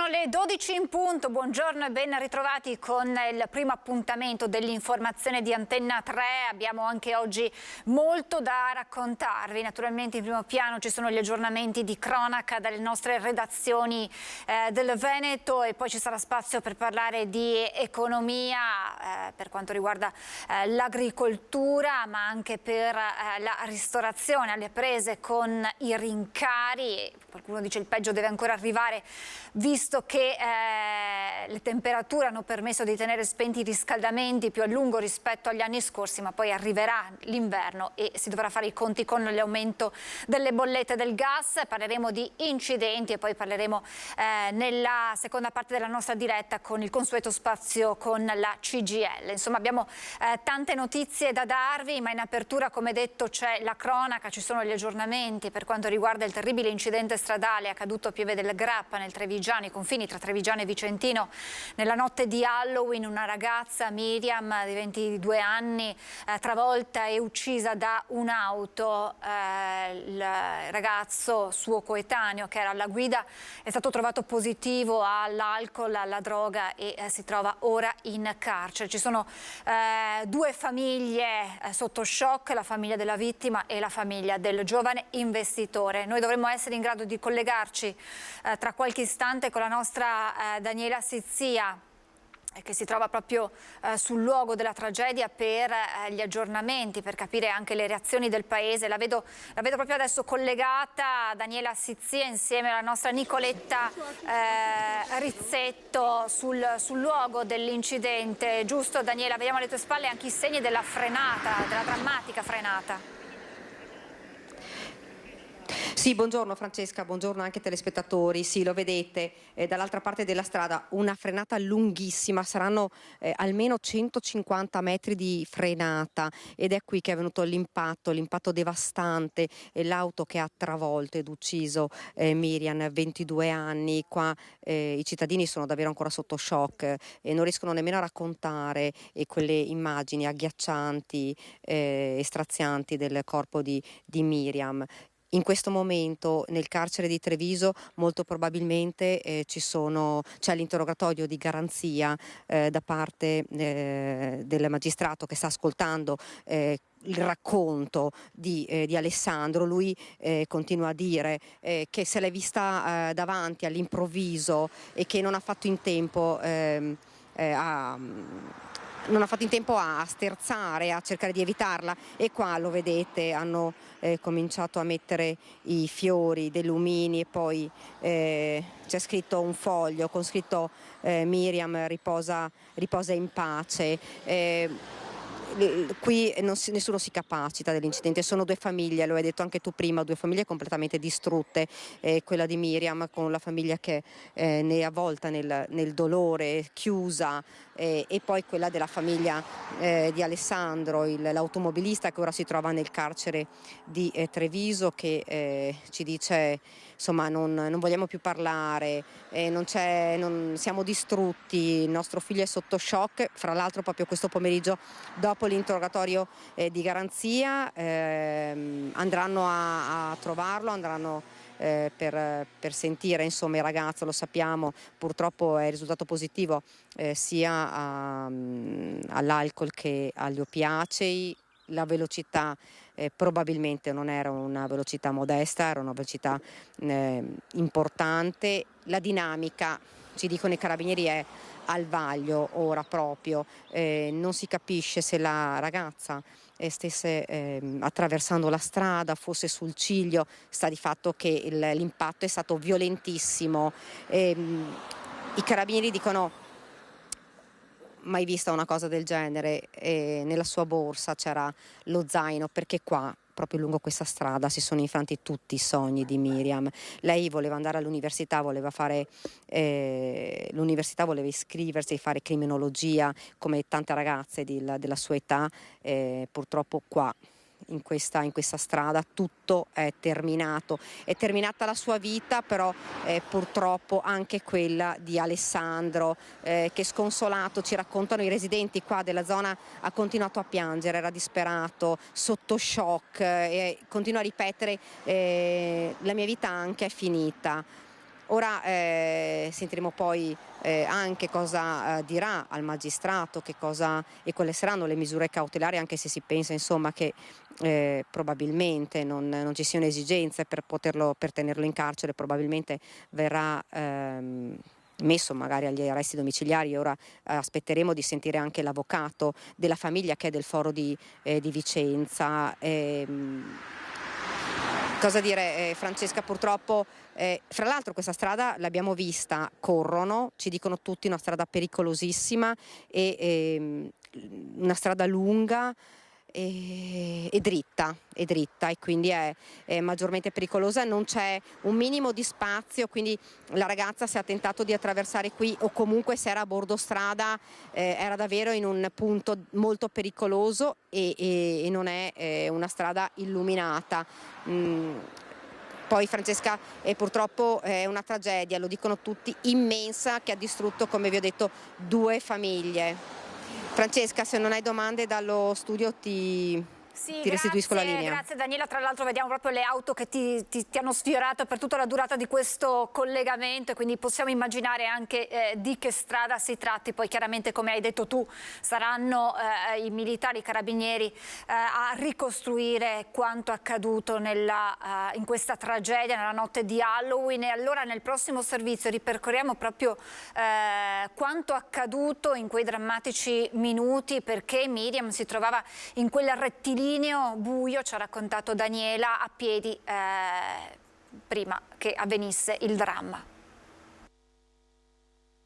Sono le 12 in punto, buongiorno e ben ritrovati con il primo appuntamento dell'informazione di Antenna 3. Abbiamo anche oggi molto da raccontarvi. Naturalmente in primo piano ci sono gli aggiornamenti di cronaca dalle nostre redazioni del Veneto e poi ci sarà spazio per parlare di economia per quanto riguarda l'agricoltura, ma anche per la ristorazione alle prese con i rincari. Qualcuno dice il peggio deve ancora arrivare, visto che le temperature hanno permesso di tenere spenti i riscaldamenti più a lungo rispetto agli anni scorsi, ma poi arriverà l'inverno e si dovrà fare i conti con l'aumento delle bollette del gas. Parleremo di incidenti e poi parleremo nella seconda parte della nostra diretta con il consueto spazio con la CGIL. Insomma, abbiamo tante notizie da darvi, ma in apertura, come detto, c'è la cronaca, ci sono gli aggiornamenti per quanto riguarda il terribile incidente stradale accaduto a Pieve del Grappa nel Trevigiano, i confini tra Trevigiano e Vicentino, nella notte di Halloween. Una ragazza, Miriam, di 22 anni, travolta e uccisa da un'auto. Il ragazzo, suo coetaneo, che era alla guida, è stato trovato positivo all'alcol, alla droga e si trova ora in carcere. Ci sono due famiglie sotto shock, la famiglia della vittima e la famiglia del giovane investitore. Noi dovremmo essere in grado di collegarci tra qualche istante con la nostra Daniela Sizzia, che si trova proprio sul luogo della tragedia per gli aggiornamenti, per capire anche le reazioni del paese. La vedo proprio adesso collegata, Daniela Sizzia, insieme alla nostra Nicoletta Rizzetto sul luogo dell'incidente. Giusto, Daniela? Vediamo alle tue spalle anche i segni della frenata, della drammatica frenata. Sì, buongiorno Francesca, buongiorno anche telespettatori. Sì, lo vedete, dall'altra parte della strada una frenata lunghissima, saranno almeno 150 metri di frenata, ed è qui che è venuto l'impatto devastante, l'auto che ha travolto ed ucciso Miriam, 22 anni. Qua i cittadini sono davvero ancora sotto shock e non riescono nemmeno a raccontare quelle immagini agghiaccianti e strazianti del corpo di Miriam. In questo momento nel carcere di Treviso molto probabilmente c'è l'interrogatorio di garanzia da parte del magistrato che sta ascoltando il racconto di Alessandro. Lui continua a dire che se l'è vista davanti all'improvviso e che non ha fatto in tempo a sterzare, a cercare di evitarla, e qua lo vedete, hanno cominciato a mettere i fiori, dei lumini, e poi c'è scritto un foglio con scritto Miriam riposa in pace. Qui nessuno si capacita dell'incidente, sono due famiglie, lo hai detto anche tu prima, due famiglie completamente distrutte, quella di Miriam con la famiglia che ne è avvolta nel dolore, chiusa, e poi quella della famiglia di Alessandro, l'automobilista che ora si trova nel carcere di Treviso, che ci dice insomma non vogliamo più parlare, siamo distrutti, il nostro figlio è sotto shock. Fra l'altro proprio questo pomeriggio, dopo l'interrogatorio di garanzia, andranno a trovarlo, andranno per sentire insomma il ragazzo. Lo sappiamo, purtroppo è risultato positivo sia all'alcol che agli oppiacei. La velocità probabilmente non era una velocità modesta, era una velocità importante. La dinamica, ci dicono i carabinieri, è al vaglio ora proprio. Non si capisce se la ragazza stesse attraversando la strada, fosse sul ciglio. Sta di fatto che l'impatto è stato violentissimo. I carabinieri dicono: mai vista una cosa del genere, e nella sua borsa c'era lo zaino, perché qua proprio lungo questa strada si sono infranti tutti i sogni di Miriam. Lei voleva andare all'università, voleva fare l'università, voleva iscriversi, fare criminologia come tante ragazze della sua età. Purtroppo qua in questa strada tutto è terminato. È terminata la sua vita, però purtroppo anche quella di Alessandro, che sconsolato, ci raccontano i residenti qua della zona, ha continuato a piangere, era disperato, sotto shock, e continua a ripetere la mia vita anche è finita. Ora sentiremo poi anche cosa dirà al magistrato, che cosa e quali saranno le misure cautelari, anche se si pensa insomma che probabilmente non ci siano esigenze per tenerlo in carcere, probabilmente verrà messo magari agli arresti domiciliari. Ora aspetteremo di sentire anche l'avvocato della famiglia, che è del Foro di Vicenza. Cosa dire, Francesca, purtroppo, fra l'altro questa strada l'abbiamo vista, corrono, ci dicono tutti una strada pericolosissima e una strada lunga e dritta, e quindi è maggiormente pericolosa, non c'è un minimo di spazio, quindi la ragazza, se ha tentato di attraversare qui o comunque se era a bordo strada, era davvero in un punto molto pericoloso e non è una strada illuminata. Poi Francesca, purtroppo è una tragedia, lo dicono tutti, immensa, che ha distrutto, come vi ho detto, 2 famiglie. Francesca, se non hai domande dallo studio ti restituisco la linea. Grazie Daniela, tra l'altro vediamo proprio le auto che ti hanno sfiorato per tutta la durata di questo collegamento, quindi possiamo immaginare anche di che strada si tratti. Poi chiaramente, come hai detto tu, saranno i militari, i carabinieri a ricostruire quanto accaduto in questa tragedia nella notte di Halloween. E allora nel prossimo servizio ripercorriamo proprio quanto accaduto in quei drammatici minuti, perché Miriam si trovava in quel rettilineo buio, ci ha raccontato Daniela, a piedi prima che avvenisse il dramma.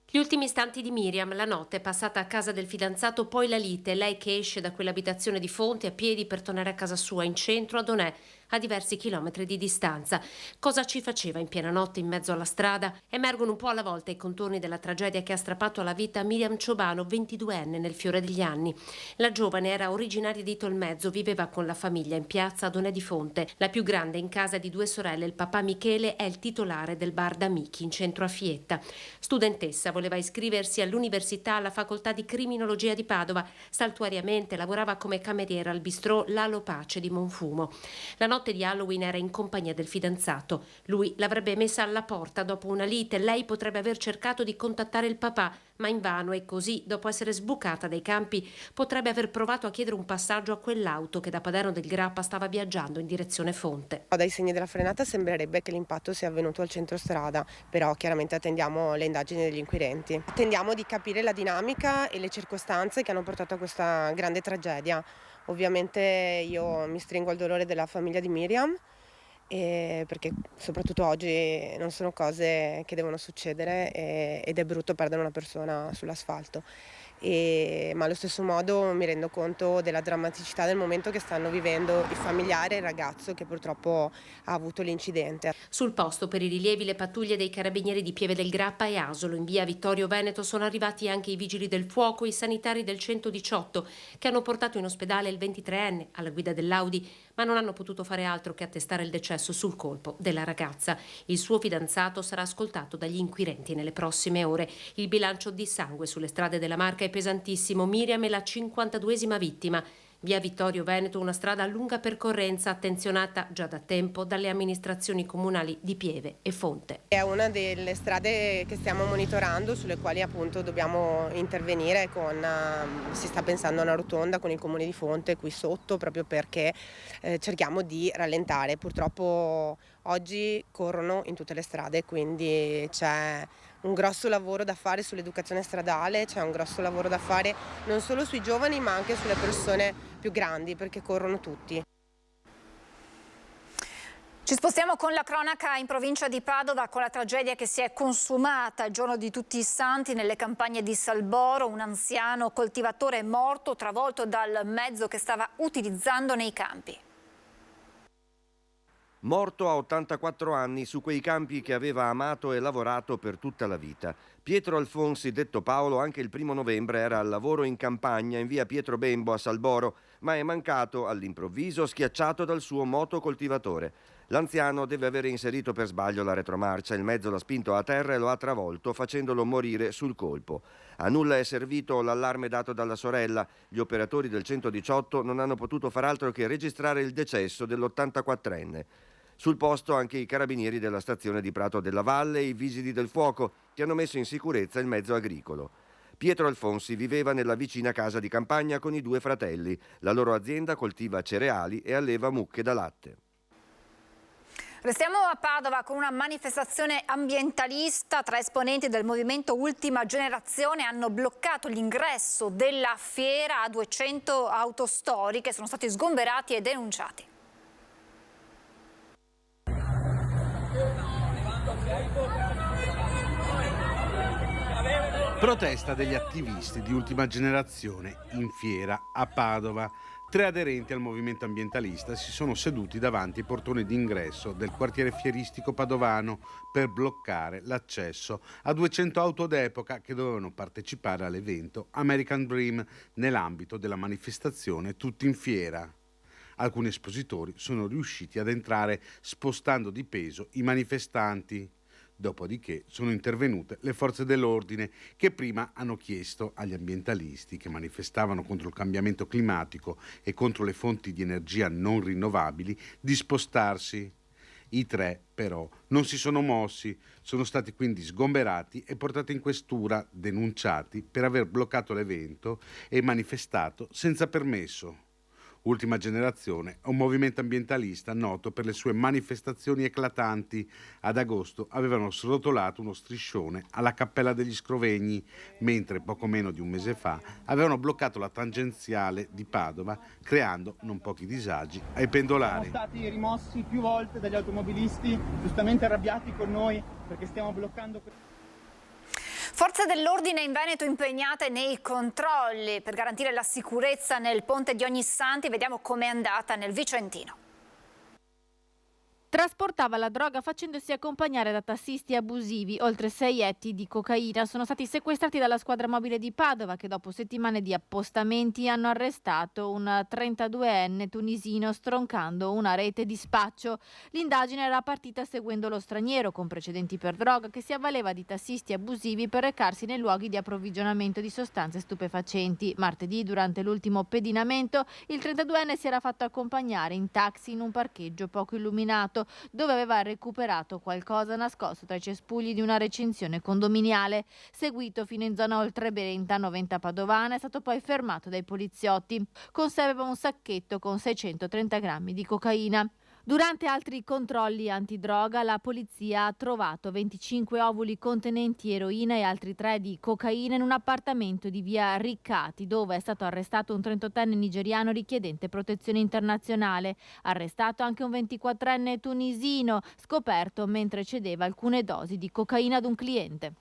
Gli ultimi istanti di Miriam, la notte passata a casa del fidanzato, poi la lite, lei che esce da quell'abitazione di Fonte a piedi per tornare a casa sua in centro a Donè, a diversi chilometri di distanza. Cosa ci faceva in piena notte in mezzo alla strada? Emergono un po' alla volta i contorni della tragedia che ha strappato alla vita a Miriam Ciobano, 22enne, nel fiore degli anni. La giovane era originaria di Tolmezzo, viveva con la famiglia in piazza a Donè di Fonte. La più grande, in casa di 2 sorelle, il papà Michele, è il titolare del bar d'Amici in centro a Fietta. Studentessa, voleva iscriversi all'università alla facoltà di criminologia di Padova. Saltuariamente lavorava come cameriera al bistrò Lalo Pace di Monfumo. La notte di Halloween era in compagnia del fidanzato. Lui l'avrebbe messa alla porta dopo una lite. Lei potrebbe aver cercato di contattare il papà, ma invano, e così, dopo essere sbucata dai campi, potrebbe aver provato a chiedere un passaggio a quell'auto che da Paderno del Grappa stava viaggiando in direzione Fonte. Dai segni della frenata sembrerebbe che l'impatto sia avvenuto al centro strada, però chiaramente attendiamo le indagini degli inquirenti. Attendiamo di capire la dinamica e le circostanze che hanno portato a questa grande tragedia. Ovviamente io mi stringo al dolore della famiglia di Miriam, perché soprattutto oggi non sono cose che devono succedere ed è brutto perdere una persona sull'asfalto. Ma allo stesso modo mi rendo conto della drammaticità del momento che stanno vivendo i familiari e il ragazzo che purtroppo ha avuto l'incidente. Sul posto, per i rilievi, le pattuglie dei carabinieri di Pieve del Grappa e Asolo. In via Vittorio Veneto sono arrivati anche i vigili del fuoco e i sanitari del 118 che hanno portato in ospedale il 23enne alla guida dell'Audi, ma non hanno potuto fare altro che attestare il decesso sul colpo della ragazza. Il suo fidanzato sarà ascoltato dagli inquirenti nelle prossime ore. Il bilancio di sangue sulle strade della Marca è pesantissimo. Miriam è la 52esima vittima. Via Vittorio Veneto, una strada a lunga percorrenza, attenzionata già da tempo dalle amministrazioni comunali di Pieve e Fonte. È una delle strade che stiamo monitorando, sulle quali appunto dobbiamo intervenire si sta pensando a una rotonda con il comune di Fonte qui sotto, proprio perché cerchiamo di rallentare. Purtroppo oggi corrono in tutte le strade, quindi c'è un grosso lavoro da fare sull'educazione stradale, c'è un grosso lavoro da fare non solo sui giovani ma anche sulle persone più grandi, perché corrono tutti. Ci spostiamo con la cronaca in provincia di Padova, con la tragedia che si è consumata il giorno di Tutti i Santi nelle campagne di Salboro. Un anziano coltivatore è morto, travolto dal mezzo che stava utilizzando nei campi. Morto a 84 anni su quei campi che aveva amato e lavorato per tutta la vita. Pietro Alfonsi, detto Paolo, anche il 1° novembre era al lavoro in campagna in via Pietro Bembo a Salboro, ma è mancato all'improvviso, schiacciato dal suo motocoltivatore. L'anziano deve avere inserito per sbaglio la retromarcia, il mezzo l'ha spinto a terra e lo ha travolto, facendolo morire sul colpo. A nulla è servito l'allarme dato dalla sorella. Gli operatori del 118 non hanno potuto far altro che registrare il decesso dell'84enne. Sul posto anche i carabinieri della stazione di Prato della Valle e i vigili del fuoco. che hanno messo in sicurezza il mezzo agricolo. Pietro Alfonsi viveva nella vicina casa di campagna con i 2 fratelli. La loro azienda coltiva cereali e alleva mucche da latte. Restiamo a Padova con una manifestazione ambientalista. 3 esponenti del movimento Ultima Generazione hanno bloccato l'ingresso della fiera a 200 auto storiche, sono stati sgomberati e denunciati. Protesta degli attivisti di Ultima Generazione in fiera a Padova. 3 aderenti al movimento ambientalista si sono seduti davanti ai portoni d'ingresso del quartiere fieristico padovano per bloccare l'accesso a 200 auto d'epoca che dovevano partecipare all'evento American Dream nell'ambito della manifestazione Tutti in Fiera. Alcuni espositori sono riusciti ad entrare spostando di peso i manifestanti. Dopodiché sono intervenute le forze dell'ordine che prima hanno chiesto agli ambientalisti che manifestavano contro il cambiamento climatico e contro le fonti di energia non rinnovabili di spostarsi. I 3 però non si sono mossi, sono stati quindi sgomberati e portati in questura, denunciati per aver bloccato l'evento e manifestato senza permesso. Ultima Generazione è un movimento ambientalista noto per le sue manifestazioni eclatanti. Ad agosto avevano srotolato uno striscione alla Cappella degli Scrovegni, mentre poco meno di un mese fa avevano bloccato la tangenziale di Padova, creando non pochi disagi ai pendolari. Siamo stati rimossi più volte dagli automobilisti, giustamente arrabbiati con noi perché stiamo bloccando. Forze dell'ordine in Veneto impegnate nei controlli per garantire la sicurezza nel ponte di Ognissanti. Vediamo com'è andata nel Vicentino. Trasportava la droga facendosi accompagnare da tassisti abusivi. Oltre 6 etti di cocaina sono stati sequestrati dalla squadra mobile di Padova, che dopo settimane di appostamenti hanno arrestato un 32enne tunisino stroncando una rete di spaccio. L'indagine era partita seguendo lo straniero con precedenti per droga che si avvaleva di tassisti abusivi per recarsi nei luoghi di approvvigionamento di sostanze stupefacenti. Martedì, durante l'ultimo pedinamento, il 32enne si era fatto accompagnare in taxi in un parcheggio poco illuminato, dove aveva recuperato qualcosa nascosto tra i cespugli di una recinzione condominiale. Seguito fino in zona Oltreberenta, 90 Padovana, è stato poi fermato dai poliziotti. Con sé aveva un sacchetto con 630 grammi di cocaina. Durante altri controlli antidroga, la polizia ha trovato 25 ovuli contenenti eroina e altri 3 di cocaina in un appartamento di via Riccati, dove è stato arrestato un 38enne nigeriano richiedente protezione internazionale. Arrestato anche un 24enne tunisino, scoperto mentre cedeva alcune dosi di cocaina ad un cliente.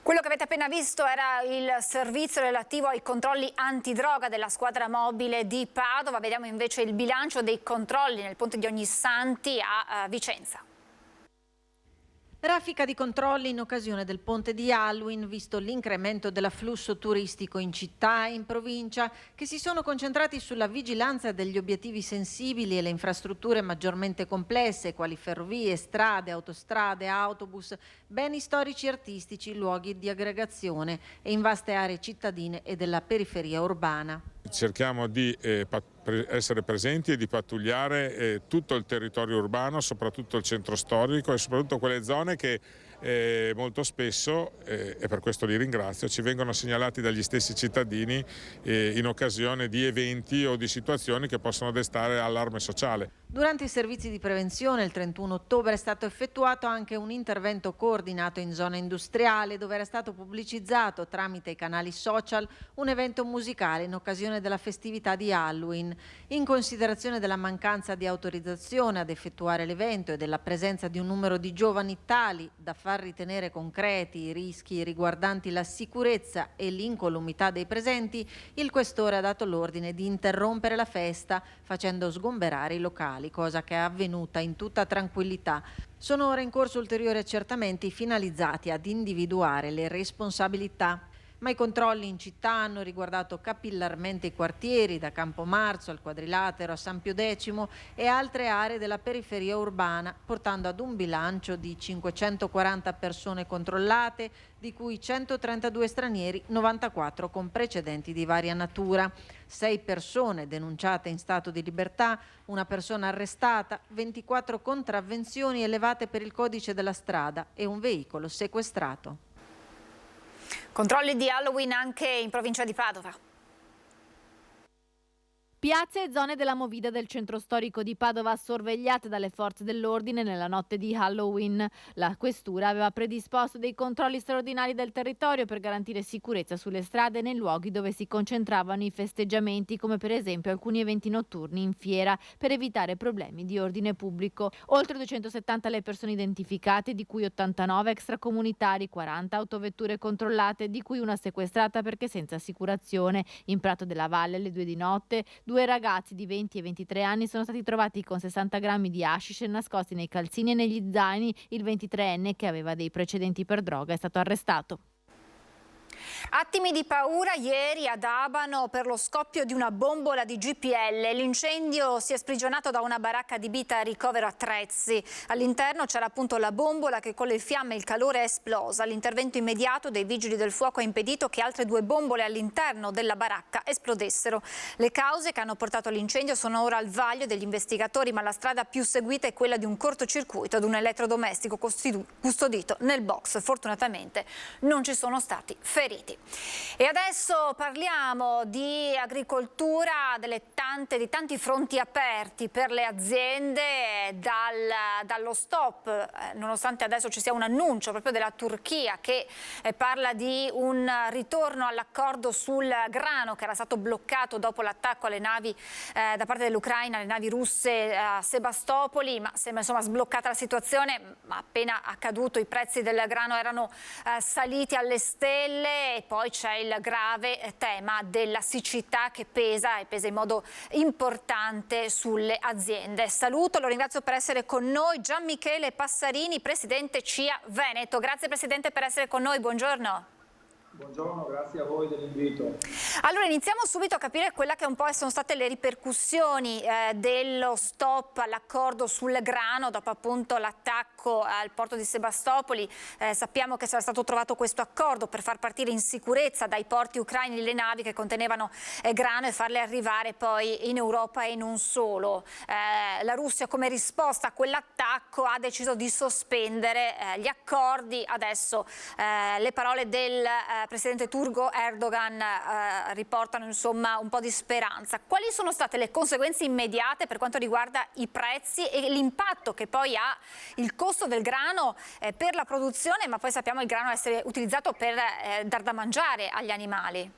Quello che avete appena visto era il servizio relativo ai controlli antidroga della squadra mobile di Padova. Vediamo invece il bilancio dei controlli nel ponte di Ognissanti a Vicenza. Raffica di controlli in occasione del ponte di Halloween, visto l'incremento dell'afflusso turistico in città e in provincia, che si sono concentrati sulla vigilanza degli obiettivi sensibili e le infrastrutture maggiormente complesse, quali ferrovie, strade, autostrade, autobus, beni storici e artistici, luoghi di aggregazione e in vaste aree cittadine e della periferia urbana. Cerchiamo di essere presenti e di pattugliare tutto il territorio urbano, soprattutto il centro storico e soprattutto quelle zone che molto spesso, e per questo li ringrazio, ci vengono segnalati dagli stessi cittadini in occasione di eventi o di situazioni che possono destare allarme sociale. Durante i servizi di prevenzione il 31 ottobre è stato effettuato anche un intervento coordinato in zona industriale, dove era stato pubblicizzato tramite i canali social un evento musicale in occasione della festività di Halloween. In considerazione della mancanza di autorizzazione ad effettuare l'evento e della presenza di un numero di giovani tali da far ritenere concreti i rischi riguardanti la sicurezza e l'incolumità dei presenti, il questore ha dato l'ordine di interrompere la festa facendo sgomberare i locali, cosa che è avvenuta in tutta tranquillità. Sono ora in corso ulteriori accertamenti finalizzati ad individuare le responsabilità. ma i controlli in città hanno riguardato capillarmente i quartieri, da Campomarzo al Quadrilatero a San Pio X e altre aree della periferia urbana, portando ad un bilancio di 540 persone controllate, di cui 132 stranieri, 94 con precedenti di varia natura. 6 persone denunciate in stato di libertà, una persona arrestata, 24 contravvenzioni elevate per il codice della strada e un veicolo sequestrato. Controlli di Halloween anche in provincia di Padova. Piazze e zone della movida del centro storico di Padova sorvegliate dalle forze dell'ordine nella notte di Halloween. La questura aveva predisposto dei controlli straordinari del territorio per garantire sicurezza sulle strade e nei luoghi dove si concentravano i festeggiamenti, come per esempio alcuni eventi notturni in fiera, per evitare problemi di ordine pubblico. Oltre 270 le persone identificate, di cui 89 extracomunitari, 40 autovetture controllate, di cui una sequestrata perché senza assicurazione. In Prato della Valle alle 2 di notte 2 ragazzi di 20 e 23 anni sono stati trovati con 60 grammi di hashish nascosti nei calzini e negli zaini. Il 23enne, che aveva dei precedenti per droga, è stato arrestato. Attimi di paura ieri ad Abano per lo scoppio di una bombola di GPL. L'incendio si è sprigionato da una baracca adibita a ricovero attrezzi. All'interno c'era appunto la bombola che con le fiamme e il calore è esplosa. L'intervento immediato dei vigili del fuoco ha impedito che altre 2 bombole all'interno della baracca esplodessero. Le cause che hanno portato all'incendio sono ora al vaglio degli investigatori, ma la strada più seguita è quella di un cortocircuito ad un elettrodomestico custodito nel box. Fortunatamente non ci sono stati feriti. E adesso parliamo di agricoltura, di tanti fronti aperti per le aziende dallo stop, nonostante adesso ci sia un annuncio proprio della Turchia che parla di un ritorno all'accordo sul grano che era stato bloccato dopo l'attacco alle navi da parte dell'Ucraina, alle navi russe a Sebastopoli, ma sembra insomma sbloccata la situazione. Appena accaduto i prezzi del grano erano saliti alle stelle. E poi c'è il grave tema della siccità che pesa in modo importante sulle aziende. Saluto, lo ringrazio per essere con noi, Gian Michele Passarini, presidente CIA Veneto. Grazie Presidente per essere con noi, buongiorno. Buongiorno, grazie a voi dell'invito. Allora iniziamo subito a capire quella che un po' sono state le ripercussioni dello stop all'accordo sul grano dopo appunto l'attacco al porto di Sebastopoli. Sappiamo che c'era stato trovato questo accordo per far partire in sicurezza dai porti ucraini le navi che contenevano grano e farle arrivare poi in Europa e non solo. La Russia come risposta a quell'attacco ha deciso di sospendere gli accordi. Adesso le parole del Presidente turco Erdogan riportano insomma un po' di speranza. Quali sono state le conseguenze immediate per quanto riguarda i prezzi e l'impatto che poi ha il costo del grano per la produzione, ma poi sappiamo il grano essere utilizzato per dar da mangiare agli animali?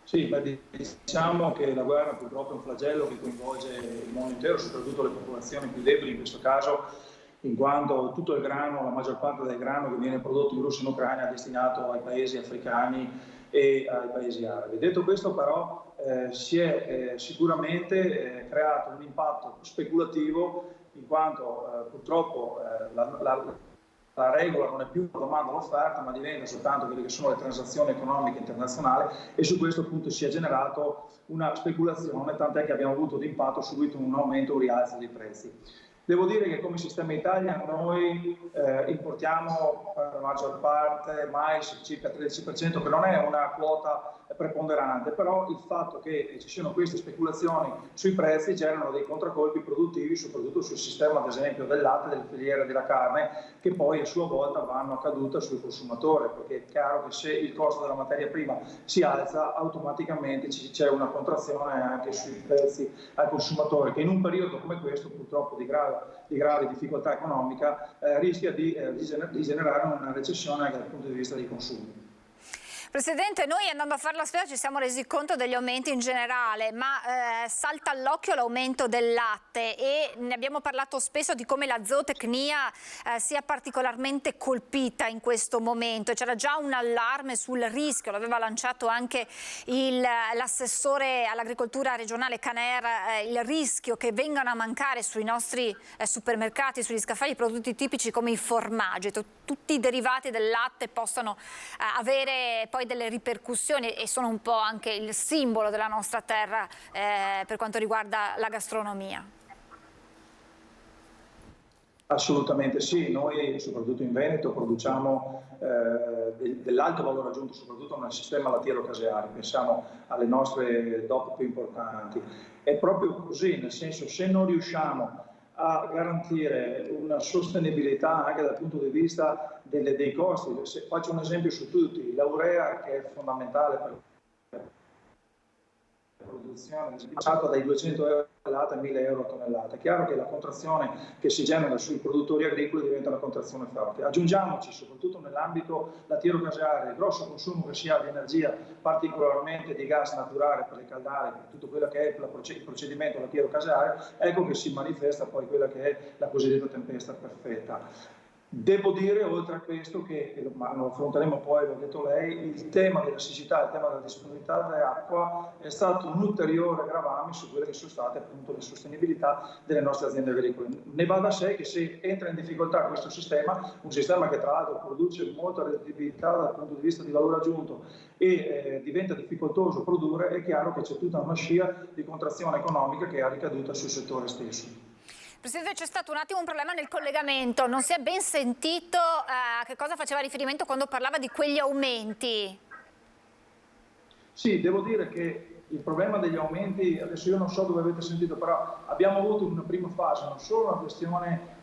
Sì, diciamo che la guerra purtroppo è un flagello che coinvolge il mondo intero, soprattutto le popolazioni più deboli in questo caso, in quanto tutto il grano, la maggior parte del grano che viene prodotto in Russia e in Ucraina è destinato ai paesi africani e ai paesi arabi. Detto questo però si è sicuramente creato un impatto speculativo, in quanto purtroppo la regola non è più la domanda e l'offerta, ma diventa soltanto quelle che sono le transazioni economiche internazionali, e su questo punto si è generato una speculazione, tant'è che abbiamo avuto d'impatto subito un aumento, un rialzo dei prezzi. Devo dire che come sistema Italia noi importiamo per la maggior parte mais, circa il 13%, che non è una quota preponderante, però il fatto che ci siano queste speculazioni sui prezzi generano dei contraccolpi produttivi, soprattutto sul sistema ad esempio del latte, delle filiere della carne, che poi a sua volta vanno a caduta sul consumatore, perché è chiaro che se il costo della materia prima si alza, automaticamente c'è una contrazione anche sui prezzi al consumatore, che in un periodo come questo purtroppo di grave difficoltà economica rischia di generare una recessione anche dal punto di vista dei consumi. Presidente, noi andando a fare la spesa ci siamo resi conto degli aumenti in generale, ma salta all'occhio l'aumento del latte e ne abbiamo parlato spesso di come la zootecnia sia particolarmente colpita in questo momento. C'era già un allarme sul rischio, l'aveva lanciato anche l'assessore all'agricoltura regionale Caner, il rischio che vengano a mancare sui nostri supermercati, sugli scaffali, prodotti tipici come i formaggi. Tutti i derivati del latte possano avere poi delle ripercussioni e sono un po' anche il simbolo della nostra terra per quanto riguarda la gastronomia. Assolutamente sì, noi soprattutto in Veneto produciamo dell'alto valore aggiunto soprattutto nel sistema lattiero-caseario, pensiamo alle nostre DOP più importanti. È proprio così, nel senso, se non riusciamo a garantire una sostenibilità anche dal punto di vista dei costi. Se faccio un esempio su tutti, l'urea che è fondamentale per la produzione, è passata dai 200 euro a tonnellata a 1000 euro a tonnellata. È chiaro che la contrazione che si genera sui produttori agricoli diventa una contrazione forte. Aggiungiamoci, soprattutto nell'ambito lattiero-caseario, il grosso consumo che si ha di energia, particolarmente di gas naturale per le caldare, per tutto quello che è il procedimento lattiero-caseario, ecco che si manifesta poi quella che è la cosiddetta tempesta perfetta. Devo dire, oltre a questo, ma lo affronteremo poi, l'ho detto lei, il tema della siccità, il tema della disponibilità dell'acqua è stato un ulteriore gravame su quelle che sono state appunto le sostenibilità delle nostre aziende agricole. Ne va da sé che se entra in difficoltà questo sistema, un sistema che tra l'altro produce molta redditività dal punto di vista di valore aggiunto e diventa difficoltoso produrre, è chiaro che c'è tutta una scia di contrazione economica che ha ricaduta sul settore stesso. Presidente, c'è stato un attimo un problema nel collegamento, non si è ben sentito a che cosa faceva riferimento quando parlava di quegli aumenti. Sì, devo dire che il problema degli aumenti, adesso io non so dove avete sentito, però abbiamo avuto in una prima fase non solo una questione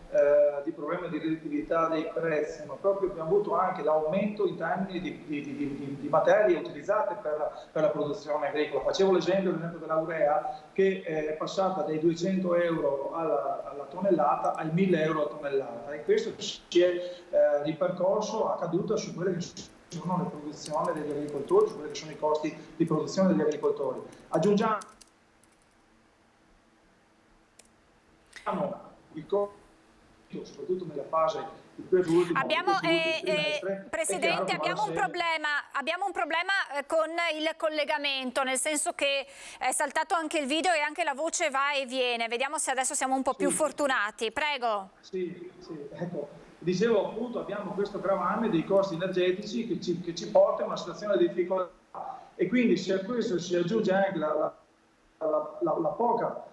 di problema di redditività dei prezzi, ma proprio abbiamo avuto anche l'aumento in termini di materie utilizzate per la produzione agricola. Facevo l'esempio dell'urea che è passata dai 200 euro alla tonnellata ai 1000 euro a tonnellata e questo si è ripercorso a caduta su quelle che sono le produzioni degli agricoltori, su quelli che sono i costi di produzione degli agricoltori. Aggiungiamo il costo soprattutto nella fase di questo ultimo trimestre. Presidente, abbiamo un problema con il collegamento, nel senso che è saltato anche il video e anche la voce va e viene. Vediamo se adesso siamo un po' più fortunati. Prego. Sì, ecco. Dicevo appunto abbiamo questo gravame dei costi energetici che ci porta in una situazione di difficoltà e quindi se a questo si aggiunge anche la poca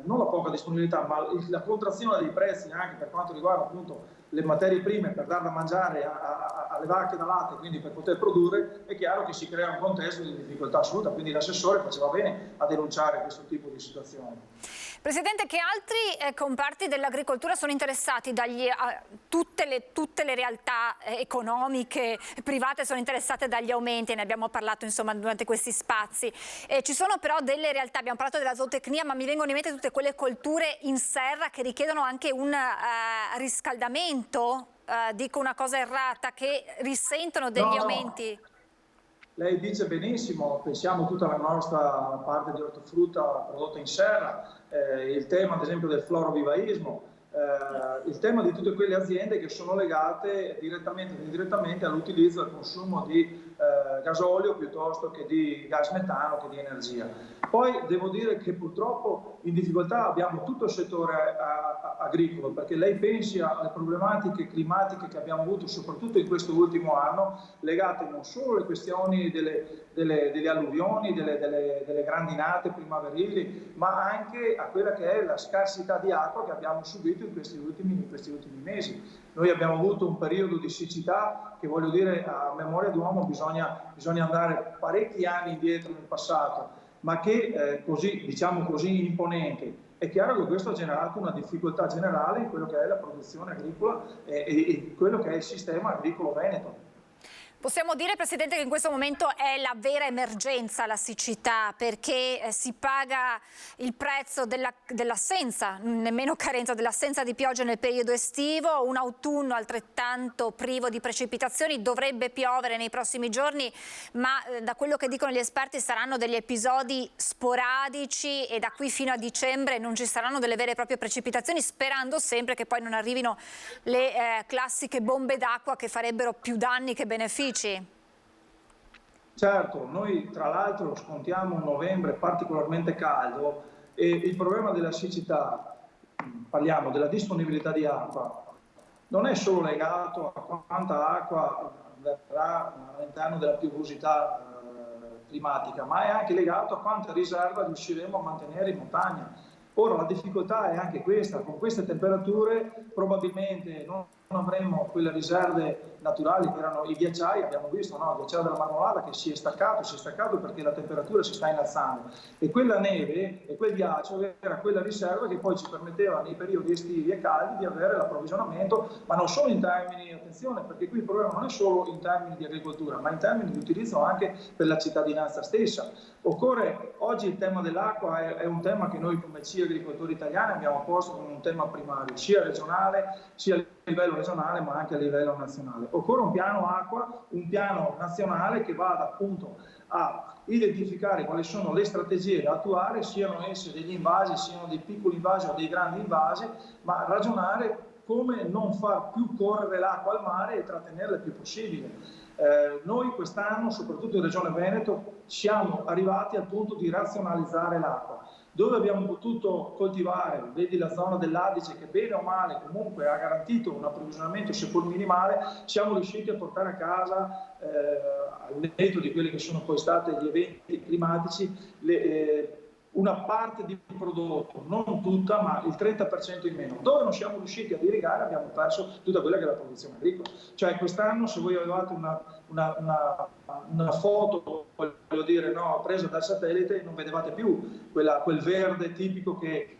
non la poca disponibilità, ma la contrazione dei prezzi anche per quanto riguarda appunto le materie prime per dar da mangiare alle vacche da latte, quindi per poter produrre, è chiaro che si crea un contesto di difficoltà assoluta, quindi l'assessore faceva bene a denunciare questo tipo di situazioni. Presidente, che altri comparti dell'agricoltura sono interessati tutte le realtà economiche private sono interessate dagli aumenti, ne abbiamo parlato insomma durante questi spazi. Ci sono però delle realtà, abbiamo parlato della zootecnia, ma mi vengono in mente tutte quelle colture in serra che richiedono anche un riscaldamento, dico una cosa errata, che risentono degli aumenti? Lei dice benissimo, pensiamo tutta la nostra parte di ortofrutta prodotta in serra, il tema ad esempio del florovivaismo, il tema di tutte quelle aziende che sono legate direttamente o indirettamente all'utilizzo e al consumo di gasolio piuttosto che di gas metano, che di energia. Poi devo dire che purtroppo in difficoltà abbiamo tutto il settore agricolo, perché lei pensi alle problematiche climatiche che abbiamo avuto soprattutto in questo ultimo anno, legate non solo alle questioni delle alluvioni, delle grandinate primaverili, ma anche a quella che è la scarsità di acqua che abbiamo subito in questi ultimi mesi. Noi abbiamo avuto un periodo di siccità che, voglio dire, a memoria d'uomo bisogna andare parecchi anni indietro nel passato, ma che diciamo così imponente. È chiaro che questo ha generato una difficoltà generale in quello che è la produzione agricola e quello che è il sistema agricolo veneto. Possiamo dire, Presidente, che in questo momento è la vera emergenza la siccità, perché si paga il prezzo dell'assenza, nemmeno carenza, dell'assenza di pioggia nel periodo estivo, un autunno altrettanto privo di precipitazioni. Dovrebbe piovere nei prossimi giorni, ma da quello che dicono gli esperti saranno degli episodi sporadici e da qui fino a dicembre non ci saranno delle vere e proprie precipitazioni, sperando sempre che poi non arrivino le classiche bombe d'acqua che farebbero più danni che benefici. Certo, noi tra l'altro scontiamo un novembre particolarmente caldo e il problema della siccità, parliamo della disponibilità di acqua, non è solo legato a quanta acqua verrà all'interno della piovosità climatica, ma è anche legato a quanta riserva riusciremo a mantenere in montagna. Ora la difficoltà è anche questa, con queste temperature probabilmente non avremo quelle riserve naturali che erano i ghiacciai, abbiamo visto, no? Il ghiacciaio della Marmolada che si è staccato perché la temperatura si sta innalzando e quella neve e quel ghiaccio era quella riserva che poi ci permetteva nei periodi estivi e caldi di avere l'approvvigionamento, ma non solo in termini, attenzione, perché qui il problema non è solo in termini di agricoltura, ma in termini di utilizzo anche per la cittadinanza stessa. Occorre, oggi il tema dell'acqua è un tema che noi come CIE agricoltori italiani abbiamo posto come un tema primario, sia regionale, sia a livello regionale ma anche a livello nazionale. Occorre un piano acqua, un piano nazionale che vada appunto a identificare quali sono le strategie da attuare, siano esse degli invasi, siano dei piccoli invasi o dei grandi invasi, ma ragionare come non far più correre l'acqua al mare e trattenerla il più possibile. Noi quest'anno, soprattutto in Regione Veneto, siamo arrivati al punto di razionalizzare l'acqua. Dove abbiamo potuto coltivare, vedi la zona dell'Adige che bene o male comunque ha garantito un approvvigionamento seppur minimale, siamo riusciti a portare a casa, al netto di quelli che sono poi stati gli eventi climatici, una parte di prodotto, non tutta, ma il 30% in meno. Dove non siamo riusciti ad irrigare abbiamo perso tutta quella che è la produzione agricola. Cioè quest'anno, se voi avevate una foto, voglio dire, no, presa dal satellite, non vedevate più quel verde tipico che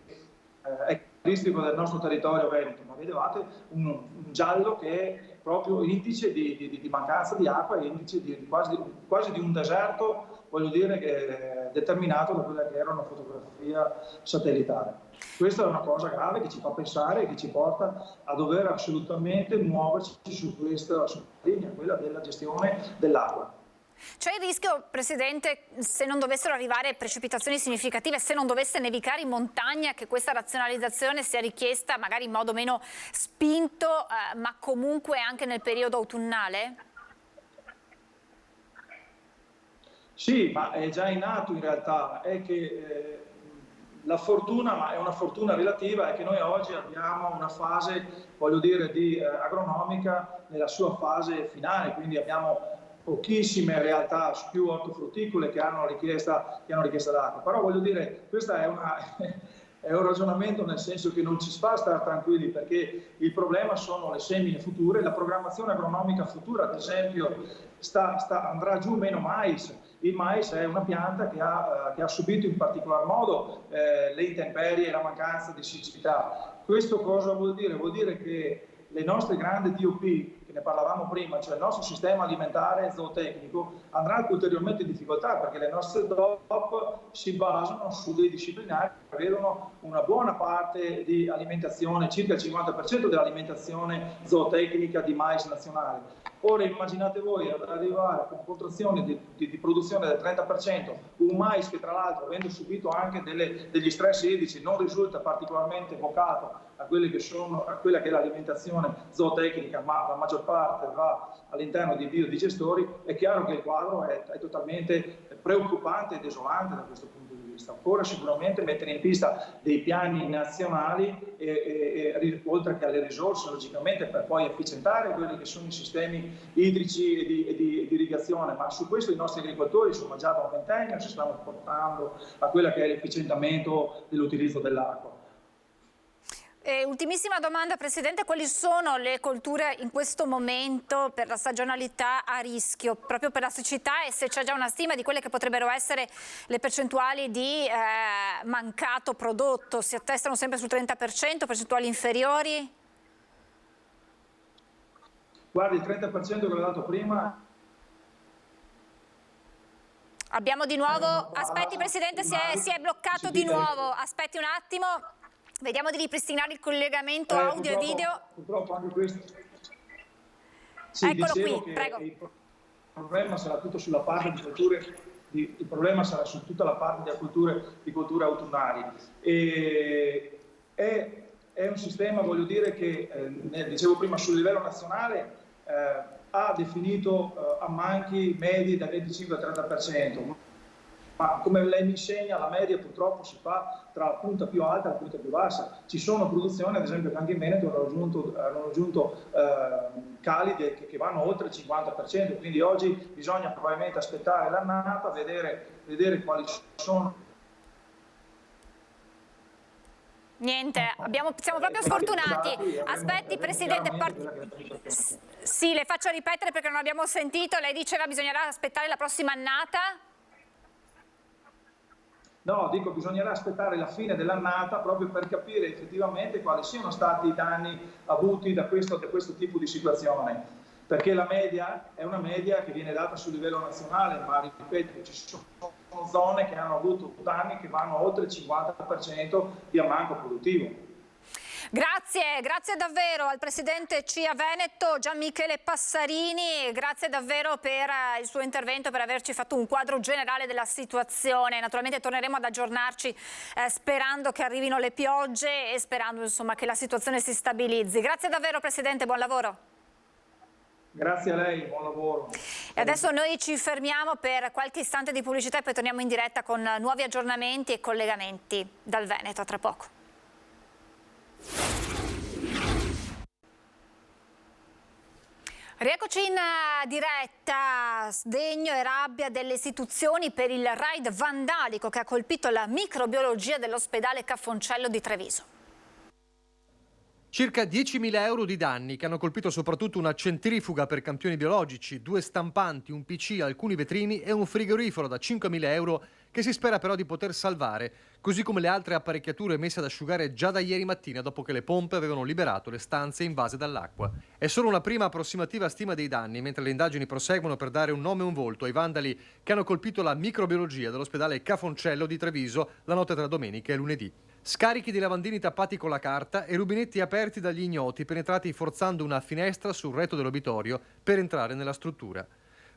è caratteristico del nostro territorio veneto, ma vedevate un giallo che è proprio indice di mancanza di acqua e indice quasi di un deserto, voglio dire, che è determinato da quella che era una fotografia satellitare. Questa è una cosa grave che ci fa pensare e che ci porta a dover assolutamente muoverci su questa linea, quella della gestione dell'acqua. C'è il rischio, Presidente, se non dovessero arrivare precipitazioni significative, se non dovesse nevicare in montagna, che questa razionalizzazione sia richiesta magari in modo meno spinto, ma comunque anche nel periodo autunnale? Sì, ma è già in atto in realtà, è che la fortuna, ma è una fortuna relativa, è che noi oggi abbiamo una fase, voglio dire, agronomica nella sua fase finale, quindi abbiamo pochissime realtà più ortofrutticole che hanno richiesta d'acqua. Però voglio dire, questo è un ragionamento nel senso che non ci fa stare tranquilli, perché il problema sono le semine future, la programmazione agronomica futura, ad esempio, andrà giù meno mais. Il mais è una pianta che ha subito in particolar modo le intemperie e la mancanza di siccità. Questo cosa vuol dire? Vuol dire che le nostre grandi DOP, che ne parlavamo prima, cioè il nostro sistema alimentare zootecnico, andrà ulteriormente in difficoltà, perché le nostre DOP si basano su dei disciplinari che avevano una buona parte di alimentazione, circa il 50% dell'alimentazione zootecnica di mais nazionale. Ora immaginate voi ad arrivare con contrazioni di produzione del 30%, un mais che tra l'altro, avendo subito anche degli stress idrici, non risulta particolarmente vocato a quella che è l'alimentazione zootecnica, ma la maggior parte va all'interno di biodigestori. È chiaro che il quadro è totalmente preoccupante e desolante da questo punto di vista. Occorre sicuramente mettere in pista dei piani nazionali, oltre che alle risorse, logicamente, per poi efficientare quelli che sono i sistemi idrici e di irrigazione, ma su questo i nostri agricoltori sono già da un ventennio, si stanno portando a quella che è l'efficientamento dell'utilizzo dell'acqua. Ultimissima domanda, Presidente, quali sono le colture in questo momento per la stagionalità a rischio, proprio per la siccità, e se c'è già una stima di quelle che potrebbero essere le percentuali di mancato prodotto? Si attestano sempre sul 30%, percentuali inferiori? Guardi, il 30% che ho dato prima Abbiamo di nuovo, aspetti Presidente, si è bloccato di nuovo, aspetti un attimo, vediamo di ripristinare il collegamento audio e video. Purtroppo anche questo. Sì, Eccolo qui, che prego. Il problema sarà tutto sulla parte di colture, il problema sarà su tutta la parte di colture autunnali. È un sistema, voglio dire, che dicevo prima sul livello nazionale ha definito ammanchi medi dal 25 al 30%, ma come lei mi insegna la media purtroppo si fa tra la punta più alta e la punta più bassa. Ci sono produzioni, ad esempio, che anche in Veneto hanno raggiunto cali che vanno oltre il 50%, quindi oggi bisogna probabilmente aspettare l'annata, vedere quali sono. Niente, siamo proprio sfortunati. Aspetti Presidente, sì, le faccio ripetere perché non abbiamo sentito, lei diceva bisognerà aspettare la prossima annata? No, dico bisognerà aspettare la fine dell'annata proprio per capire effettivamente quali siano stati i danni avuti da questo tipo di situazione. Perché la media è una media che viene data sul livello nazionale, ma ripeto, ci sono zone che hanno avuto danni che vanno oltre il 50% di ammanco produttivo. Grazie davvero al Presidente CIA Veneto, Gian Michele Passarini, grazie davvero per il suo intervento, per averci fatto un quadro generale della situazione. Naturalmente torneremo ad aggiornarci sperando che arrivino le piogge e sperando insomma che la situazione si stabilizzi. Grazie davvero Presidente, buon lavoro. Grazie a lei, buon lavoro. E adesso noi ci fermiamo per qualche istante di pubblicità e poi torniamo in diretta con nuovi aggiornamenti e collegamenti dal Veneto, a tra poco. Rieccoci in diretta. Sdegno e rabbia delle istituzioni per il raid vandalico che ha colpito la microbiologia dell'ospedale Cafoncello di Treviso. Circa 10.000 euro di danni che hanno colpito soprattutto una centrifuga per campioni biologici, 2 stampanti, un PC, alcuni vetrini e un frigorifero da 5.000 euro che si spera però di poter salvare, così come le altre apparecchiature messe ad asciugare già da ieri mattina dopo che le pompe avevano liberato le stanze invase dall'acqua. È solo una prima approssimativa stima dei danni, mentre le indagini proseguono per dare un nome e un volto ai vandali che hanno colpito la microbiologia dell'ospedale Cafoncello di Treviso la notte tra domenica e lunedì. Scarichi di lavandini tappati con la carta e rubinetti aperti dagli ignoti penetrati forzando una finestra sul retro dell'obitorio per entrare nella struttura.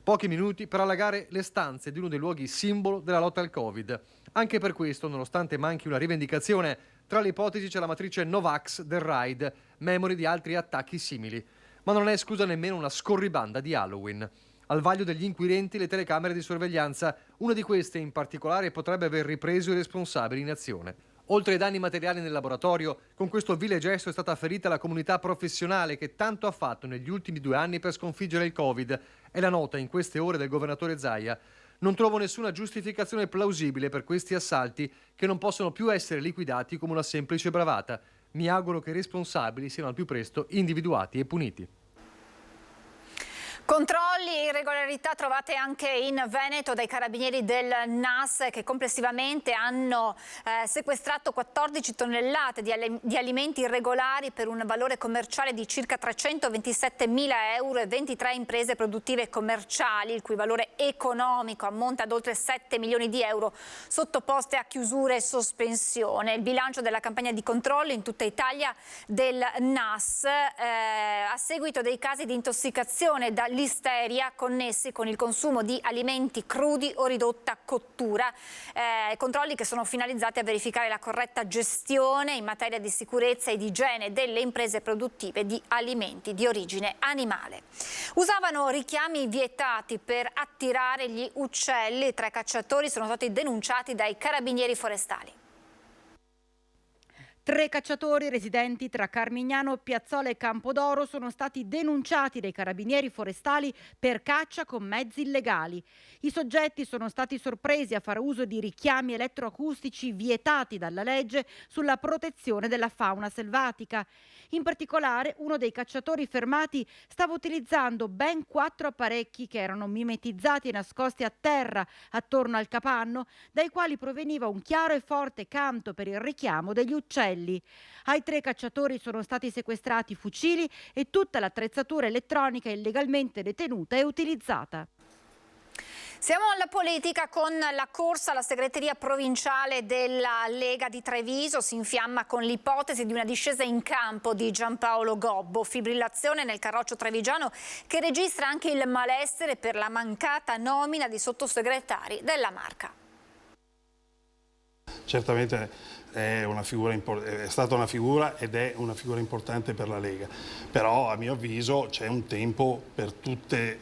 Pochi minuti per allagare le stanze di uno dei luoghi simbolo della lotta al Covid. Anche per questo, nonostante manchi una rivendicazione, tra le ipotesi c'è la matrice Novax del raid, memore di altri attacchi simili. Ma non è esclusa nemmeno una scorribanda di Halloween. Al vaglio degli inquirenti le telecamere di sorveglianza, una di queste in particolare potrebbe aver ripreso i responsabili in azione. Oltre ai danni materiali nel laboratorio, con questo vile gesto è stata ferita la comunità professionale che tanto ha fatto negli ultimi 2 anni per sconfiggere il Covid. È la nota in queste ore del governatore Zaia. Non trovo nessuna giustificazione plausibile per questi assalti che non possono più essere liquidati come una semplice bravata. Mi auguro che i responsabili siano al più presto individuati e puniti. Controlli e irregolarità trovate anche in Veneto dai carabinieri del NAS che complessivamente hanno sequestrato 14 tonnellate di alimenti irregolari per un valore commerciale di circa 327.000 euro e 23 imprese produttive commerciali, il cui valore economico ammonta ad oltre 7 milioni di euro sottoposte a chiusura e sospensione. Il bilancio della campagna di controllo in tutta Italia del NAS a seguito dei casi di intossicazione da listeria connessi con il consumo di alimenti crudi o ridotta cottura, controlli che sono finalizzati a verificare la corretta gestione in materia di sicurezza e di igiene delle imprese produttive di alimenti di origine animale. Usavano richiami vietati per attirare gli uccelli. 3 cacciatori sono stati denunciati dai carabinieri forestali. 3 cacciatori residenti tra Carmignano, Piazzola e Campodoro sono stati denunciati dai carabinieri forestali per caccia con mezzi illegali. I soggetti sono stati sorpresi a fare uso di richiami elettroacustici vietati dalla legge sulla protezione della fauna selvatica. In particolare, uno dei cacciatori fermati stava utilizzando ben 4 apparecchi che erano mimetizzati e nascosti a terra attorno al capanno, dai quali proveniva un chiaro e forte canto per il richiamo degli uccelli. Ai 3 cacciatori sono stati sequestrati fucili e tutta l'attrezzatura elettronica illegalmente detenuta e utilizzata. Siamo alla politica con la corsa alla segreteria provinciale della Lega di Treviso. Si infiamma con l'ipotesi di una discesa in campo di Giampaolo Gobbo. Fibrillazione nel carroccio trevigiano che registra anche il malessere per la mancata nomina di sottosegretari della Marca. Certamente è stata una figura ed è una figura importante per la Lega, però a mio avviso c'è un tempo per tutte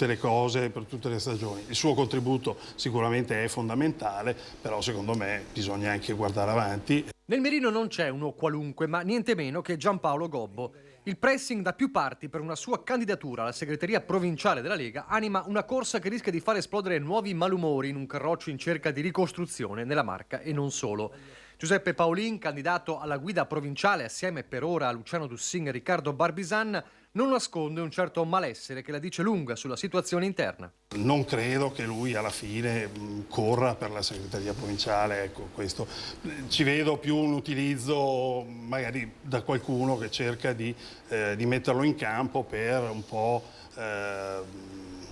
le cose, per tutte le stagioni. Il suo contributo sicuramente è fondamentale, però secondo me bisogna anche guardare avanti. Nel mirino non c'è uno qualunque, ma niente meno che Giampaolo Gobbo. Il pressing da più parti per una sua candidatura alla segreteria provinciale della Lega anima una corsa che rischia di far esplodere nuovi malumori in un carroccio in cerca di ricostruzione nella Marca e non solo. Giuseppe Paolin, candidato alla guida provinciale assieme per ora a Luciano Dussin e Riccardo Barbisan, non nasconde un certo malessere che la dice lunga sulla situazione interna. Non credo che lui alla fine corra per la segreteria provinciale, ecco, questo. Ci vedo più un utilizzo magari da qualcuno che cerca di metterlo in campo per un po'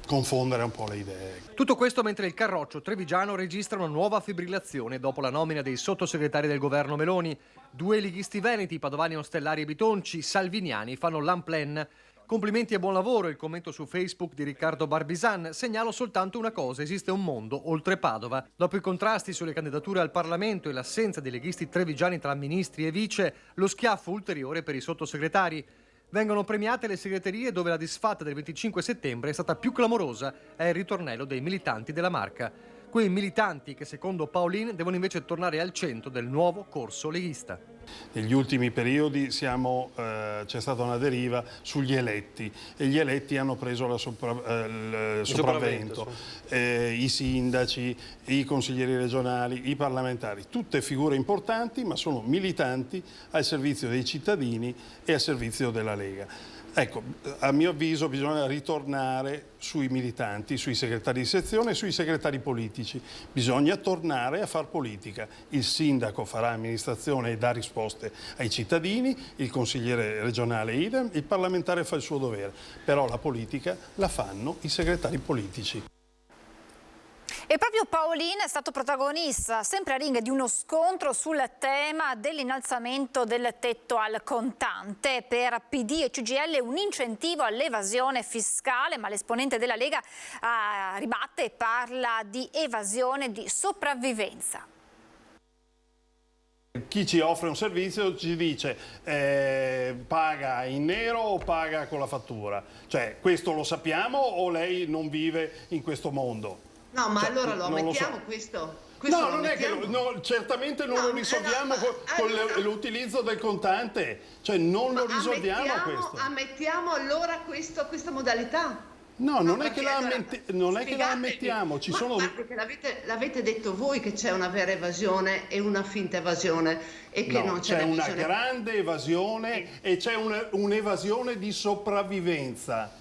confondere un po' le idee. Tutto questo mentre il carroccio trevigiano registra una nuova fibrillazione dopo la nomina dei sottosegretari del governo Meloni. 2 leghisti veneti, Padovani, Ostellari e Bitonci, salviniani, fanno l'amplen. Complimenti e buon lavoro, il commento su Facebook di Riccardo Barbisan. Segnalo soltanto una cosa, esiste un mondo oltre Padova. Dopo i contrasti sulle candidature al Parlamento e l'assenza dei leghisti trevigiani tra ministri e vice, lo schiaffo ulteriore per i sottosegretari. Vengono premiate le segreterie dove la disfatta del 25 settembre è stata più clamorosa, è il ritornello dei militanti della Marca. Quei militanti che secondo Paolin devono invece tornare al centro del nuovo corso leghista. Negli ultimi periodi c'è stata una deriva sugli eletti e gli eletti hanno preso il sopravvento. I sindaci, i consiglieri regionali, i parlamentari, tutte figure importanti ma sono militanti al servizio dei cittadini e al servizio della Lega. Ecco, a mio avviso bisogna ritornare sui militanti, sui segretari di sezione e sui segretari politici. Bisogna tornare a far politica. Il sindaco farà amministrazione e dà risposte ai cittadini, il consigliere regionale idem, il parlamentare fa il suo dovere. Però la politica la fanno i segretari politici. E proprio Paolin è stato protagonista, sempre a ringhe, di uno scontro sul tema dell'innalzamento del tetto al contante. Per PD e CGIL un incentivo all'evasione fiscale, ma l'esponente della Lega ribatte e parla di evasione di sopravvivenza. Chi ci offre un servizio ci dice paga in nero o paga con la fattura. Cioè, questo lo sappiamo o lei non vive in questo mondo? No, ma allora lo ammettiamo questo? No, non mettiamo? è che certamente non lo risolviamo con l'utilizzo del contante, cioè non lo risolviamo questo. Ammettiamo allora questa modalità? No, non è che la ammettiamo, ci sono... perché l'avete detto voi che c'è una vera evasione e una finta evasione e che non c'è una grande evasione e c'è un'evasione di sopravvivenza.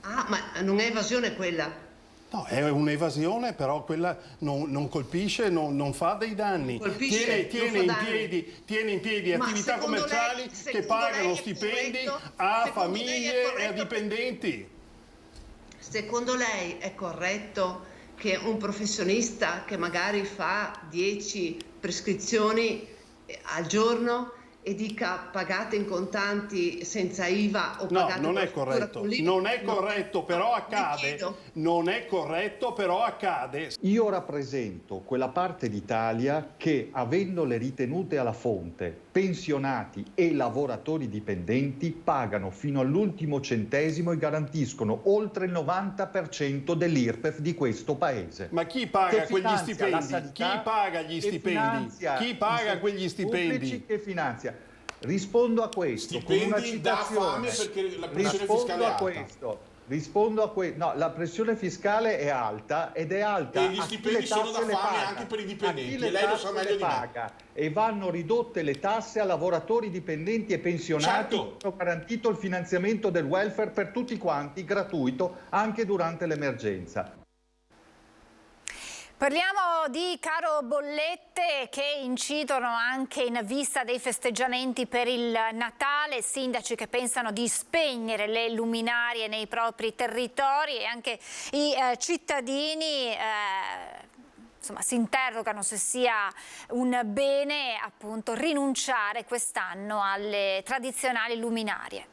Ah, ma non è evasione quella? No, è un'evasione, però quella non colpisce, non fa dei danni. Tiene in piedi attività commerciali che pagano stipendi a famiglie e a dipendenti. Secondo lei è corretto che un professionista che magari fa 10 prescrizioni al giorno e dica pagate in contanti senza IVA o pagate non è corretto. Non è corretto, però accade. Non è corretto, però accade. Io rappresento quella parte d'Italia che, avendo le ritenute alla fonte, pensionati e lavoratori dipendenti pagano fino all'ultimo centesimo e garantiscono oltre il 90% dell'IRPEF di questo paese. Ma chi paga quegli stipendi? Chi paga gli stipendi? Chi paga quegli stipendi? Che finanzia? Rispondo a questo con una citazione. Rispondo a questo. No, la pressione fiscale è alta ed è alta. E gli stipendi sono da fame anche per i dipendenti. E lei lo sa meglio di me. E vanno ridotte le tasse a lavoratori dipendenti e pensionati che hanno garantito il finanziamento del welfare per tutti quanti, gratuito, anche durante l'emergenza. Parliamo di caro bollette che incidono anche in vista dei festeggiamenti per il Natale, sindaci che pensano di spegnere le luminarie nei propri territori e anche i cittadini insomma, si interrogano se sia un bene appunto rinunciare quest'anno alle tradizionali luminarie.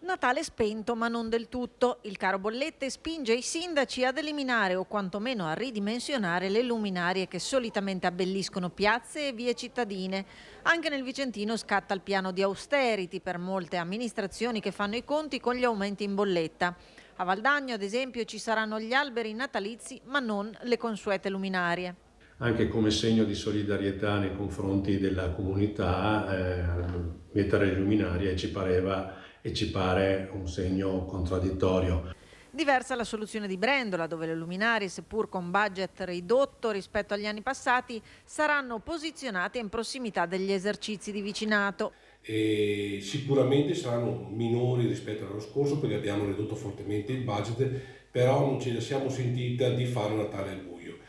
Natale spento ma non del tutto. Il caro bollette spinge i sindaci ad eliminare o quantomeno a ridimensionare le luminarie che solitamente abbelliscono piazze e vie cittadine. Anche nel Vicentino scatta il piano di austerity per molte amministrazioni che fanno i conti con gli aumenti in bolletta. A Valdagno, ad esempio, ci saranno gli alberi natalizi ma non le consuete luminarie. Anche come segno di solidarietà nei confronti della comunità, mettere le luminarie ci pareva e ci pare un segno contraddittorio. Diversa la soluzione di Brendola, dove le luminarie, seppur con budget ridotto rispetto agli anni passati, saranno posizionate in prossimità degli esercizi di vicinato. E sicuramente saranno minori rispetto all'anno scorso perché abbiamo ridotto fortemente il budget, però non ce la siamo sentita di fare Natale al buio.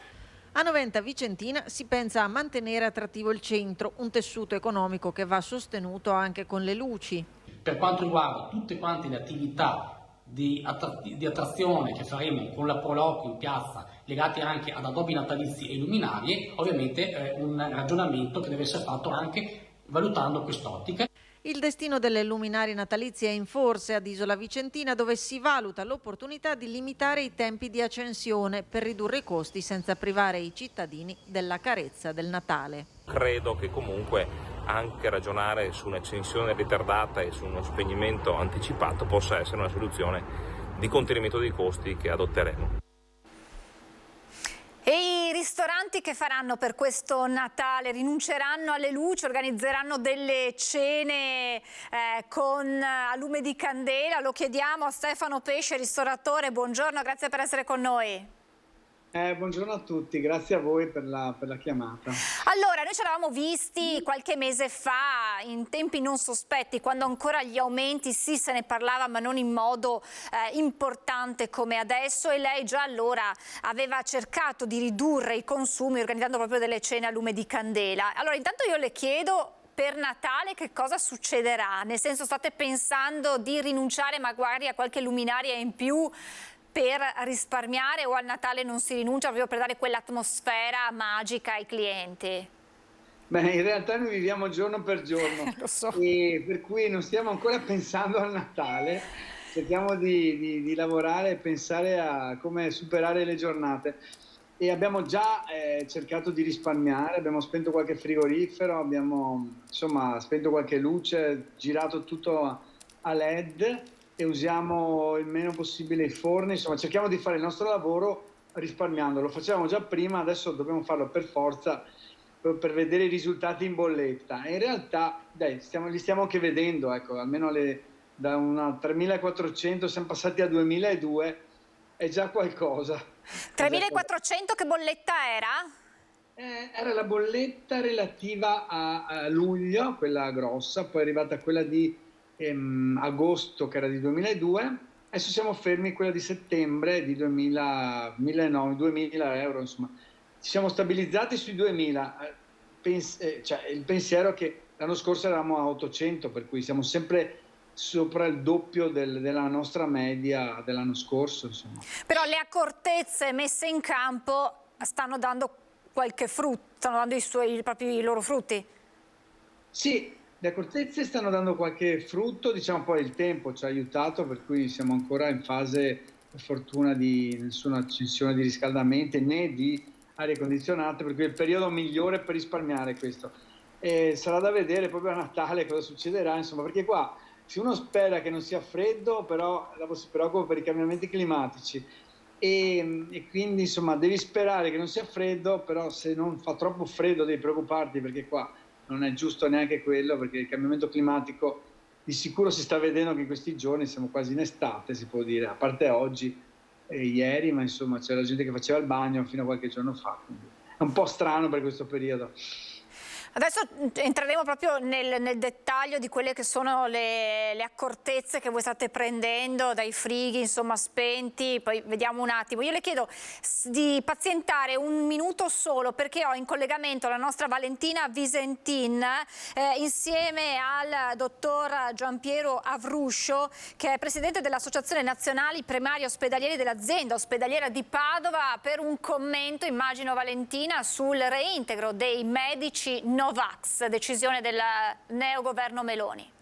A Noventa Vicentina si pensa a mantenere attrattivo il centro, un tessuto economico che va sostenuto anche con le luci. Per quanto riguarda tutte quante le attività di attrazione che faremo con la Proloquio in piazza, legate anche ad addobbi natalizi e luminarie, ovviamente è un ragionamento che deve essere fatto anche valutando quest'ottica. Il destino delle luminarie natalizie è in forse ad Isola Vicentina, dove si valuta l'opportunità di limitare i tempi di accensione per ridurre i costi senza privare i cittadini della carezza del Natale. Credo che comunque anche ragionare su un'accensione ritardata e su uno spegnimento anticipato possa essere una soluzione di contenimento dei costi che adotteremo. E i ristoranti che faranno per questo Natale? Rinunceranno alle luci, organizzeranno delle cene con a lume di candela? Lo chiediamo a Stefano Pesce, ristoratore. Buongiorno, grazie per essere con noi. Buongiorno a tutti, grazie a voi per la chiamata. Allora, noi ci eravamo visti qualche mese fa, in tempi non sospetti, quando ancora gli aumenti sì se ne parlava, ma non in modo importante come adesso, e lei già allora aveva cercato di ridurre i consumi organizzando proprio delle cene a lume di candela. Allora, intanto io le chiedo, per Natale che cosa succederà? Nel senso, state pensando di rinunciare magari a qualche luminaria in più per risparmiare, o al Natale non si rinuncia proprio per dare quell'atmosfera magica ai clienti? Beh, in realtà noi viviamo giorno per giorno, Lo so. E per cui non stiamo ancora pensando al Natale, cerchiamo di lavorare e pensare a come superare le giornate. E abbiamo già cercato di risparmiare, abbiamo spento qualche frigorifero, abbiamo insomma spento qualche luce, girato tutto a LED, e usiamo il meno possibile i forni, insomma cerchiamo di fare il nostro lavoro risparmiando. Lo facevamo già prima, adesso dobbiamo farlo per forza per vedere i risultati in bolletta. E in realtà dai, li stiamo anche vedendo, ecco, almeno da una 3.400 siamo passati a 2.200, è già qualcosa. 3.400 che bolletta era? Era la bolletta relativa a luglio, quella grossa, poi è arrivata quella di agosto che era di 2002, adesso siamo fermi quella di settembre di 2.000 euro, insomma ci siamo stabilizzati sui 2.000, cioè il pensiero è che l'anno scorso eravamo a 800, per cui siamo sempre sopra il doppio della nostra media dell'anno scorso, insomma. Però le accortezze messe in campo stanno dando qualche frutto, stanno dando i loro frutti? Sì, le accortezze stanno dando qualche frutto, diciamo poi il tempo ci ha aiutato, per cui siamo ancora in fase, per fortuna, di nessuna accensione di riscaldamenti né di arie condizionate, per cui è il periodo migliore per risparmiare questo. E sarà da vedere proprio a Natale cosa succederà, insomma, perché qua se uno spera che non sia freddo, però dopo si preoccupa per i cambiamenti climatici e quindi insomma devi sperare che non sia freddo, però se non fa troppo freddo devi preoccuparti, perché qua non è giusto neanche quello, perché il cambiamento climatico di sicuro si sta vedendo che in questi giorni siamo quasi in estate, si può dire, a parte oggi e ieri, ma insomma c'era gente che faceva il bagno fino a qualche giorno fa, quindi è un po' strano per questo periodo. Adesso entreremo proprio nel dettaglio di quelle che sono le accortezze che voi state prendendo dai frighi, insomma, spenti, poi vediamo un attimo. Io le chiedo di pazientare un minuto solo, perché ho in collegamento la nostra Valentina Visentin insieme al dottor Giampiero Avruscio, che è presidente dell'Associazione Nazionali Primari Ospedalieri dell'azienda ospedaliera di Padova, per un commento, immagino, Valentina, sul reintegro dei medici Novax, decisione del neogoverno Meloni.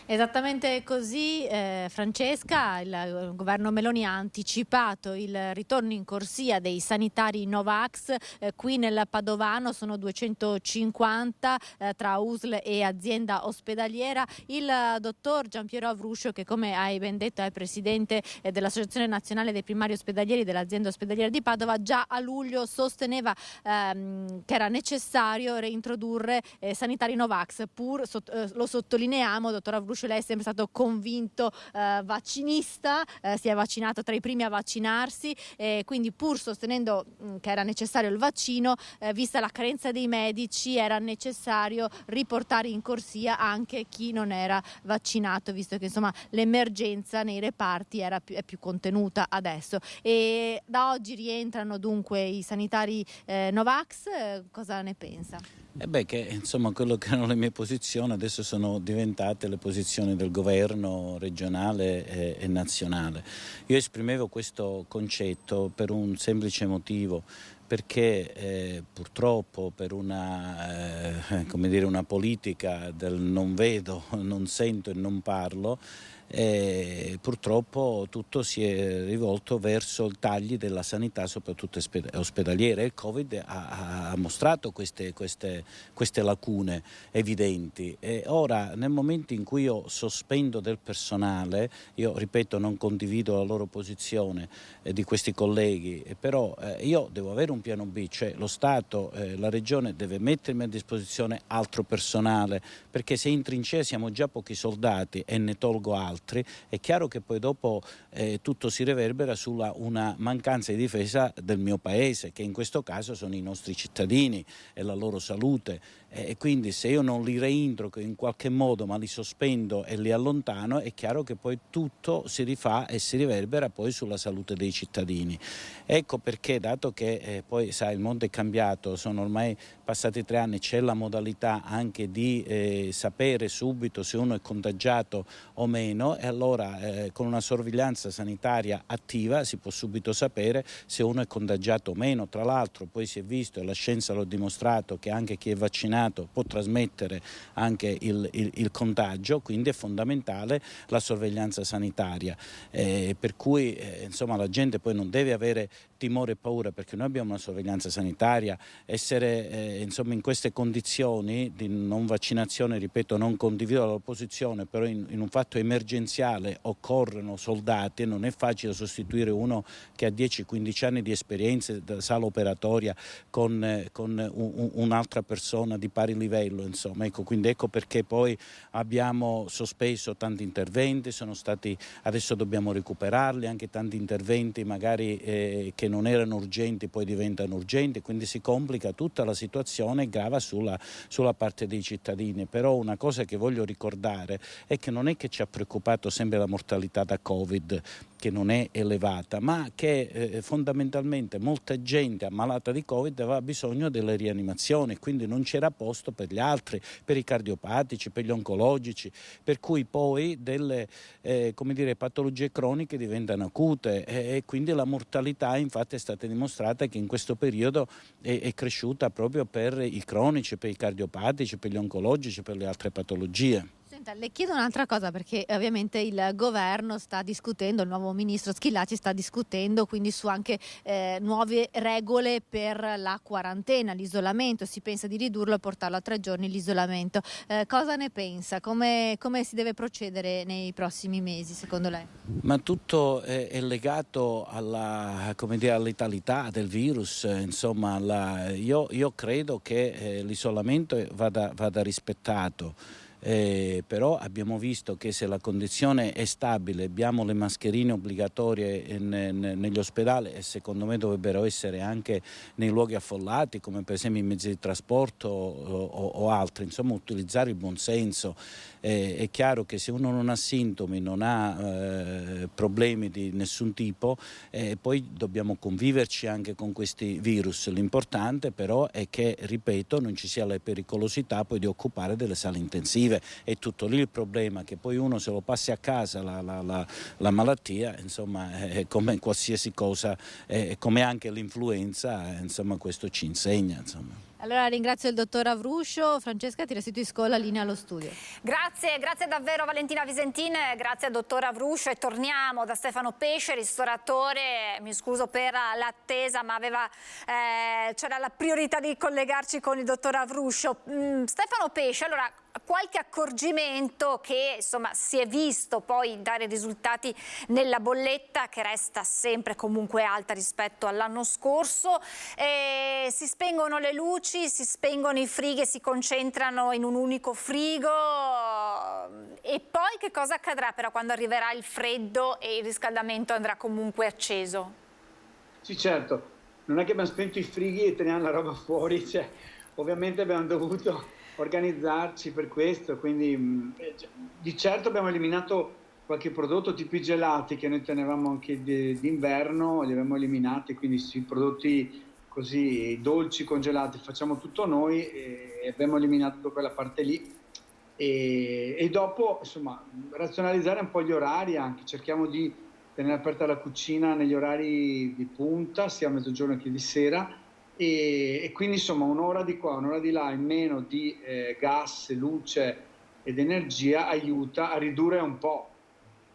Esattamente così, Francesca. Il governo Meloni ha anticipato il ritorno in corsia dei sanitari Novax. Qui nel Padovano sono 250 tra USL e azienda ospedaliera. Il dottor Giampiero Avruscio, che come hai ben detto è presidente dell'Associazione Nazionale dei Primari Ospedalieri dell'azienda ospedaliera di Padova, già a luglio sosteneva che era necessario reintrodurre sanitari Novax. Lo sottolineiamo, dottor Avruscio, lei è sempre stato convinto vaccinista, si è vaccinato tra i primi a vaccinarsi, quindi pur sostenendo che era necessario il vaccino, vista la carenza dei medici era necessario riportare in corsia anche chi non era vaccinato, visto che insomma l'emergenza nei reparti è più contenuta adesso. E da oggi rientrano dunque i sanitari Novax. Cosa ne pensa? Che insomma quello che erano le mie posizioni adesso sono diventate le posizioni del governo regionale e nazionale. Io esprimevo questo concetto per un semplice motivo, perché purtroppo per una politica del non vedo, non sento e non parlo, purtroppo tutto si è rivolto verso i tagli della sanità, soprattutto ospedaliera. Il Covid ha mostrato queste lacune evidenti, e ora nel momento in cui io sospendo del personale, io ripeto non condivido la loro posizione di questi colleghi, però io devo avere un piano B, cioè lo Stato, la Regione deve mettermi a disposizione altro personale, perché se in trincea siamo già pochi soldati e ne tolgo altri, è chiaro che poi dopo tutto si riverbera sulla una mancanza di difesa del mio paese, che in questo caso sono i nostri cittadini e la loro salute, e quindi se io non li reintro in qualche modo, ma li sospendo e li allontano, è chiaro che poi tutto si rifà e si riverbera poi sulla salute dei cittadini. Ecco perché, dato che poi sai, il mondo è cambiato, sono ormai passati 3 anni, c'è la modalità anche di sapere subito se uno è contagiato o meno, e allora con una sorveglianza sanitaria attiva si può subito sapere se uno è contagiato o meno. Tra l'altro poi si è visto, e la scienza l'ha dimostrato, che anche chi è vaccinato può trasmettere anche il contagio, quindi è fondamentale la sorveglianza sanitaria, per cui insomma la gente poi non deve avere timore e paura, perché noi abbiamo una sorveglianza sanitaria. Essere insomma in queste condizioni di non vaccinazione, ripeto, non condivido la posizione, però in un fatto emergenziale occorrono soldati e non è facile sostituire uno che ha 10-15 anni di esperienza da sala operatoria con un'altra persona di pari livello, insomma. Quindi ecco perché poi abbiamo sospeso tanti interventi, adesso dobbiamo recuperarli, anche tanti interventi magari che non erano urgenti poi diventano urgenti, quindi si complica tutta la situazione e grava sulla parte dei cittadini. Però una cosa che voglio ricordare è che non è che ci ha preoccupato sempre la mortalità da Covid, che non è elevata, ma che fondamentalmente molta gente ammalata di Covid aveva bisogno delle rianimazioni, quindi non c'era posto per gli altri, per i cardiopatici, per gli oncologici, per cui poi delle patologie croniche diventano acute, e quindi la mortalità infatti è stata dimostrata che in questo periodo è cresciuta proprio per i cronici, per i cardiopatici, per gli oncologici, per le altre patologie. Senta, le chiedo un'altra cosa, perché ovviamente il governo sta discutendo, il nuovo ministro Schillaci sta discutendo quindi su anche nuove regole per la quarantena, l'isolamento. Si pensa di ridurlo e portarlo a 3 giorni l'isolamento. Cosa ne pensa? Come si deve procedere nei prossimi mesi secondo lei? Ma tutto è legato alla letalità del virus, insomma io credo che l'isolamento vada rispettato. Però abbiamo visto che se la condizione è stabile, abbiamo le mascherine obbligatorie negli ospedali, e secondo me dovrebbero essere anche nei luoghi affollati, come per esempio i mezzi di trasporto o altri, insomma utilizzare il buonsenso. È chiaro che se uno non ha sintomi, non ha problemi di nessun tipo, poi dobbiamo conviverci anche con questi virus. L'importante però è che, ripeto, non ci sia la pericolosità poi di occupare delle sale intensive. È tutto lì il problema, che poi uno se lo passi a casa la malattia, insomma, è come qualsiasi cosa, come anche l'influenza, insomma, questo ci insegna, insomma. Allora ringrazio il dottor Avruscio. Francesca, ti restituisco la linea allo studio. Grazie davvero Valentina Visentin, grazie al dottor Avruscio, e torniamo da Stefano Pesce, ristoratore. Mi scuso per l'attesa, ma c'era la priorità di collegarci con il dottor Avruscio. Stefano Pesce, allora, qualche accorgimento che insomma si è visto poi dare risultati nella bolletta, che resta sempre comunque alta rispetto all'anno scorso. Si spengono le luci, si spengono i frighi e si concentrano in un unico frigo. E poi che cosa accadrà però quando arriverà il freddo e il riscaldamento andrà comunque acceso? Sì, certo, non è che abbiamo spento i frighi e teniamo la roba fuori, cioè, ovviamente abbiamo dovuto organizzarci per questo, quindi di certo abbiamo eliminato qualche prodotto tipo i gelati che noi tenevamo anche d'inverno, li abbiamo eliminati, quindi sui prodotti così dolci congelati facciamo tutto noi, e abbiamo eliminato quella parte lì, e dopo insomma razionalizzare un po' gli orari, anche cerchiamo di tenere aperta la cucina negli orari di punta, sia a mezzogiorno che di sera. E quindi insomma un'ora di qua, un'ora di là in meno di gas, luce ed energia aiuta a ridurre un po'.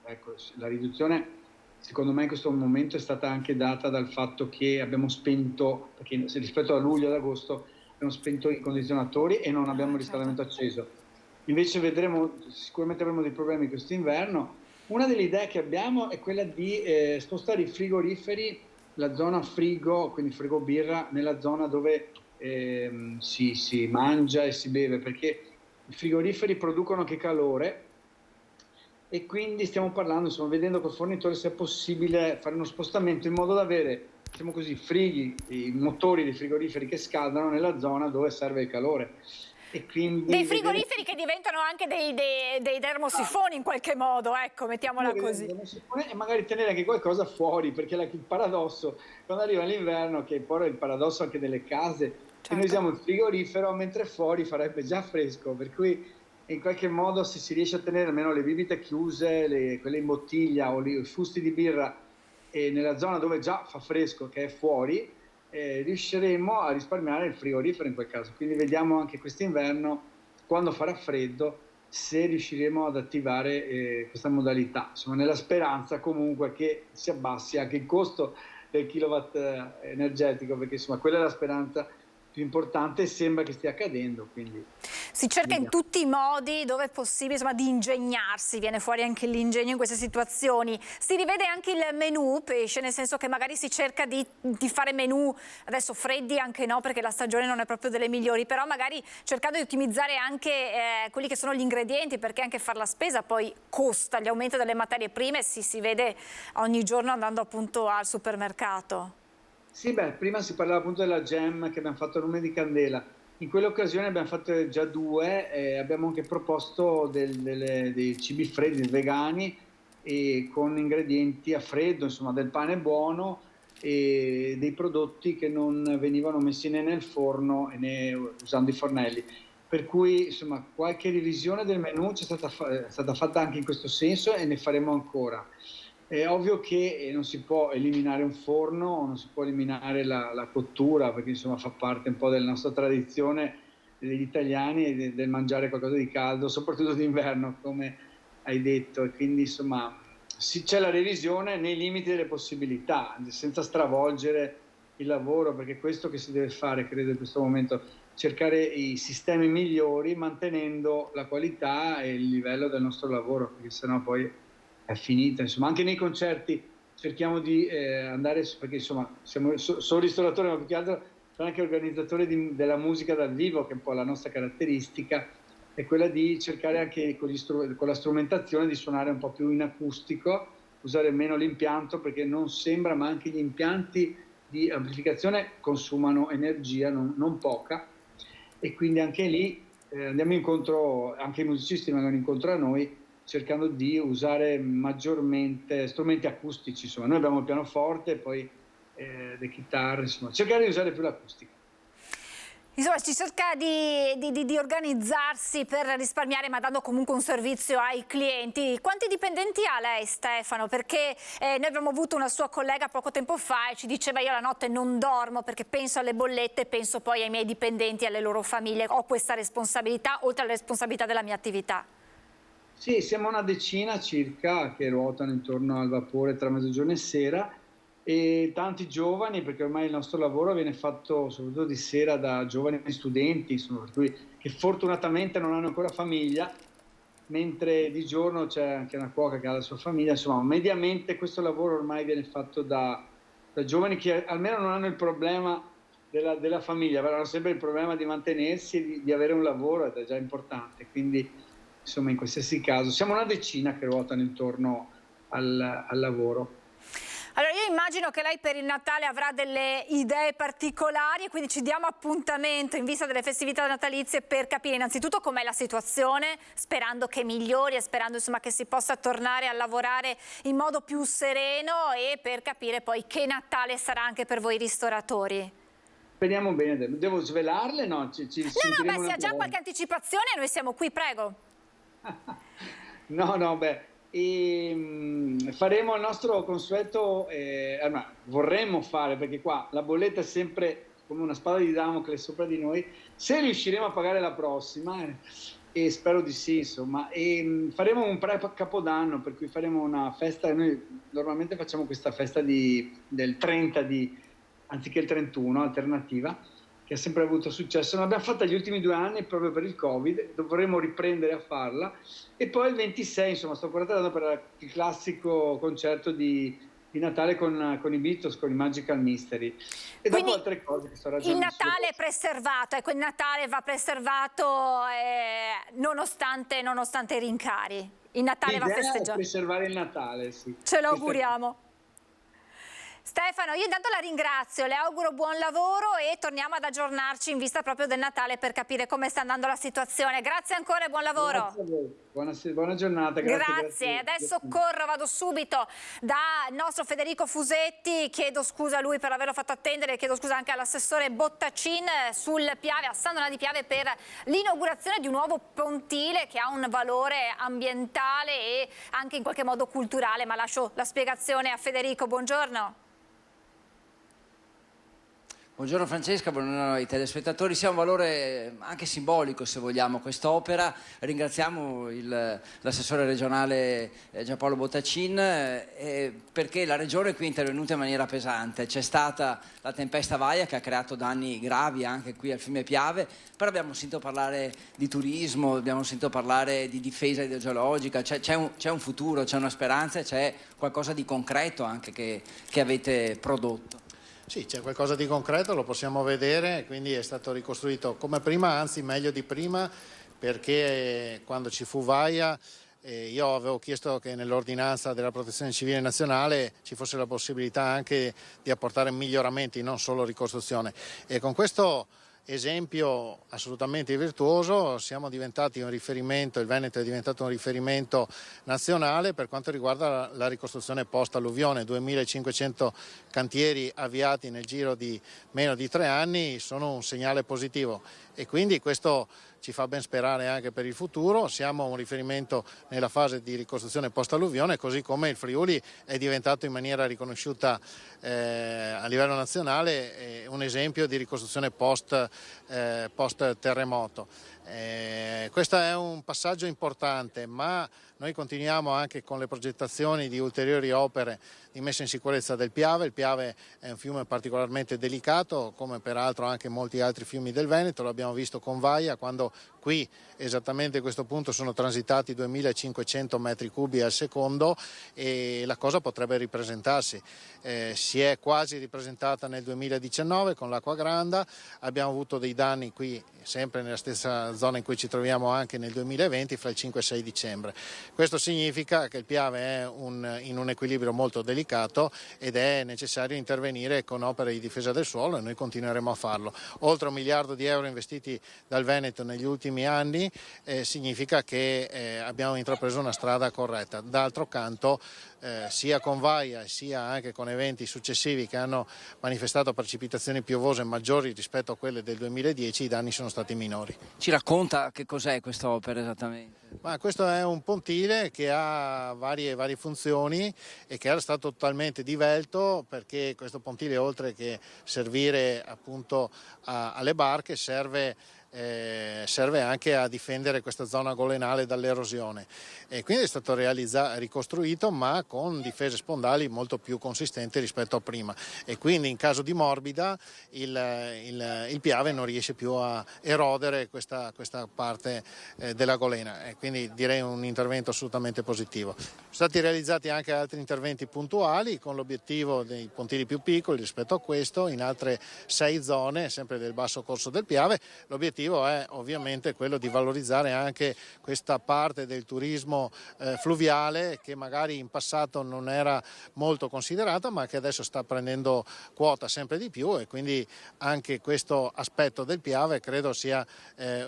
Ecco, la riduzione secondo me in questo momento è stata anche data dal fatto che abbiamo spento, perché rispetto a luglio ed agosto abbiamo spento i condizionatori e non abbiamo il riscaldamento acceso. Invece sicuramente avremo dei problemi quest'inverno. Una delle idee che abbiamo è quella di spostare i frigoriferi, la zona frigo, quindi frigo birra, nella zona dove si mangia e si beve, perché i frigoriferi producono anche calore, e quindi stiamo parlando, insomma, vedendo col fornitore se è possibile fare uno spostamento in modo da avere, diciamo così, i motori dei frigoriferi che scaldano nella zona dove serve il calore. E quindi dei frigoriferi che diventano anche dei termosifoni in qualche modo, ecco, mettiamola così. E magari tenere anche qualcosa fuori, perché il paradosso, quando arriva l'inverno, che poi è il paradosso anche delle case, che noi usiamo il frigorifero mentre fuori farebbe già fresco, per cui in qualche modo se si riesce a tenere almeno le bibite chiuse, quelle in bottiglia o i fusti di birra, nella zona dove già fa fresco, che è fuori, riusciremo a risparmiare il frigorifero in quel caso. Quindi vediamo anche quest'inverno, quando farà freddo, se riusciremo ad attivare questa modalità, insomma, nella speranza comunque che si abbassi anche il costo del kilowatt energetico, perché insomma quella è la speranza più importante e sembra che stia accadendo. Quindi si cerca in tutti i modi, dove è possibile, insomma, di ingegnarsi, viene fuori anche l'ingegno in queste situazioni. Si rivede anche il menù pesce, nel senso che magari si cerca di fare menù, adesso freddi anche no, perché la stagione non è proprio delle migliori, però magari cercando di ottimizzare anche quelli che sono gli ingredienti, perché anche fare la spesa poi costa, gli aumenti delle materie prime si vede ogni giorno andando appunto al supermercato. Sì, prima si parlava appunto della jam che abbiamo fatto a Lume di Candela. In quell'occasione abbiamo fatto già due, abbiamo anche proposto dei cibi freddi, vegani, e con ingredienti a freddo, insomma del pane buono e dei prodotti che non venivano messi né nel forno né usando i fornelli. Per cui insomma qualche revisione del menù è stata fatta anche in questo senso e ne faremo ancora. È ovvio che non si può eliminare un forno, non si può eliminare la cottura, perché insomma fa parte un po' della nostra tradizione degli italiani e del mangiare qualcosa di caldo, soprattutto d'inverno, come hai detto. E quindi insomma c'è la revisione nei limiti delle possibilità, senza stravolgere il lavoro, perché è questo che si deve fare, credo, in questo momento, cercare i sistemi migliori mantenendo la qualità e il livello del nostro lavoro, perché sennò poi è finita. Insomma, anche nei concerti cerchiamo di andare, perché insomma sono ristoratore, ma più che altro sono anche organizzatore della musica dal vivo, che è un po' la nostra caratteristica, è quella di cercare anche con la strumentazione di suonare un po' più in acustico, usare meno l'impianto, perché non sembra, ma anche gli impianti di amplificazione consumano energia non poca, e quindi anche lì andiamo incontro, anche i musicisti vengono incontro a noi, cercando di usare maggiormente strumenti acustici. Insomma, noi abbiamo il pianoforte, poi le chitarre, insomma, cercare di usare più l'acustica. Insomma, ci cerca di organizzarsi per risparmiare, ma dando comunque un servizio ai clienti. Quanti dipendenti ha lei, Stefano? Perché noi abbiamo avuto una sua collega poco tempo fa e ci diceva: io la notte non dormo perché penso alle bollette, penso poi ai miei dipendenti e alle loro famiglie. Ho questa responsabilità, oltre alla responsabilità della mia attività. Sì, siamo una decina circa che ruotano intorno al vapore tra mezzogiorno e sera, e tanti giovani, perché ormai il nostro lavoro viene fatto soprattutto di sera da giovani studenti, insomma, che fortunatamente non hanno ancora famiglia, mentre di giorno c'è anche una cuoca che ha la sua famiglia. Insomma, mediamente questo lavoro ormai viene fatto da giovani che almeno non hanno il problema della famiglia, avranno sempre il problema di mantenersi e di avere un lavoro, ed è già importante. Quindi, insomma, in qualsiasi caso siamo una decina che ruotano intorno al lavoro. Allora, io immagino che lei per il Natale avrà delle idee particolari, quindi ci diamo appuntamento in vista delle festività natalizie per capire innanzitutto com'è la situazione, sperando che migliori e sperando, insomma, che si possa tornare a lavorare in modo più sereno, e per capire poi che Natale sarà anche per voi ristoratori. Speriamo bene. Devo svelarle? No, no, beh, se ha già qualche anticipazione noi siamo qui, prego. No, beh. Faremo il nostro consueto, vorremmo fare, perché qua la bolletta è sempre come una spada di Damocle sopra di noi, se riusciremo a pagare la prossima, e spero di sì, insomma, e faremo un pre-capodanno, per cui faremo una festa. Noi normalmente facciamo questa festa del 30 anziché il 31, alternativa, che ha sempre avuto successo. Non l'abbiamo fatta gli ultimi 2 anni proprio per il Covid, dovremo riprendere a farla, e poi il 26, insomma, sto guardando per il classico concerto di Natale con i Beatles, con i Magical Mystery, e dopo altre cose che sto ragionando. Il Natale è preservato, ecco, il Natale va preservato nonostante i rincari. Il Natale va festeggiato. Preservare il Natale, sì. Ce lo auguriamo. Stefano, io intanto la ringrazio, le auguro buon lavoro e torniamo ad aggiornarci in vista proprio del Natale per capire come sta andando la situazione. Grazie ancora e buon lavoro. Grazie a voi. Buona giornata. Grazie. Adesso vado subito dal nostro Federico Fusetti, chiedo scusa a lui per averlo fatto attendere, chiedo scusa anche all'assessore Bottacin sul Piave, a Sandona di Piave, per l'inaugurazione di un nuovo pontile che ha un valore ambientale e anche in qualche modo culturale, ma lascio la spiegazione a Federico. Buongiorno. Buongiorno Francesca, buongiorno ai telespettatori. Sia un valore anche simbolico, se vogliamo, quest'opera. Ringraziamo l'assessore regionale Giampaolo Bottacin perché la regione qui è intervenuta in maniera pesante. C'è stata la tempesta Vaia che ha creato danni gravi anche qui al fiume Piave, però abbiamo sentito parlare di turismo, abbiamo sentito parlare di difesa idrogeologica, c'è un futuro, c'è una speranza e c'è qualcosa di concreto anche che avete prodotto. Sì, c'è qualcosa di concreto, lo possiamo vedere, quindi è stato ricostruito come prima, anzi meglio di prima, perché quando ci fu Vaia io avevo chiesto che nell'ordinanza della Protezione Civile Nazionale ci fosse la possibilità anche di apportare miglioramenti, non solo ricostruzione. E con questo esempio assolutamente virtuoso siamo diventati un riferimento, il Veneto è diventato un riferimento nazionale per quanto riguarda la ricostruzione post-alluvione. 2500 cantieri avviati nel giro di meno di 3 anni sono un segnale positivo, e quindi questo ci fa ben sperare anche per il futuro. Siamo un riferimento nella fase di ricostruzione post-alluvione, così come il Friuli è diventato in maniera riconosciuta a livello nazionale un esempio di ricostruzione post-terremoto. Questo è un passaggio importante, ma noi continuiamo anche con le progettazioni di ulteriori opere di messa in sicurezza del Piave. Il Piave è un fiume particolarmente delicato, come peraltro anche molti altri fiumi del Veneto. L'abbiamo visto con Vaia, quando Qui esattamente a questo punto sono transitati 2500 metri cubi al secondo e la cosa potrebbe ripresentarsi. Si è quasi ripresentata nel 2019 con l'acqua granda, abbiamo avuto dei danni qui sempre nella stessa zona in cui ci troviamo anche nel 2020 fra il 5 e 6 dicembre. Questo significa che il Piave è in un equilibrio molto delicato ed è necessario intervenire con opere di difesa del suolo e noi continueremo a farlo. Oltre €1 miliardo investiti dal Veneto negli ultimi anni significa che abbiamo intrapreso una strada corretta. D'altro canto sia con Vaia sia anche con eventi successivi che hanno manifestato precipitazioni piovose maggiori rispetto a quelle del 2010, i danni sono stati minori. Ci racconta che cos'è questa opera esattamente? Ma questo è un pontile che ha varie funzioni e che era stato totalmente divelto, perché questo pontile, oltre che servire appunto alle barche, serve anche a difendere questa zona golenale dall'erosione, e quindi è stato ricostruito ma con difese spondali molto più consistenti rispetto a prima, e quindi in caso di morbida il Piave non riesce più a erodere questa parte della golena, e quindi direi un intervento assolutamente positivo. Sono stati realizzati anche altri interventi puntuali con l'obiettivo dei pontili più piccoli rispetto a questo in altre 6 zone sempre del basso corso del Piave. L'obiettivo è ovviamente quello di valorizzare anche questa parte del turismo fluviale che magari in passato non era molto considerata ma che adesso sta prendendo quota sempre di più, e quindi anche questo aspetto del Piave credo sia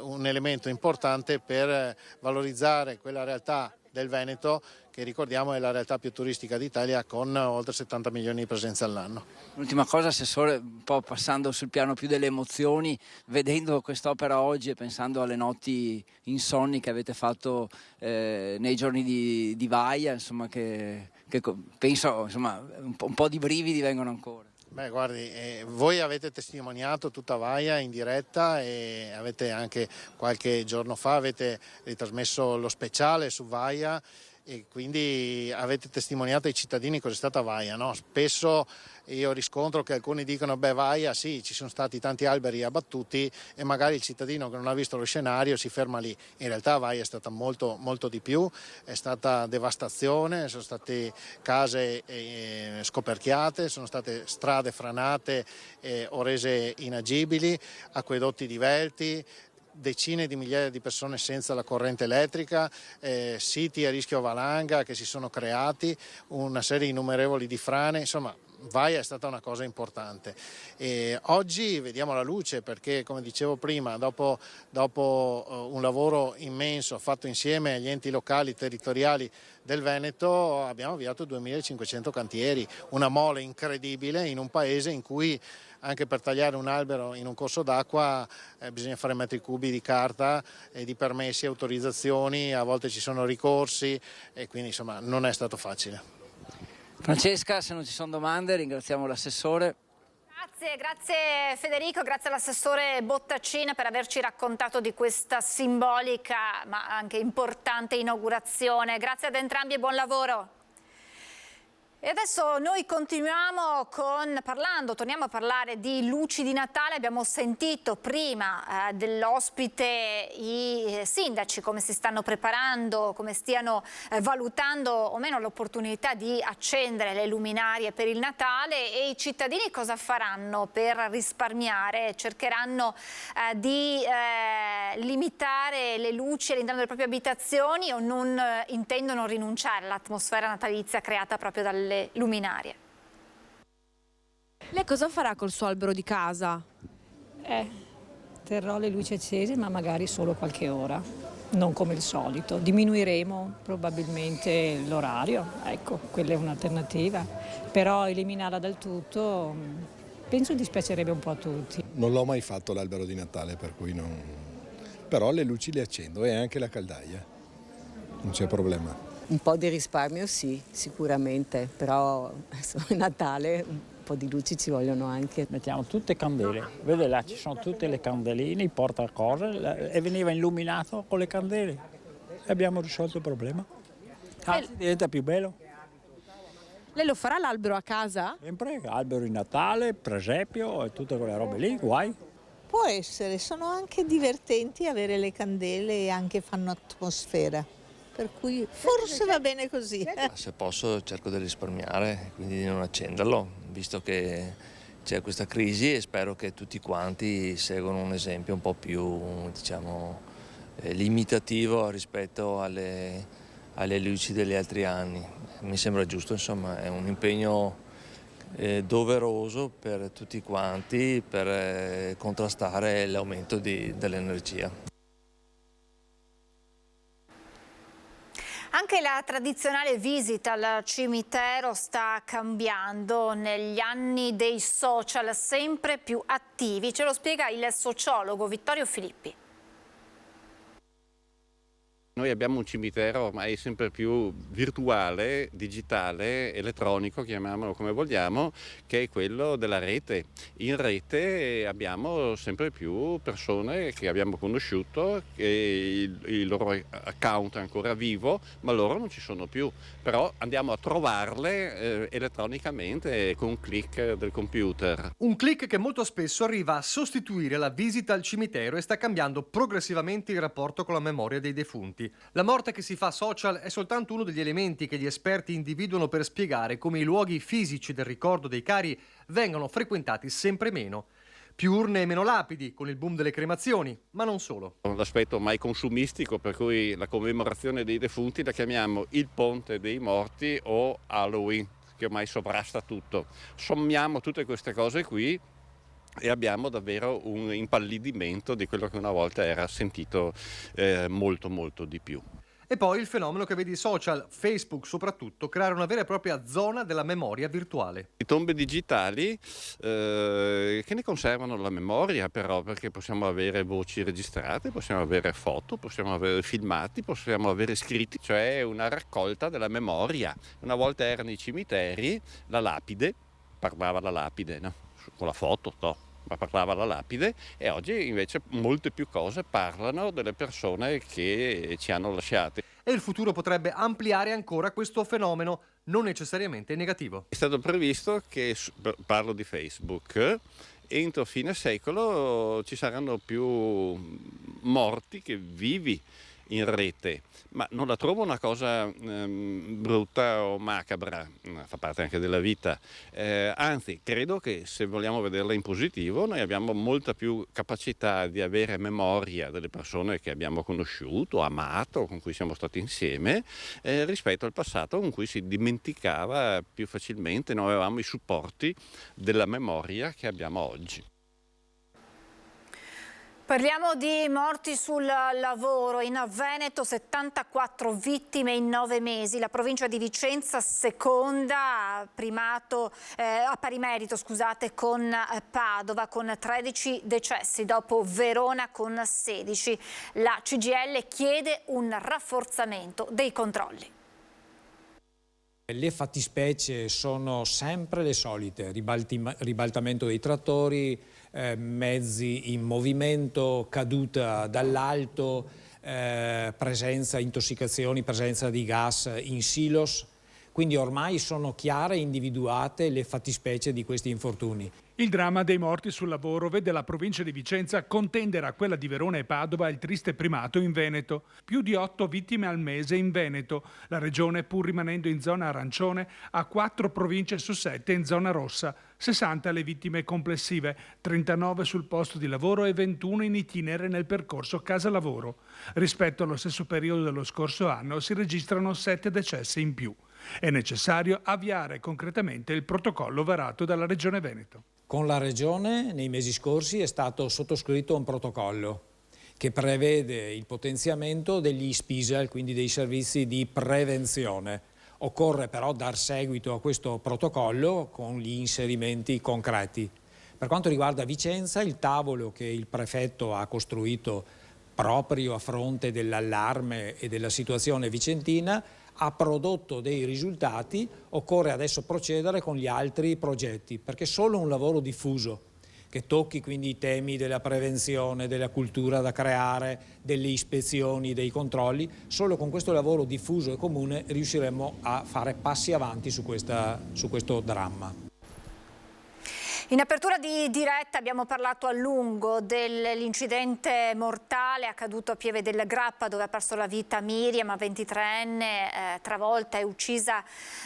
un elemento importante per valorizzare quella realtà del Veneto che, ricordiamo, è la realtà più turistica d'Italia con oltre 70 milioni di presenze all'anno. L'ultima cosa, Assessore, un po' passando sul piano più delle emozioni, vedendo quest'opera oggi e pensando alle notti insonni che avete fatto nei giorni di Vaia, insomma, che penso insomma, un po' di brividi vengono ancora. Beh, guardi, voi avete testimoniato tutta Vaia in diretta e avete anche qualche giorno fa avete ritrasmesso lo speciale su Vaia, e quindi avete testimoniato ai cittadini cos'è stata Vaia, no? Spesso io riscontro che alcuni dicono Vaia sì, ci sono stati tanti alberi abbattuti, e magari il cittadino che non ha visto lo scenario si ferma lì. In realtà Vaia è stata molto, molto di più, è stata devastazione, sono state case scoperchiate, sono state strade franate o rese inagibili, acquedotti divelti, decine di migliaia di persone senza la corrente elettrica, siti a rischio valanga che si sono creati, una serie innumerevoli di frane, insomma Vaia è stata una cosa importante. E oggi vediamo la luce perché, come dicevo prima, dopo un lavoro immenso fatto insieme agli enti locali territoriali del Veneto abbiamo avviato 2500 cantieri, una mole incredibile in un paese in cui anche per tagliare un albero in un corso d'acqua bisogna fare metri cubi di carta e di permessi, autorizzazioni, a volte ci sono ricorsi e quindi insomma non è stato facile. Francesca, se non ci sono domande ringraziamo l'assessore. Grazie Federico, grazie all'assessore Bottacin per averci raccontato di questa simbolica ma anche importante inaugurazione. Grazie ad entrambi e buon lavoro. E adesso noi torniamo a parlare di luci di Natale. Abbiamo sentito prima dell'ospite i sindaci come si stanno preparando, come stiano valutando o meno l'opportunità di accendere le luminarie per il Natale, e i cittadini cosa faranno per risparmiare? Cercheranno di limitare le luci all'interno delle proprie abitazioni o non intendono rinunciare all'atmosfera natalizia creata proprio dalle luminarie? Lei cosa farà col suo albero di casa? Terrò le luci accese, ma magari solo qualche ora, non come il solito. Diminuiremo probabilmente l'orario, ecco, quella è un'alternativa. Però eliminarla del tutto penso dispiacerebbe un po' a tutti. Non l'ho mai fatto l'albero di Natale, per cui non... Però le luci le accendo e anche la caldaia, non c'è problema. Un po' di risparmio sì, sicuramente, però a Natale un po' di luci ci vogliono anche. Mettiamo tutte candele, vede là ci sono tutte le candeline, i portacose, e veniva illuminato con le candele e abbiamo risolto il problema. Anzi, diventa più bello. Lei lo farà l'albero a casa? Sempre, albero di Natale, presepio e tutte quelle robe lì, guai. Può essere, sono anche divertenti avere le candele e anche fanno atmosfera, per cui forse va bene così. Se posso cerco di risparmiare, quindi di non accenderlo, visto che c'è questa crisi, e spero che tutti quanti seguano un esempio un po' più, diciamo, limitativo rispetto alle luci degli altri anni. Mi sembra giusto, insomma, è un impegno doveroso per tutti quanti per contrastare l'aumento dell'energia. Anche la tradizionale visita al cimitero sta cambiando negli anni dei social sempre più attivi. Ce lo spiega il sociologo Vittorio Filippi. Noi abbiamo un cimitero ormai sempre più virtuale, digitale, elettronico, chiamiamolo come vogliamo, che è quello della rete. In rete abbiamo sempre più persone che abbiamo conosciuto, che il loro account è ancora vivo, ma loro non ci sono più. Però andiamo a trovarle elettronicamente con un click del computer. Un click che molto spesso arriva a sostituire la visita al cimitero e sta cambiando progressivamente il rapporto con la memoria dei defunti. La morte che si fa social è soltanto uno degli elementi che gli esperti individuano per spiegare come i luoghi fisici del ricordo dei cari vengano frequentati sempre meno. Più urne e meno lapidi, con il boom delle cremazioni, ma non solo. L'aspetto ormai consumistico, per cui la commemorazione dei defunti la chiamiamo il Ponte dei Morti o Halloween, che ormai sovrasta tutto. Sommiamo tutte queste cose qui e abbiamo davvero un impallidimento di quello che una volta era sentito molto molto di più. E poi il fenomeno che vede i social, Facebook soprattutto, creare una vera e propria zona della memoria virtuale. I tombe digitali che ne conservano la memoria però, perché possiamo avere voci registrate, possiamo avere foto, possiamo avere filmati, possiamo avere scritti, cioè una raccolta della memoria. Una volta erano i cimiteri, la lapide, parlava la lapide, no? Con la foto, no, ma parlava la lapide, e oggi invece molte più cose parlano delle persone che ci hanno lasciati. E il futuro potrebbe ampliare ancora questo fenomeno, non necessariamente negativo. È stato previsto che, parlo di Facebook, entro fine secolo ci saranno più morti che vivi in rete, ma non la trovo una cosa brutta o macabra, fa parte anche della vita, anzi credo che se vogliamo vederla in positivo noi abbiamo molta più capacità di avere memoria delle persone che abbiamo conosciuto, amato, con cui siamo stati insieme, rispetto al passato con cui si dimenticava più facilmente, non avevamo i supporti della memoria che abbiamo oggi. Parliamo di morti sul lavoro. In Veneto 74 vittime in 9 mesi. La provincia di Vicenza seconda, a pari merito con Padova con 13 decessi, dopo Verona con 16. La CGIL chiede un rafforzamento dei controlli. Le fattispecie sono sempre le solite: ribaltamento dei trattori, mezzi in movimento, caduta dall'alto, intossicazioni, presenza di gas in silos. Quindi ormai sono chiare e individuate le fattispecie di questi infortuni. Il dramma dei morti sul lavoro vede la provincia di Vicenza contendere a quella di Verona e Padova il triste primato in Veneto. Più di 8 vittime al mese in Veneto. La regione, pur rimanendo in zona arancione, ha 4 province su 7 in zona rossa. 60 le vittime complessive, 39 sul posto di lavoro e 21 in itinere nel percorso casa-lavoro. Rispetto allo stesso periodo dello scorso anno si registrano 7 decessi in più. È necessario avviare concretamente il protocollo varato dalla Regione Veneto. Con la Regione nei mesi scorsi è stato sottoscritto un protocollo che prevede il potenziamento degli SPISAL, quindi dei servizi di prevenzione. Occorre però dar seguito a questo protocollo con gli inserimenti concreti. Per quanto riguarda Vicenza, il tavolo che il prefetto ha costruito proprio a fronte dell'allarme e della situazione vicentina ha prodotto dei risultati. Occorre adesso procedere con gli altri progetti, perché solo un lavoro diffuso che tocchi quindi i temi della prevenzione, della cultura da creare, delle ispezioni, dei controlli, solo con questo lavoro diffuso e comune riusciremo a fare passi avanti su questo dramma. In apertura di diretta abbiamo parlato a lungo dell'incidente mortale accaduto a Pieve del Grappa, dove ha perso la vita Miriam, 23enne, travolta e uccisa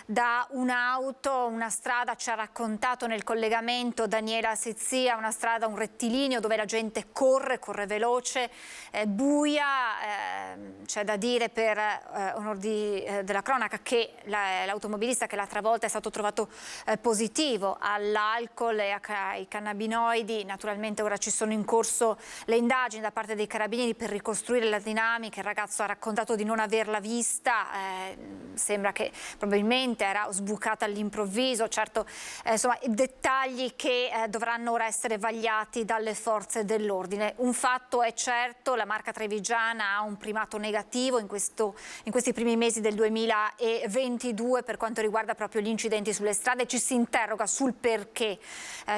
da un'auto. Una strada, ci ha raccontato nel collegamento Daniela Sizzia, una strada, un rettilineo dove la gente corre veloce, buia. C'è da dire, per onor della cronaca, che l'automobilista che l'ha travolta è stato trovato positivo all'alcol e ai cannabinoidi. Naturalmente ora ci sono in corso le indagini da parte dei carabinieri per ricostruire la dinamica. Il ragazzo ha raccontato di non averla vista, sembra che probabilmente era sbucata all'improvviso. Certo, insomma, dettagli che dovranno ora essere vagliati dalle forze dell'ordine. Un fatto è certo: la Marca Trevigiana ha un primato negativo in questi primi mesi del 2022 per quanto riguarda proprio gli incidenti sulle strade. Ci si interroga sul perché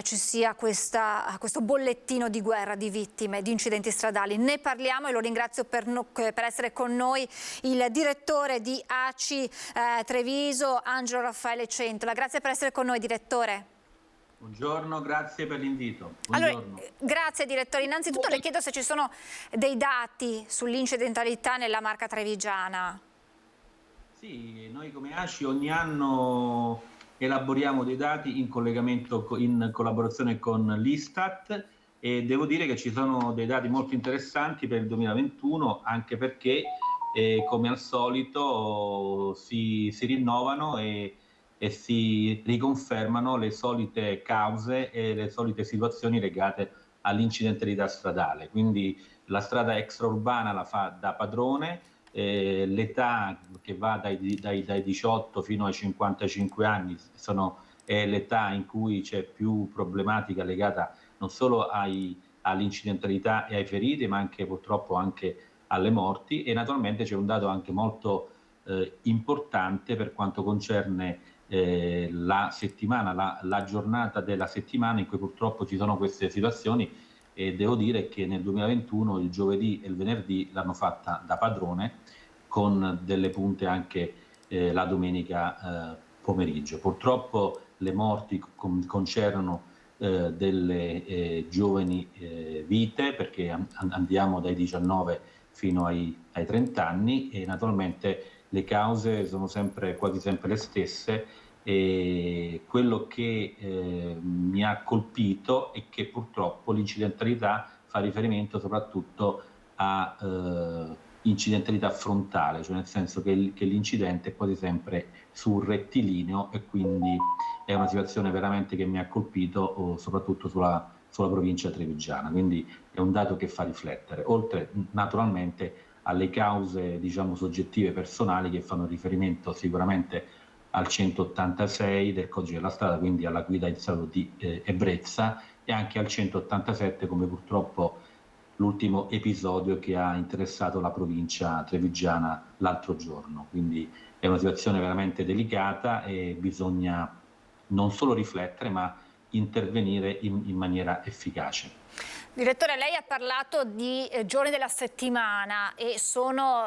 ci sia questo bollettino di guerra di vittime di incidenti stradali. Ne parliamo e lo ringrazio per essere con noi il direttore di ACI Treviso, Angelo Raffaele Centola. Grazie per essere con noi, direttore. Buongiorno, grazie per l'invito. Allora, grazie direttore. Innanzitutto le chiedo se ci sono dei dati sull'incidentalità nella Marca Trevigiana. Sì, noi come ACI ogni anno elaboriamo dei dati in collaborazione con l'Istat, e devo dire che ci sono dei dati molto interessanti per il 2021, anche perché come al solito si rinnovano e si riconfermano le solite cause e le solite situazioni legate all'incidentalità stradale. Quindi la strada extraurbana la fa da padrone, l'età che va dai 18 fino ai 55 anni è l'età in cui c'è più problematica legata non solo all'incidentalità e ai feriti, ma anche purtroppo anche alle morti. E naturalmente c'è un dato anche molto importante per quanto concerne la settimana, la giornata della settimana in cui purtroppo ci sono queste situazioni, e devo dire che nel 2021 il giovedì e il venerdì l'hanno fatta da padrone, con delle punte anche la domenica pomeriggio. Purtroppo le morti concernono delle giovani vite, perché andiamo dai 19 fino ai 30 anni, e naturalmente le cause sono quasi sempre le stesse. E quello che mi ha colpito è che purtroppo l'incidentalità fa riferimento soprattutto a incidentalità frontale, cioè nel senso che l'incidente è quasi sempre sul rettilineo, e quindi è una situazione veramente che mi ha colpito, soprattutto sulla provincia trevigiana. Quindi è un dato che fa riflettere, oltre naturalmente alle cause, diciamo, soggettive personali, che fanno riferimento sicuramente al 186 del codice della strada, quindi alla guida in stato di ebbrezza, e anche al 187, come purtroppo l'ultimo episodio che ha interessato la provincia trevigiana l'altro giorno. Quindi è una situazione veramente delicata e bisogna non solo riflettere, ma intervenire in maniera efficace. Direttore, lei ha parlato di giorni della settimana, e sono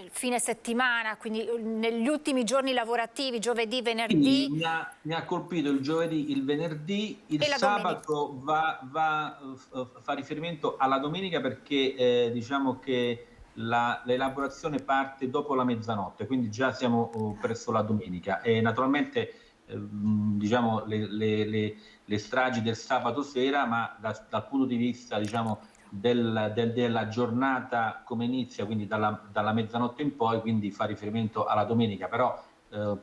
il fine settimana, quindi negli ultimi giorni lavorativi, giovedì, venerdì. Sì, mi ha colpito il giovedì, il venerdì, il sabato fa riferimento alla domenica, perché diciamo che l'elaborazione parte dopo la mezzanotte, quindi già siamo presso la domenica, e naturalmente diciamo le stragi del sabato sera, ma dal punto di vista, diciamo, della giornata come inizia, quindi dalla mezzanotte in poi, quindi fa riferimento alla domenica, però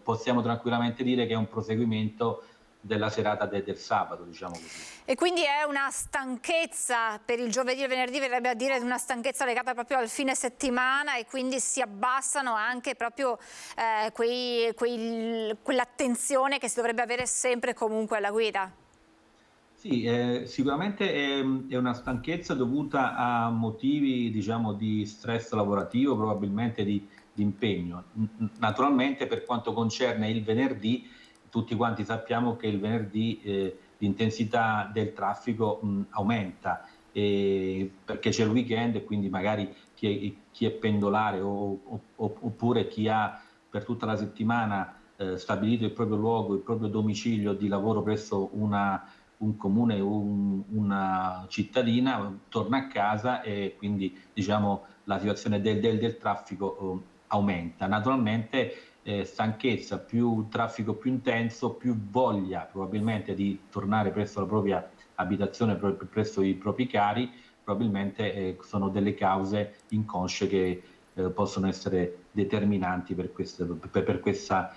possiamo tranquillamente dire che è un proseguimento della serata del sabato, diciamo così. E quindi è una stanchezza per il giovedì e il venerdì, verrebbe a dire una stanchezza legata proprio al fine settimana, e quindi si abbassano anche proprio quell'attenzione che si dovrebbe avere sempre comunque alla guida. Sì, sicuramente è una stanchezza dovuta a motivi, diciamo, di stress lavorativo, probabilmente di impegno. Naturalmente, per quanto concerne il venerdì, tutti quanti sappiamo che il venerdì l'intensità del traffico aumenta, perché c'è il weekend, e quindi magari chi è pendolare oppure chi ha per tutta la settimana stabilito il proprio luogo, il proprio domicilio di lavoro presso una un comune, una cittadina torna a casa e quindi diciamo la situazione del traffico aumenta. Naturalmente stanchezza, più traffico più intenso, più voglia probabilmente di tornare presso la propria abitazione, presso i propri cari, probabilmente sono delle cause inconsce che possono essere determinanti per questa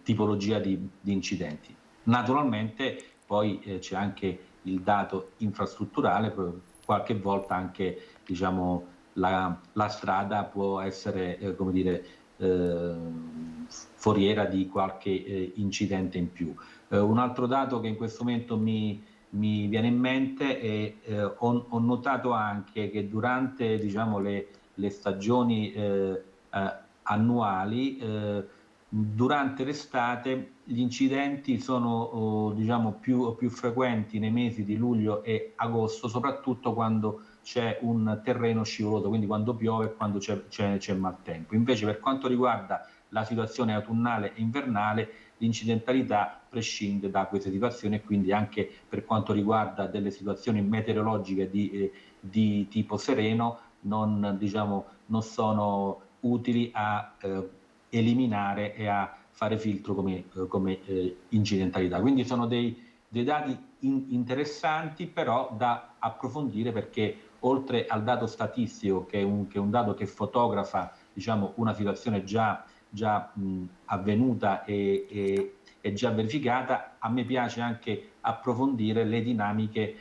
tipologia di incidenti. Naturalmente poi c'è anche il dato infrastrutturale, qualche volta anche diciamo, la strada può essere come dire, foriera di qualche incidente in più. Un altro dato che in questo momento mi viene in mente è ho notato anche che durante diciamo, le stagioni annuali, durante l'estate gli incidenti sono diciamo, più frequenti nei mesi di luglio e agosto, soprattutto quando c'è un terreno scivoloso, quindi quando piove e quando c'è maltempo. Invece per quanto riguarda la situazione autunnale e invernale, l'incidentalità prescinde da queste situazioni e quindi anche per quanto riguarda delle situazioni meteorologiche di tipo sereno non sono utili a eliminare e a fare filtro come incidentalità. Quindi sono dei dati interessanti però da approfondire, perché oltre al dato statistico che è un dato che fotografa diciamo, una situazione già avvenuta e già verificata, a me piace anche approfondire le dinamiche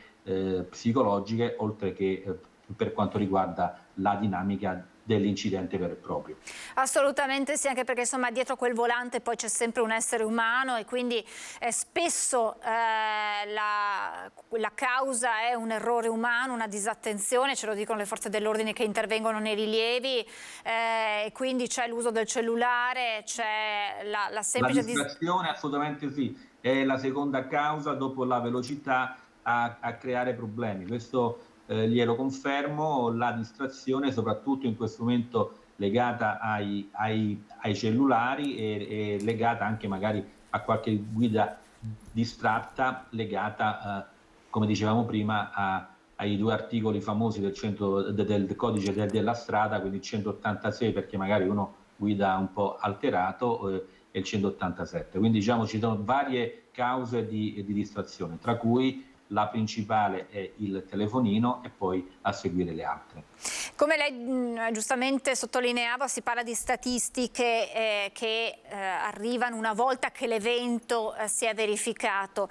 psicologiche, oltre che per quanto riguarda la dinamica dell'incidente vero e proprio. Assolutamente sì, anche perché insomma dietro quel volante poi c'è sempre un essere umano e quindi spesso la causa è un errore umano, una disattenzione, ce lo dicono le forze dell'ordine che intervengono nei rilievi, e quindi c'è l'uso del cellulare, c'è la semplice distrazione, assolutamente sì, è la seconda causa dopo la velocità a creare problemi. Questo glielo confermo, la distrazione soprattutto in questo momento legata ai cellulari e legata anche magari a qualche guida distratta, legata come dicevamo prima ai due articoli famosi del codice della strada, quindi il 186 perché magari uno guida un po' alterato e il 187. Quindi diciamo ci sono varie cause di distrazione, tra cui la principale è il telefonino e poi a seguire le altre. Come lei giustamente sottolineava, si parla di statistiche che arrivano una volta che l'evento si è verificato.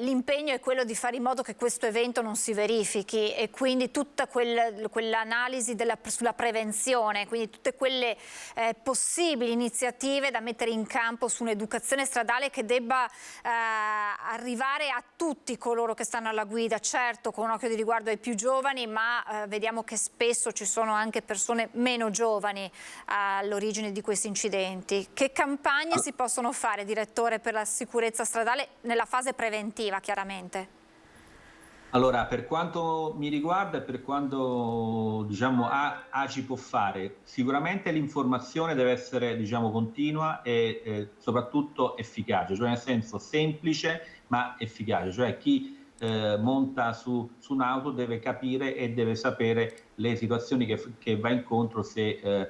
L'impegno è quello di fare in modo che questo evento non si verifichi e quindi tutta quell'analisi sulla prevenzione, quindi tutte quelle possibili iniziative da mettere in campo su un'educazione stradale che debba arrivare a tutti coloro che stanno alla guida, certo con un occhio di riguardo ai più giovani, ma vediamo che spesso ci sono anche persone meno giovani all'origine di questi incidenti. Che campagne si possono fare, direttore, per la sicurezza stradale nella fase preventiva, chiaramente? Allora, per quanto mi riguarda e per quanto diciamo ACI può fare, sicuramente l'informazione deve essere diciamo continua e soprattutto efficace, cioè nel senso semplice ma efficace, cioè chi monta su un'auto deve capire e deve sapere le situazioni che va incontro se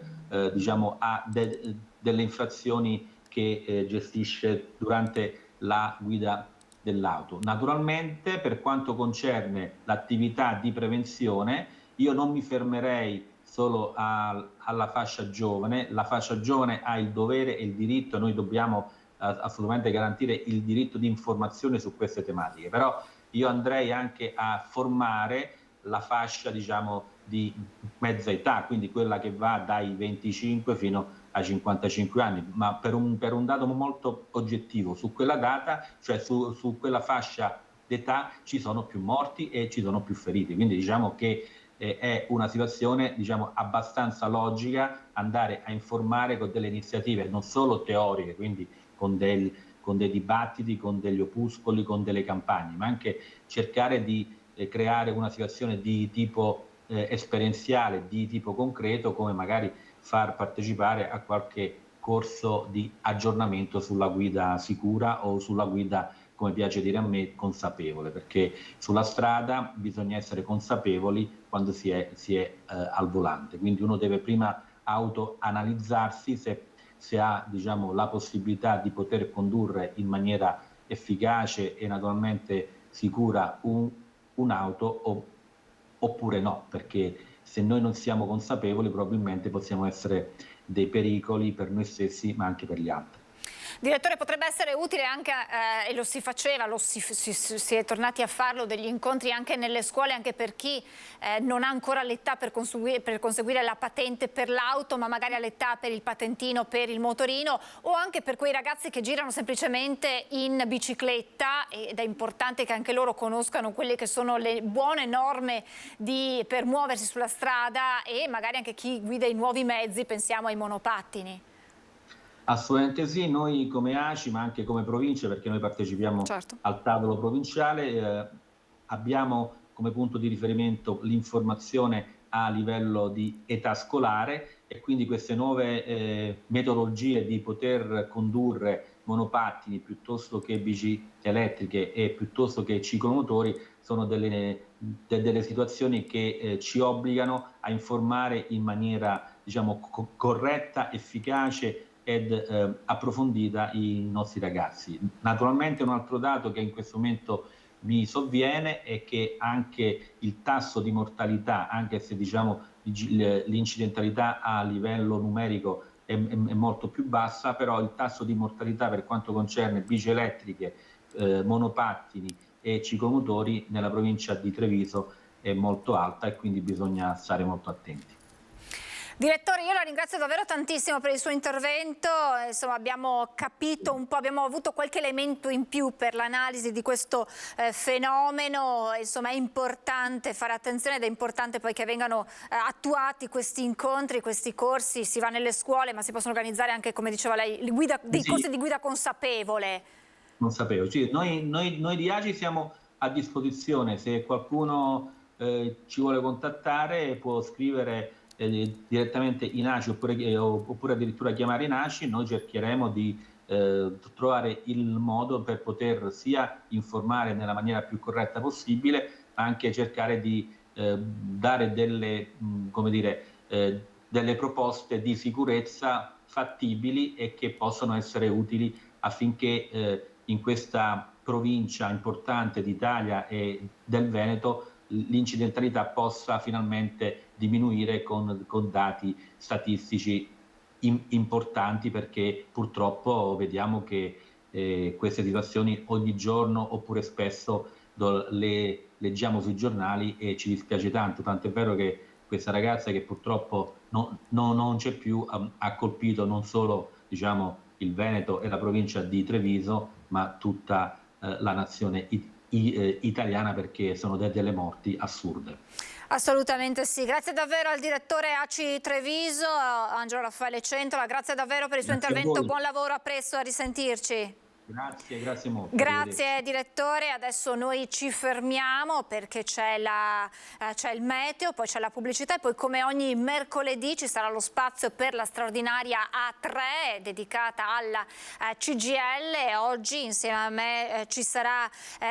diciamo ha delle infrazioni che gestisce durante la guida dell'auto. Naturalmente per quanto concerne l'attività di prevenzione io non mi fermerei solo alla fascia giovane, la fascia giovane ha il dovere e il diritto, noi dobbiamo assolutamente garantire il diritto di informazione su queste tematiche, però io andrei anche a formare la fascia diciamo di mezza età, quindi quella che va dai 25 fino ai 55 anni, ma per un dato molto oggettivo, su quella data, cioè su quella fascia d'età ci sono più morti e ci sono più feriti, quindi diciamo che è una situazione diciamo abbastanza logica andare a informare con delle iniziative non solo teoriche, quindi con dei dibattiti, con degli opuscoli, con delle campagne, ma anche cercare di creare una situazione di tipo esperienziale, di tipo concreto, come magari far partecipare a qualche corso di aggiornamento sulla guida sicura o sulla guida come piace dire a me, consapevole, perché sulla strada bisogna essere consapevoli quando si è al volante, quindi uno deve prima autoanalizzarsi se ha, diciamo, la possibilità di poter condurre in maniera efficace e naturalmente sicura un'auto oppure no, perché se noi non siamo consapevoli probabilmente possiamo essere dei pericoli per noi stessi ma anche per gli altri. Direttore, potrebbe essere utile anche, e lo si faceva, si è tornati a farlo, degli incontri anche nelle scuole, anche per chi non ha ancora l'età per conseguire la patente per l'auto, ma magari ha l'età per il patentino, per il motorino, o anche per quei ragazzi che girano semplicemente in bicicletta, ed è importante che anche loro conoscano quelle che sono le buone norme per muoversi sulla strada, e magari anche chi guida i nuovi mezzi, pensiamo ai monopattini. Assolutamente sì, noi come ACI ma anche come provincia, perché noi partecipiamo al tavolo provinciale, abbiamo come punto di riferimento l'informazione a livello di età scolare, e quindi queste nuove metodologie di poter condurre monopattini piuttosto che bici elettriche e piuttosto che ciclomotori sono delle situazioni che ci obbligano a informare in maniera, diciamo, corretta, efficace ed approfondita i nostri ragazzi. Naturalmente un altro dato che in questo momento mi sovviene è che anche il tasso di mortalità, anche se diciamo l'incidentalità a livello numerico è molto più bassa, però il tasso di mortalità per quanto concerne bici elettriche, monopattini e ciclomotori nella provincia di Treviso è molto alta, e quindi bisogna stare molto attenti. Direttore, io la ringrazio davvero tantissimo per il suo intervento, insomma abbiamo capito un po', abbiamo avuto qualche elemento in più per l'analisi di questo fenomeno, insomma è importante fare attenzione ed è importante poi che vengano attuati questi incontri, questi corsi, si va nelle scuole ma si possono organizzare anche, come diceva lei, dei corsi di guida consapevole. Consapevole, sì, noi di ACI siamo a disposizione, se qualcuno ci vuole contattare può scrivere direttamente in ACI oppure addirittura chiamare in ACI. Noi cercheremo di trovare il modo per poter sia informare nella maniera più corretta possibile, ma anche cercare di dare delle proposte di sicurezza fattibili e che possono essere utili affinché in questa provincia importante d'Italia e del Veneto l'incidentalità possa finalmente diminuire con dati statistici importanti, perché purtroppo vediamo che queste situazioni ogni giorno oppure spesso le leggiamo sui giornali e ci dispiace tanto, tant'è vero che questa ragazza che purtroppo non c'è più ha colpito non solo, diciamo, il Veneto e la provincia di Treviso, ma tutta la nazione italiana, perché sono delle morti assurde. Assolutamente sì, grazie davvero al direttore ACI Treviso, Angelo Raffaele Centola, grazie davvero per il suo intervento, buon lavoro, a presto, a risentirci. Grazie molto. Grazie direttore, adesso noi ci fermiamo perché c'è il meteo, poi c'è la pubblicità e poi come ogni mercoledì ci sarà lo spazio per la straordinaria A3 dedicata alla CGIL. Oggi insieme a me ci sarà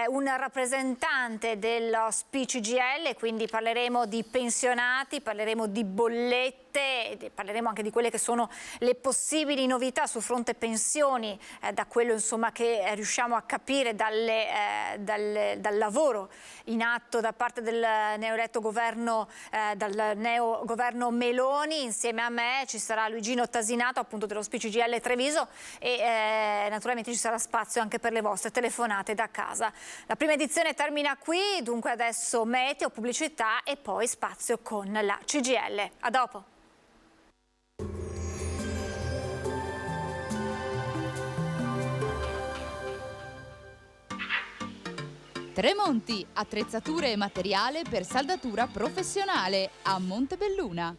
un rappresentante dello SPI-CGIL, quindi parleremo di pensionati, parleremo di bollette, parleremo anche di quelle che sono le possibili novità su fronte pensioni, da quello insomma che riusciamo a capire dal lavoro in atto da parte del neoeletto governo, dal neo governo Meloni. Insieme a me ci sarà Luigino Tasinato, appunto dello SPI-CGIL Treviso, e naturalmente ci sarà spazio anche per le vostre telefonate da casa. La prima edizione termina qui, dunque adesso meteo, pubblicità e poi spazio con la CGIL. A dopo. Tremonti, attrezzature e materiale per saldatura professionale a Montebelluna.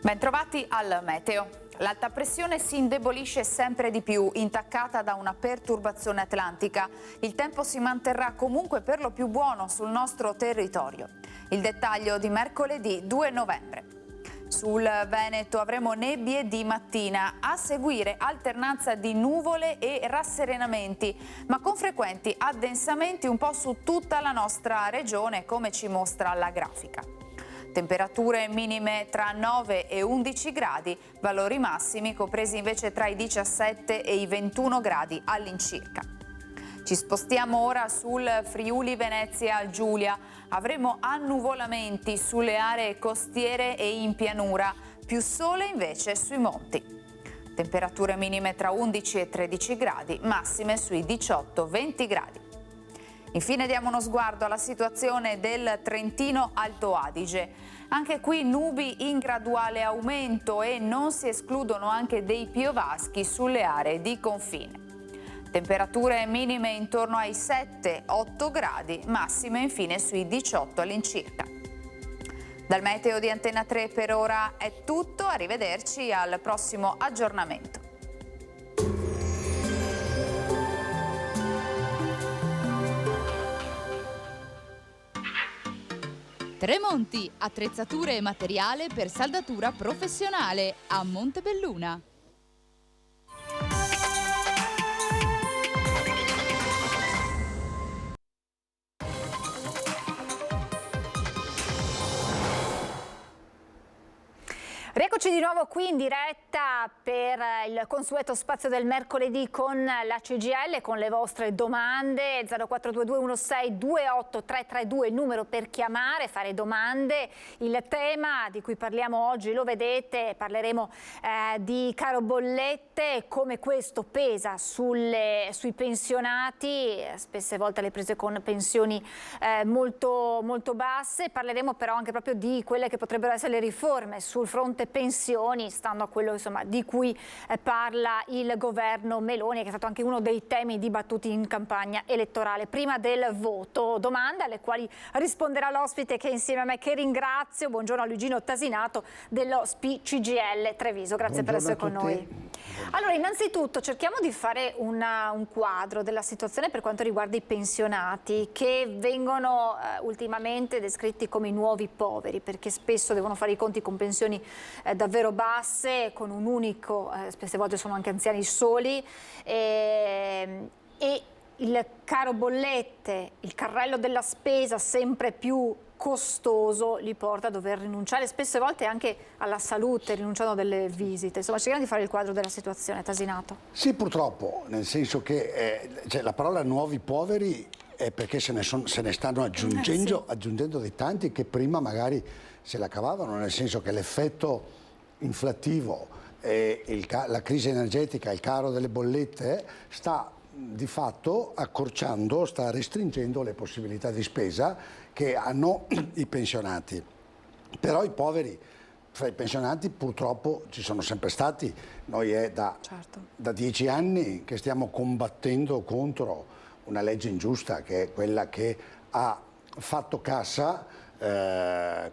Bentrovati al meteo. L'alta pressione si indebolisce sempre di più, intaccata da una perturbazione atlantica. Il tempo si manterrà comunque per lo più buono sul nostro territorio. Il dettaglio di mercoledì 2 novembre. sul Veneto avremo nebbie di mattina, a seguire alternanza di nuvole e rasserenamenti, ma con frequenti addensamenti un po' su tutta la nostra regione, come ci mostra la grafica. Temperature minime tra 9 e 11 gradi, valori massimi compresi invece tra i 17 e i 21 gradi all'incirca. Ci spostiamo ora sul Friuli Venezia Giulia. Avremo annuvolamenti sulle aree costiere e in pianura, più sole invece sui monti. Temperature minime tra 11 e 13 gradi, massime sui 18-20 gradi. Infine diamo uno sguardo alla situazione del Trentino Alto Adige. Anche qui nubi in graduale aumento e non si escludono anche dei piovaschi sulle aree di confine. Temperature minime intorno ai 7-8 gradi, massime infine sui 18 all'incirca. Dal meteo di Antenna 3 per ora è tutto, arrivederci al prossimo aggiornamento. Tremonti, attrezzature e materiale per saldatura professionale a Montebelluna. Rieccoci di nuovo qui in diretta per il consueto spazio del mercoledì con la CGIL, con le vostre domande. 0422 16 28 332 il numero per chiamare, fare domande. Il tema di cui parliamo oggi lo vedete, parleremo di caro bollette, come questo pesa sui pensionati, spesse volte le prese con pensioni molto basse. Parleremo però anche proprio di quelle che potrebbero essere le riforme sul fronte pensioni, stando a quello insomma di cui parla il governo Meloni, che è stato anche uno dei temi dibattuti in campagna elettorale. Prima del voto, domande alle quali risponderà l'ospite che è insieme a me, che ringrazio. Buongiorno a Luigino Tasinato dello SPI CGIL Treviso, grazie per essere con noi. Allora, innanzitutto cerchiamo di fare un quadro della situazione per quanto riguarda i pensionati, che vengono ultimamente descritti come i nuovi poveri, perché spesso devono fare i conti con pensioni davvero basse, con un unico, spesse volte sono anche anziani soli, e il caro bollette, il carrello della spesa sempre più costoso li porta a dover rinunciare spesse volte anche alla salute, rinunciando a delle visite. Insomma, cerchiamo di fare il quadro della situazione. Tasinato. Sì, purtroppo, nel senso che la parola nuovi poveri è perché se ne stanno aggiungendo dei tanti che prima magari se la cavavano, nel senso che l'effetto inflattivo, la crisi energetica, il caro delle bollette sta di fatto accorciando, sta restringendo le possibilità di spesa che hanno i pensionati. Però i poveri fra i pensionati purtroppo ci sono sempre stati. Noi è da 10 anni che stiamo combattendo contro una legge ingiusta, che è quella che ha fatto cassa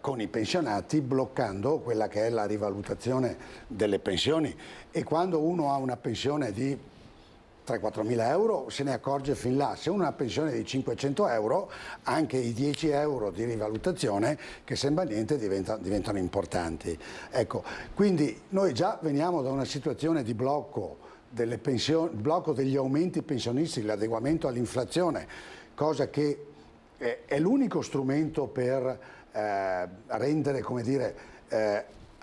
con i pensionati, bloccando quella che è la rivalutazione delle pensioni. E quando uno ha una pensione di 3-4 mila euro se ne accorge fin là. Se uno ha una pensione di 500 euro, anche i 10 euro di rivalutazione, che sembra niente, diventano importanti. Ecco, quindi noi già veniamo da una situazione di blocco delle pensioni, blocco degli aumenti pensionistici, l'adeguamento all'inflazione, cosa che è l'unico strumento per rendere, come dire,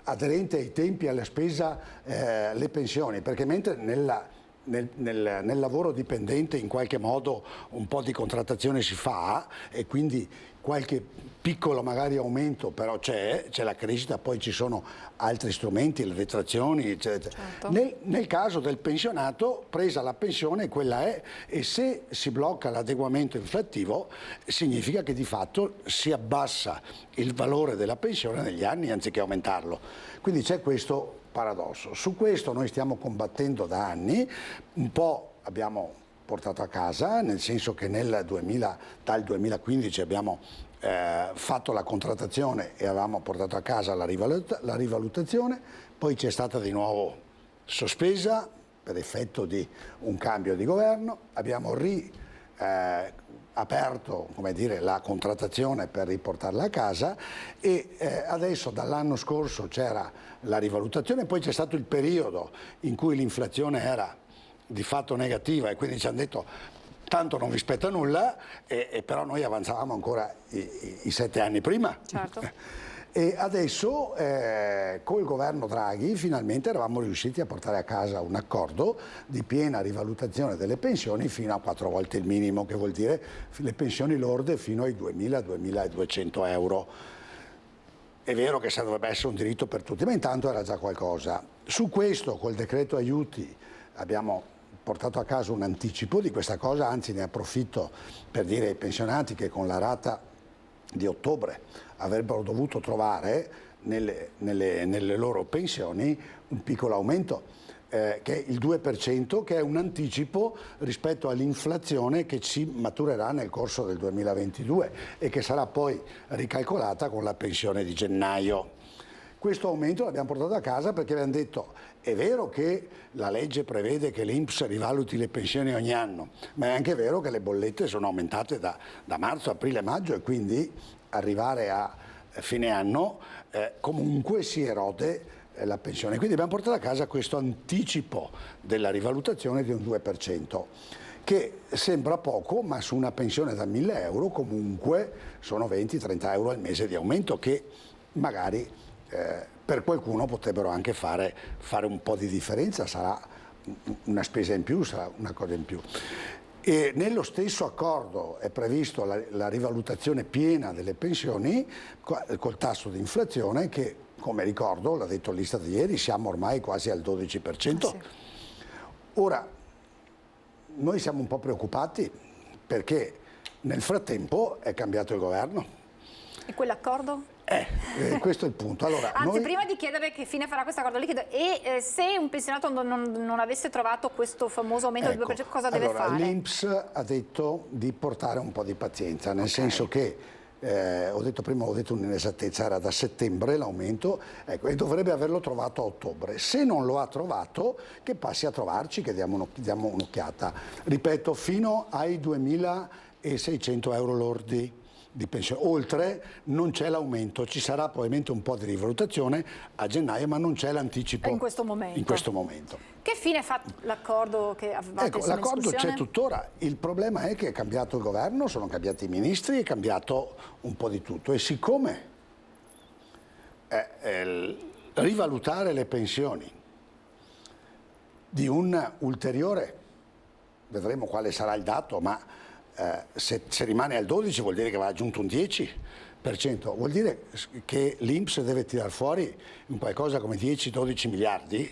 aderente ai tempi e alla spesa le pensioni, perché mentre nel lavoro dipendente in qualche modo un po' di contrattazione si fa e quindi qualche piccolo magari aumento però c'è la crescita, poi ci sono altri strumenti, le detrazioni eccetera. Certo. Nel caso del pensionato, presa la pensione quella è, e se si blocca l'adeguamento inflattivo significa che di fatto si abbassa il valore della pensione negli anni anziché aumentarlo, quindi c'è questo paradosso. Su questo noi stiamo combattendo da anni, un po' abbiamo portato a casa, nel senso che dal 2015 abbiamo fatto la contrattazione e avevamo portato a casa la rivalutazione, poi c'è stata di nuovo sospesa per effetto di un cambio di governo, abbiamo aperto, come dire, la contrattazione per riportarla a casa e adesso dall'anno scorso c'era la rivalutazione, poi c'è stato il periodo in cui l'inflazione era di fatto negativa e quindi ci hanno detto tanto non vi spetta nulla, e però noi avanzavamo ancora i 7 anni prima. Certo. E adesso col governo Draghi finalmente eravamo riusciti a portare a casa un accordo di piena rivalutazione delle pensioni fino a 4 volte il minimo, che vuol dire le pensioni lorde fino ai 2.000-2.200 euro. È vero che dovrebbe essere un diritto per tutti, ma intanto era già qualcosa. Su questo, col decreto aiuti, abbiamo portato a casa un anticipo di questa cosa, anzi ne approfitto per dire ai pensionati che con la rata di ottobre avrebbero dovuto trovare nelle loro pensioni un piccolo aumento, che è il 2%, che è un anticipo rispetto all'inflazione che ci maturerà nel corso del 2022 e che sarà poi ricalcolata con la pensione di gennaio. Questo aumento l'abbiamo portato a casa perché abbiamo detto: è vero che la legge prevede che l'INPS rivaluti le pensioni ogni anno, ma è anche vero che le bollette sono aumentate da marzo, aprile, maggio, e quindi arrivare a fine anno comunque si erode la pensione. Quindi abbiamo portato a casa questo anticipo della rivalutazione di un 2%, che sembra poco, ma su una pensione da 1.000 euro comunque sono 20-30 euro al mese di aumento, che magari per qualcuno potrebbero anche fare un po' di differenza, sarà una spesa in più, sarà una cosa in più. E nello stesso accordo è previsto la rivalutazione piena delle pensioni col tasso di inflazione che, come ricordo, l'ha detto l'Istat ieri, siamo ormai quasi al 12%. Sì. Ora, noi siamo un po' preoccupati perché nel frattempo è cambiato il governo. E quell'accordo? Questo è il punto. Allora, anzi, prima di chiedere che fine farà questo accordo, le chiedo, se un pensionato non avesse trovato questo famoso aumento del 2%, cosa deve fare? L'INPS ha detto di portare un po' di pazienza, nel senso che, ho detto un'inesattezza, era da settembre l'aumento, e dovrebbe averlo trovato a ottobre. Se non lo ha trovato, che passi a trovarci, che diamo un'occhiata. Ripeto, fino ai 2.600 euro lordi di pensione. Oltre non c'è l'aumento, ci sarà probabilmente un po' di rivalutazione a gennaio, ma non c'è l'anticipo in questo momento. Che fine fa l'accordo che avevate messo in l'accordo discussione? c'è tuttora, il problema è che è cambiato il governo, sono cambiati i ministri, è cambiato un po' di tutto, e siccome rivalutare le pensioni di un ulteriore, vedremo quale sarà il dato, ma se rimane al 12 vuol dire che va aggiunto un 10%, vuol dire che l'INPS deve tirar fuori un qualcosa come 10-12 miliardi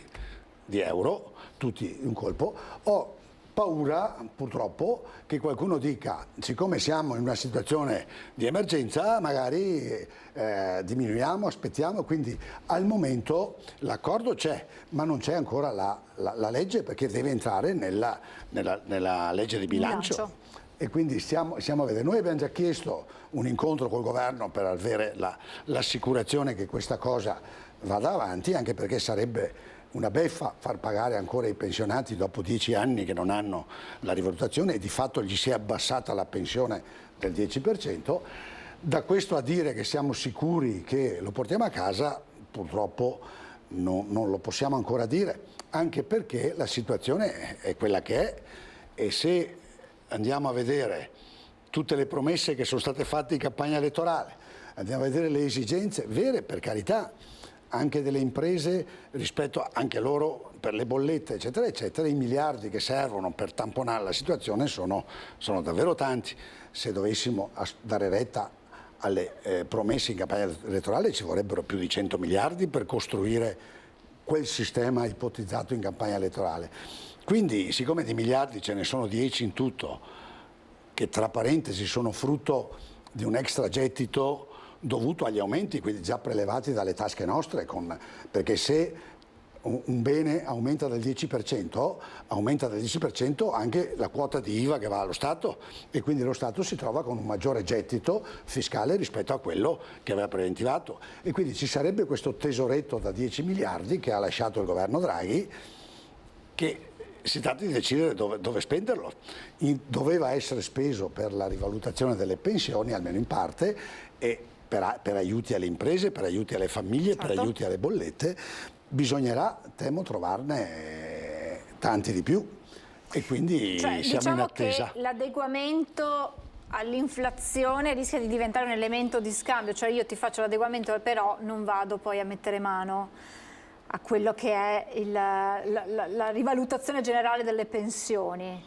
di euro, tutti in un colpo. Ho paura, purtroppo, che qualcuno dica, siccome siamo in una situazione di emergenza, magari diminuiamo, aspettiamo. Quindi al momento l'accordo c'è, ma non c'è ancora la legge, perché deve entrare nella legge di bilancio. E quindi stiamo a vedere. Noi abbiamo già chiesto un incontro col governo per avere l'assicurazione che questa cosa vada avanti, anche perché sarebbe una beffa far pagare ancora i pensionati dopo 10 anni che non hanno la rivalutazione, e di fatto gli si è abbassata la pensione del 10%. Da questo a dire che siamo sicuri che lo portiamo a casa, purtroppo non lo possiamo ancora dire, anche perché la situazione è quella che è, e se andiamo a vedere tutte le promesse che sono state fatte in campagna elettorale, andiamo a vedere le esigenze vere, per carità, anche delle imprese rispetto anche loro per le bollette, eccetera, eccetera, i miliardi che servono per tamponare la situazione sono davvero tanti. Se dovessimo dare retta alle promesse in campagna elettorale ci vorrebbero più di 100 miliardi per costruire quel sistema ipotizzato in campagna elettorale. Quindi, siccome di miliardi ce ne sono 10 in tutto, che tra parentesi sono frutto di un extragettito dovuto agli aumenti, quindi già prelevati dalle tasche nostre, perché se un bene aumenta del 10%, aumenta del 10% anche la quota di IVA che va allo Stato, e quindi lo Stato si trova con un maggiore gettito fiscale rispetto a quello che aveva preventivato. E quindi ci sarebbe questo tesoretto da 10 miliardi che ha lasciato il governo Draghi, che si tratta di decidere dove spenderlo. Doveva essere speso per la rivalutazione delle pensioni, almeno in parte, e per aiuti alle imprese, per aiuti alle famiglie, per aiuti alle bollette. Bisognerà, temo, trovarne tanti di più e quindi siamo in attesa. Che l'adeguamento all'inflazione rischia di diventare un elemento di scambio, cioè io ti faccio l'adeguamento però non vado poi a mettere mano a quello che è la rivalutazione generale delle pensioni.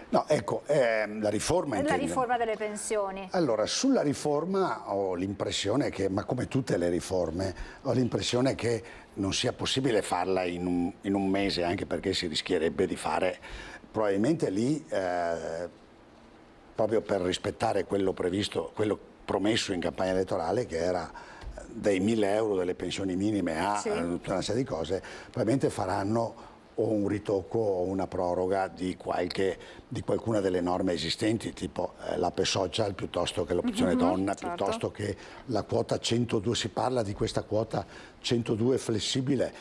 No, ecco, la riforma La riforma delle pensioni. Allora, sulla riforma ho l'impressione che, ma come tutte le riforme, ho l'impressione che non sia possibile farla in un mese, anche perché si rischierebbe di fare probabilmente lì, proprio per rispettare quello previsto, quello promesso in campagna elettorale, che era dai 1.000 euro delle pensioni minime a tutta una serie di cose, probabilmente faranno o un ritocco o una proroga di qualcuna delle norme esistenti, tipo l'APE social, piuttosto che l'opzione donna, piuttosto che la quota 102. Si parla di questa quota 102 flessibile,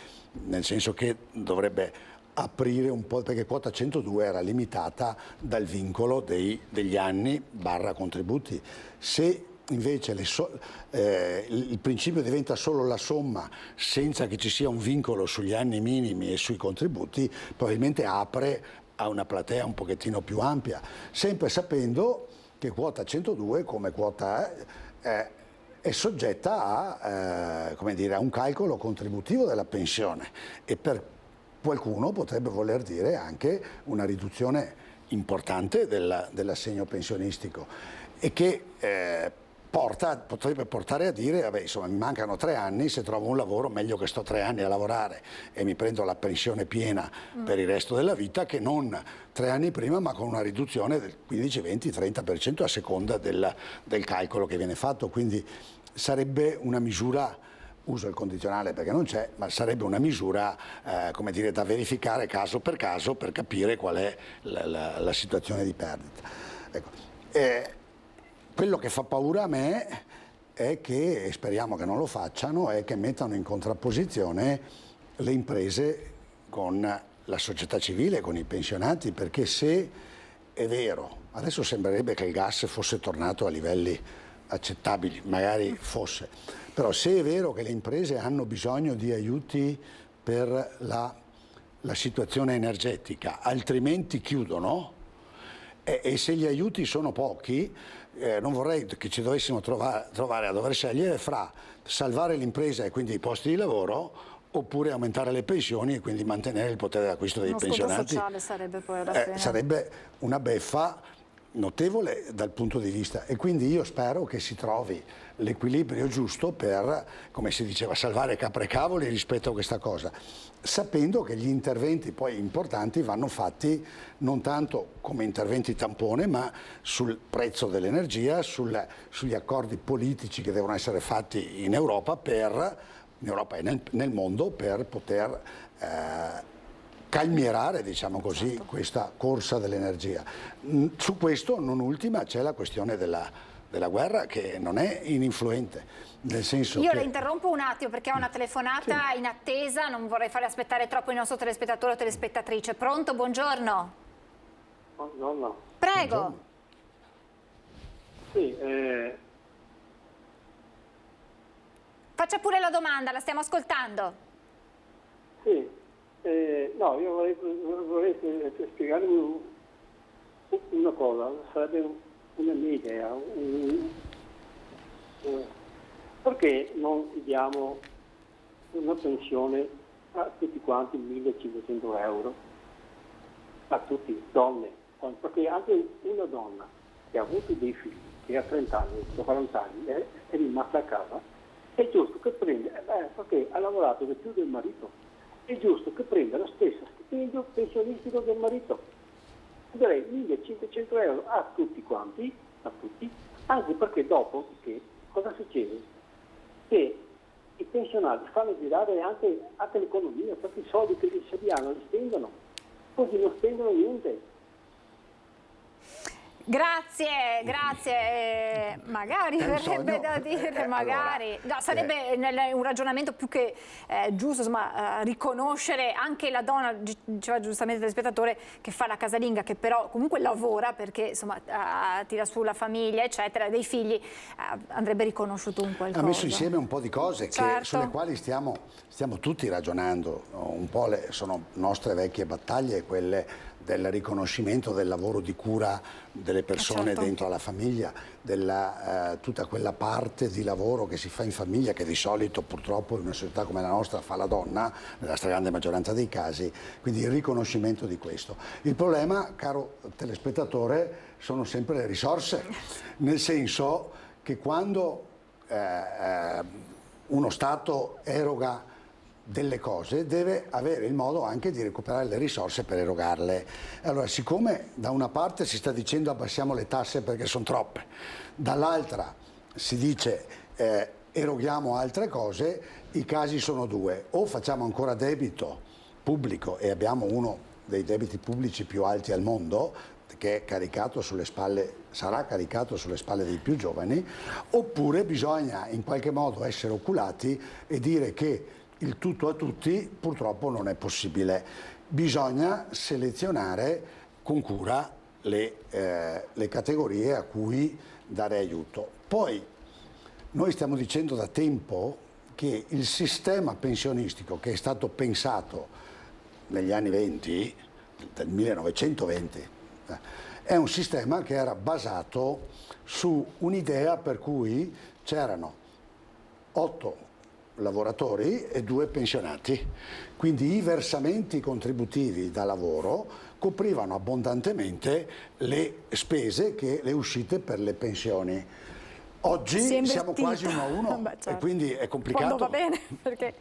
nel senso che dovrebbe aprire un po', perché quota 102 era limitata dal vincolo degli anni / contributi. Se invece il principio diventa solo la somma senza che ci sia un vincolo sugli anni minimi e sui contributi, probabilmente apre a una platea un pochettino più ampia, sempre sapendo che quota 102 come quota è soggetta a un calcolo contributivo della pensione, e per qualcuno potrebbe voler dire anche una riduzione importante dell'assegno pensionistico, e che potrebbe portare a dire, vabbè, insomma, mi mancano 3 anni, se trovo un lavoro meglio che sto 3 anni a lavorare e mi prendo la pensione piena per il resto della vita, che non 3 anni prima, ma con una riduzione del 15, 20, 30% a seconda del calcolo che viene fatto. Quindi sarebbe una misura, uso il condizionale perché non c'è, ma sarebbe una misura da verificare caso per capire qual è la situazione di perdita. Ecco. Quello che fa paura a me è che, e speriamo che non lo facciano, è che mettano in contrapposizione le imprese con la società civile, con i pensionati, perché se è vero, adesso sembrerebbe che il gas fosse tornato a livelli accettabili, magari fosse, però se è vero che le imprese hanno bisogno di aiuti per la situazione energetica, altrimenti chiudono, e se gli aiuti sono pochi, non vorrei che ci dovessimo trovare a dover scegliere fra salvare l'impresa e quindi i posti di lavoro, oppure aumentare le pensioni e quindi mantenere il potere d'acquisto dei pensionati. Sociale sarebbe poi alla fine. Sarebbe una beffa notevole dal punto di vista, e quindi io spero che si trovi l'equilibrio giusto per, come si diceva, salvare capre e cavoli rispetto a questa cosa, sapendo che gli interventi poi importanti vanno fatti non tanto come interventi tampone, ma sul prezzo dell'energia, sugli accordi politici che devono essere fatti in Europa e nel mondo, per poter calmierare, diciamo così, questa corsa dell'energia. Su questo, non ultima, c'è la questione della guerra, che non è ininfluente, nel senso Io che... la interrompo un attimo perché ho una telefonata in attesa, non vorrei fare aspettare troppo il nostro telespettatore o telespettatrice. Pronto? Buongiorno. Buongiorno. Prego. Buongiorno. Sì, Faccia pure la domanda, la stiamo ascoltando. sì. No, io vorrei spiegarvi una cosa, sarebbe una mia idea. Perché non diamo una pensione a tutti quanti 1.500 euro? A tutti, donne. Perché anche una donna che ha avuto dei figli, che ha 30 anni, 40 anni, è rimasta a casa, è giusto che prenda, perché ha lavorato di più del marito, è giusto che prenda lo stesso stipendio pensionistico del marito. Direi 1.500 euro a tutti quanti, a tutti, anche perché dopo che cosa succede? Che i pensionati fanno girare anche l'economia, perché i soldi che gli serviranno li spendono, così non spendono niente. Grazie, magari verrebbe da dire, magari. No, sarebbe un ragionamento più che giusto, insomma, riconoscere anche la donna, diceva giustamente il telespettatore, che fa la casalinga, che però comunque lavora perché insomma tira su la famiglia, eccetera, dei figli, andrebbe riconosciuto un qualcosa. Ha messo insieme un po' di cose certo, sulle quali stiamo tutti ragionando, un po' sono nostre vecchie battaglie, quelle del riconoscimento del lavoro di cura delle persone certo, dentro alla famiglia, tutta quella parte di lavoro che si fa in famiglia, che di solito purtroppo in una società come la nostra fa la donna, nella stragrande maggioranza dei casi, quindi il riconoscimento di questo. Il problema, caro telespettatore, sono sempre le risorse, nel senso che quando uno Stato eroga delle cose deve avere il modo anche di recuperare le risorse per erogarle. Allora, siccome da una parte si sta dicendo abbassiamo le tasse perché sono troppe, dall'altra si dice eroghiamo altre cose, i casi sono due: o facciamo ancora debito pubblico, e abbiamo uno dei debiti pubblici più alti al mondo, che è caricato sulle spalle, sarà caricato sulle spalle dei più giovani, oppure bisogna in qualche modo essere oculati e dire che il tutto a tutti purtroppo non è possibile. Bisogna selezionare con cura le categorie a cui dare aiuto. Poi noi stiamo dicendo da tempo che il sistema pensionistico che è stato pensato negli anni 20, del 1920, è un sistema che era basato su un'idea per cui c'erano 8 lavoratori e 2 pensionati, quindi i versamenti contributivi da lavoro coprivano abbondantemente le spese, le uscite per le pensioni. Oggi siamo quasi 1 a 1. Beh, certo. E quindi è complicato. Quando va bene, perché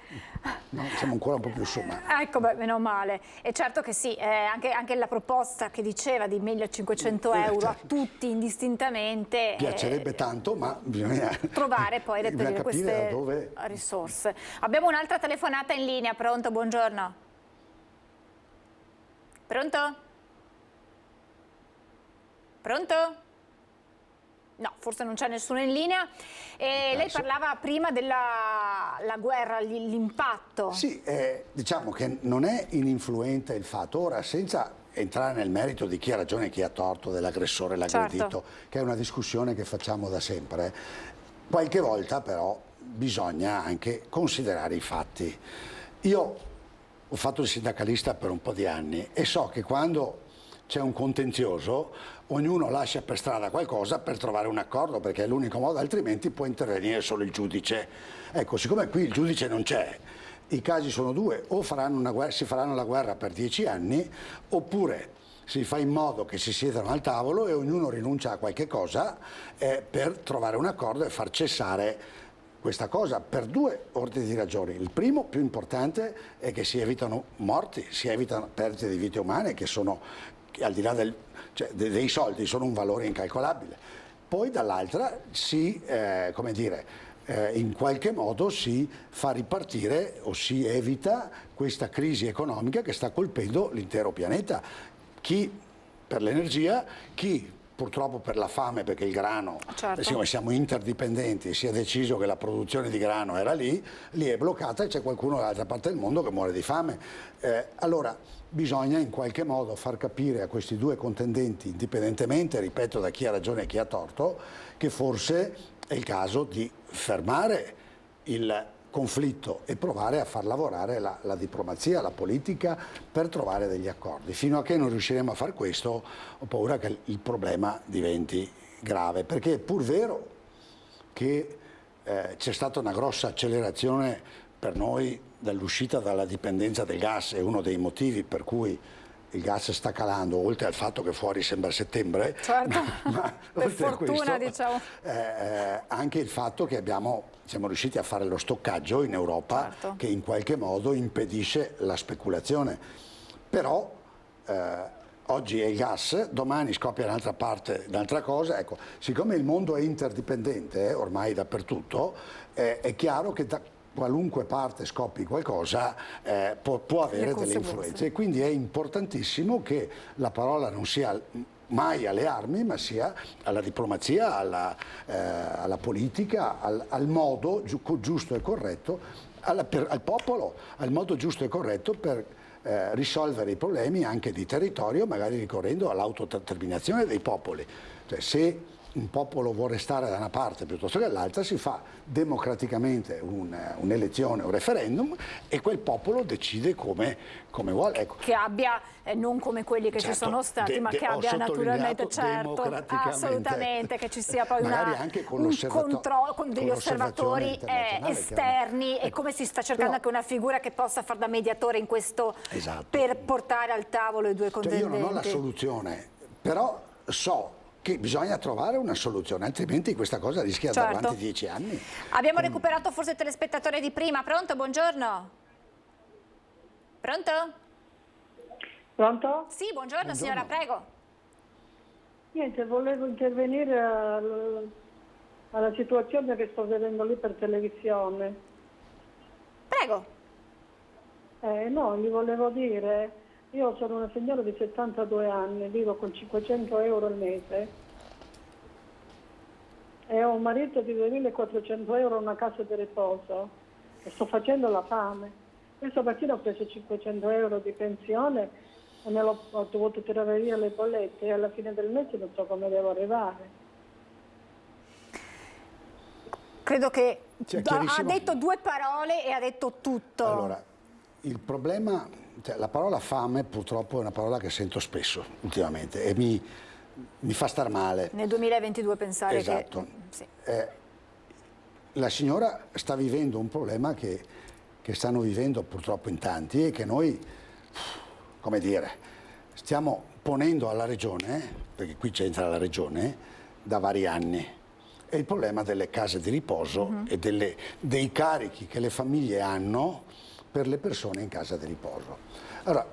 no, siamo ancora un po' più su. Ecco, meno male. E certo che sì, anche la proposta che diceva di 1.500 euro a tutti indistintamente piacerebbe tanto, ma bisogna trovare poi reperire queste risorse. Abbiamo un'altra telefonata in linea. Pronto? Buongiorno. Pronto? Pronto? No, forse non c'è nessuno in linea. Lei parlava prima della guerra, l'impatto. Sì, diciamo che non è ininfluente il fatto, ora senza entrare nel merito di chi ha ragione e chi ha torto, dell'aggressore e l'aggredito, certo, che è una discussione che facciamo da sempre, qualche volta però bisogna anche considerare i fatti. Io ho fatto il sindacalista per un po' di anni e so che quando c'è un contenzioso ognuno lascia per strada qualcosa per trovare un accordo, perché è l'unico modo, altrimenti può intervenire solo il giudice. Ecco, siccome qui il giudice non c'è, i casi sono due: o si faranno la guerra per 10 anni, oppure si fa in modo che si siedano al tavolo e ognuno rinuncia a qualche cosa per trovare un accordo e far cessare questa cosa, per 2 ordini di ragioni. Il primo, più importante, è che si evitano morti, si evitano perdite di vite umane che al di là dei soldi sono un valore incalcolabile. Poi dall'altra in qualche modo si fa ripartire o si evita questa crisi economica che sta colpendo l'intero pianeta. Chi per l'energia, chi purtroppo per la fame, perché il grano, certo, siccome siamo interdipendenti, si è deciso che la produzione di grano era lì è bloccata e c'è qualcuno dall'altra parte del mondo che muore di fame. Allora bisogna in qualche modo far capire a questi 2 contendenti, indipendentemente, ripeto, da chi ha ragione e chi ha torto, che forse è il caso di fermare il conflitto e provare a far lavorare la diplomazia, la politica, per trovare degli accordi. Fino a che non riusciremo a far questo, ho paura che il problema diventi grave, perché è pur vero che c'è stata una grossa accelerazione per noi dall'uscita dalla dipendenza del gas, è uno dei motivi per cui il gas sta calando, oltre al fatto che fuori sembra settembre, certo, ma per fortuna, diciamo. Anche il fatto che siamo riusciti a fare lo stoccaggio in Europa, certo, che in qualche modo impedisce la speculazione. Però oggi è il gas, domani scoppia un'altra cosa. Ecco, siccome il mondo è interdipendente ormai dappertutto, è chiaro che da qualunque parte scoppi qualcosa può avere delle influenze, e quindi è importantissimo che la parola non sia mai alle armi, ma sia alla diplomazia, alla politica, al modo giusto e corretto, al popolo, al modo giusto e corretto per risolvere i problemi anche di territorio, magari ricorrendo all'autodeterminazione dei popoli. Cioè, se un popolo vuole stare da una parte piuttosto che dall'altra, si fa democraticamente un'elezione, un referendum, e quel popolo decide come vuole. Ecco. Che abbia, non come quelli che ci sono stati, ma che abbia naturalmente, certo, assolutamente, che ci sia poi anche con un controllo, con degli osservatori esterni, e come si sta cercando anche una figura che possa fare da mediatore in questo, per portare al tavolo i due contendenti. Io non ho la soluzione, però so che bisogna trovare una soluzione, altrimenti questa cosa rischia di andare avanti 10 anni. Abbiamo recuperato forse il telespettatore di prima. Pronto? Buongiorno. Pronto? Pronto? Sì, buongiorno signora, prego. Niente, volevo intervenire alla situazione che sto vedendo lì per televisione. Prego. No, gli volevo dire... Io sono una signora di 72 anni, vivo con 500 euro al mese e ho un marito di 2.400 euro in una casa di riposo e sto facendo la fame. Questa mattina ho preso 500 euro di pensione e ho dovuto tirare via le bollette e alla fine del mese non so come devo arrivare. Credo che ha detto 2 parole e ha detto tutto. Allora, il problema... Cioè, la parola fame purtroppo è una parola che sento spesso ultimamente e mi fa star male. Nel 2022 pensare esatto. Sì. La signora sta vivendo un problema che stanno vivendo purtroppo in tanti e che noi, come dire, stiamo ponendo alla Regione, perché qui c'entra la Regione, da vari anni. È il problema delle case di riposo e dei carichi che le famiglie hanno per le persone in casa di riposo. Allora,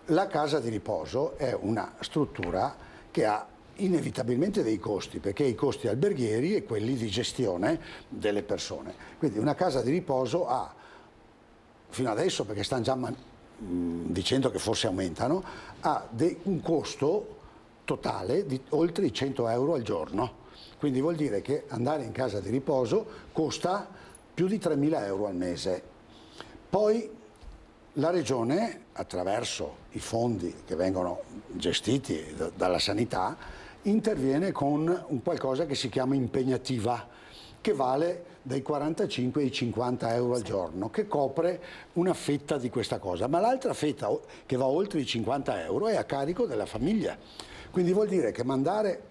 la casa di riposo è una struttura che ha inevitabilmente dei costi, perché i costi alberghieri e quelli di gestione delle persone. Quindi una casa di riposo ha, fino adesso, perché stanno già dicendo che forse aumentano, ha un costo totale di oltre i 100 euro al giorno. Quindi vuol dire che andare in casa di riposo costa più di 3.000 euro al mese. Poi la Regione, attraverso i fondi che vengono gestiti dalla sanità, interviene con un qualcosa che si chiama impegnativa, che vale dai 45 ai 50 euro al giorno, che copre una fetta di questa cosa. Ma l'altra fetta, che va oltre i 50 euro, è a carico della famiglia. Quindi vuol dire che mandare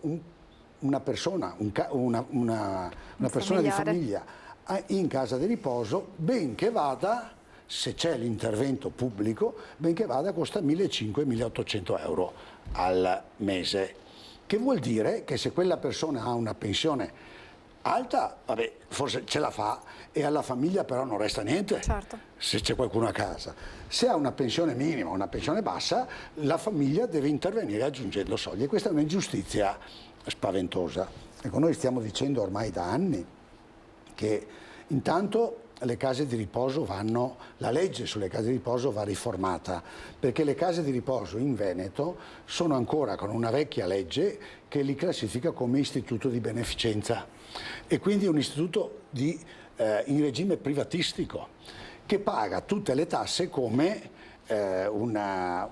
una persona, una persona di famiglia in casa di riposo, benché vada, se c'è l'intervento pubblico, benché vada, costa 1.500-1.800 euro al mese, che vuol dire che se quella persona ha una pensione alta, vabbè, forse ce la fa e alla famiglia però non resta niente, se c'è qualcuno a casa. Se ha una pensione minima o una pensione bassa, la famiglia deve intervenire aggiungendo soldi, e questa è un'ingiustizia spaventosa. Ecco, noi stiamo dicendo ormai da anni che intanto le case di riposo la legge sulle case di riposo va riformata, perché le case di riposo in Veneto sono ancora con una vecchia legge che li classifica come istituto di beneficenza e quindi un istituto in regime privatistico che paga tutte le tasse come una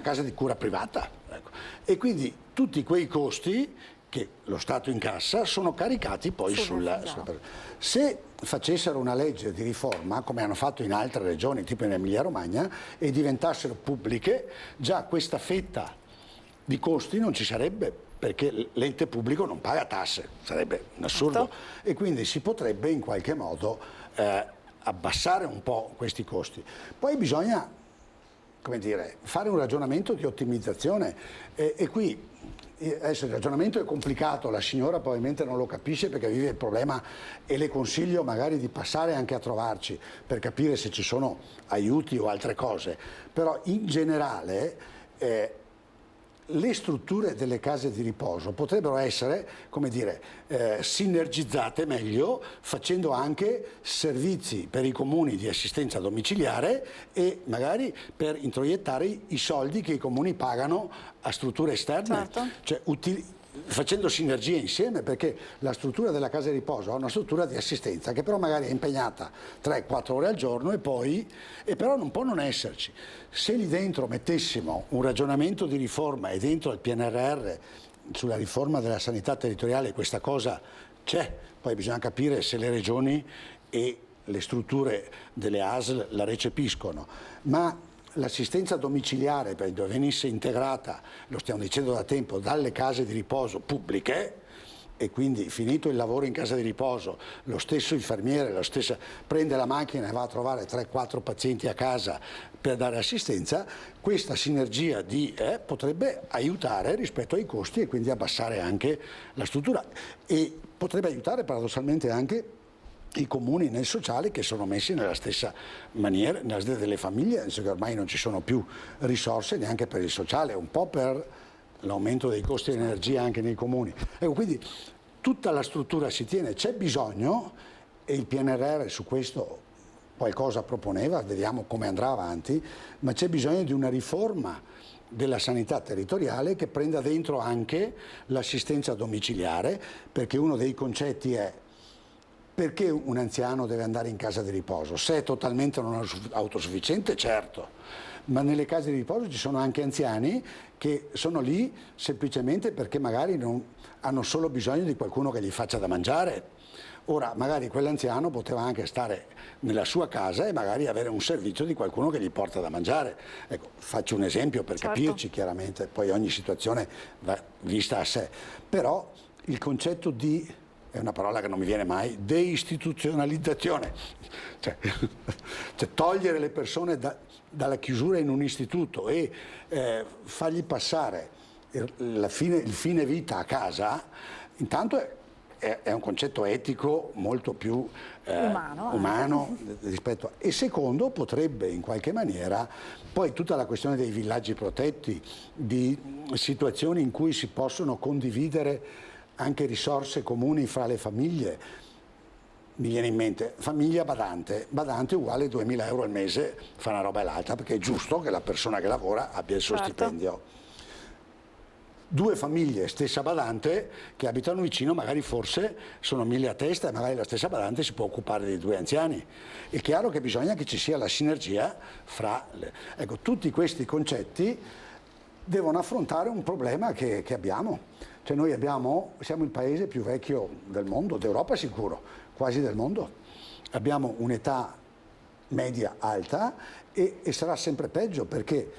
casa di cura privata. Ecco. E quindi tutti quei costi che lo Stato incassa sono caricati poi sulla. Se facessero una legge di riforma, come hanno fatto in altre regioni, tipo in Emilia-Romagna, e diventassero pubbliche, già questa fetta di costi non ci sarebbe, perché l'ente pubblico non paga tasse, sarebbe un assurdo. E quindi si potrebbe in qualche modo abbassare un po' questi costi. Poi bisogna, come dire, fare un ragionamento di ottimizzazione e qui adesso il ragionamento è complicato, la signora probabilmente non lo capisce perché vive il problema e le consiglio magari di passare anche a trovarci per capire se ci sono aiuti o altre cose, però in generale le strutture delle case di riposo potrebbero essere, come dire, sinergizzate meglio, facendo anche servizi per i comuni di assistenza domiciliare e magari per introiettare i soldi che i comuni pagano a strutture esterne. Certo. Cioè, facendo sinergie insieme, perché la struttura della casa di riposo ha una struttura di assistenza che però magari è impegnata 3-4 ore al giorno e però non può non esserci. Se lì dentro mettessimo un ragionamento di riforma e dentro il PNRR sulla riforma della sanità territoriale questa cosa c'è, poi bisogna capire se le regioni e le strutture delle ASL la recepiscono, ma l'assistenza domiciliare per dove venisse integrata, lo stiamo dicendo da tempo, dalle case di riposo pubbliche, e quindi finito il lavoro in casa di riposo, lo stesso infermiere, prende la macchina e va a trovare 3-4 pazienti a casa per dare assistenza, questa sinergia potrebbe aiutare rispetto ai costi e quindi abbassare anche la struttura e potrebbe aiutare paradossalmente anche i comuni nel sociale che sono messi nella stessa maniera, delle famiglie, nel senso che ormai non ci sono più risorse neanche per il sociale, un po' per l'aumento dei costi di energia anche nei comuni. Ecco, quindi tutta la struttura si tiene, c'è bisogno, e il PNRR su questo qualcosa proponeva, vediamo come andrà avanti, ma c'è bisogno di una riforma della sanità territoriale che prenda dentro anche l'assistenza domiciliare, perché uno dei concetti è: perché un anziano deve andare in casa di riposo? Se è totalmente non autosufficiente, certo, ma nelle case di riposo ci sono anche anziani che sono lì semplicemente perché magari hanno solo bisogno di qualcuno che gli faccia da mangiare. Ora, magari quell'anziano poteva anche stare nella sua casa e magari avere un servizio di qualcuno che gli porta da mangiare. Ecco, faccio un esempio per capirci chiaramente, poi ogni situazione va vista a sé. Però il concetto di, è una parola che non mi viene mai, deistituzionalizzazione, cioè togliere le persone dalla chiusura in un istituto e fargli passare il fine vita a casa, intanto è un concetto etico molto più umano rispetto e secondo potrebbe in qualche maniera poi tutta la questione dei villaggi protetti, di situazioni in cui si possono condividere anche risorse comuni fra le famiglie. Mi viene in mente famiglia badante uguale 2.000 euro al mese, fa una roba e l'altra, perché è giusto che la persona che lavora abbia il suo stipendio. 2 famiglie, stessa badante, che abitano vicino, magari forse sono 1.000 a testa e magari la stessa badante si può occupare dei 2 anziani. È chiaro che bisogna che ci sia la sinergia fra Ecco, tutti questi concetti devono affrontare un problema che abbiamo. Cioè noi siamo il paese più vecchio del mondo, d'Europa sicuro, quasi del mondo. Abbiamo un'età media alta e sarà sempre peggio perché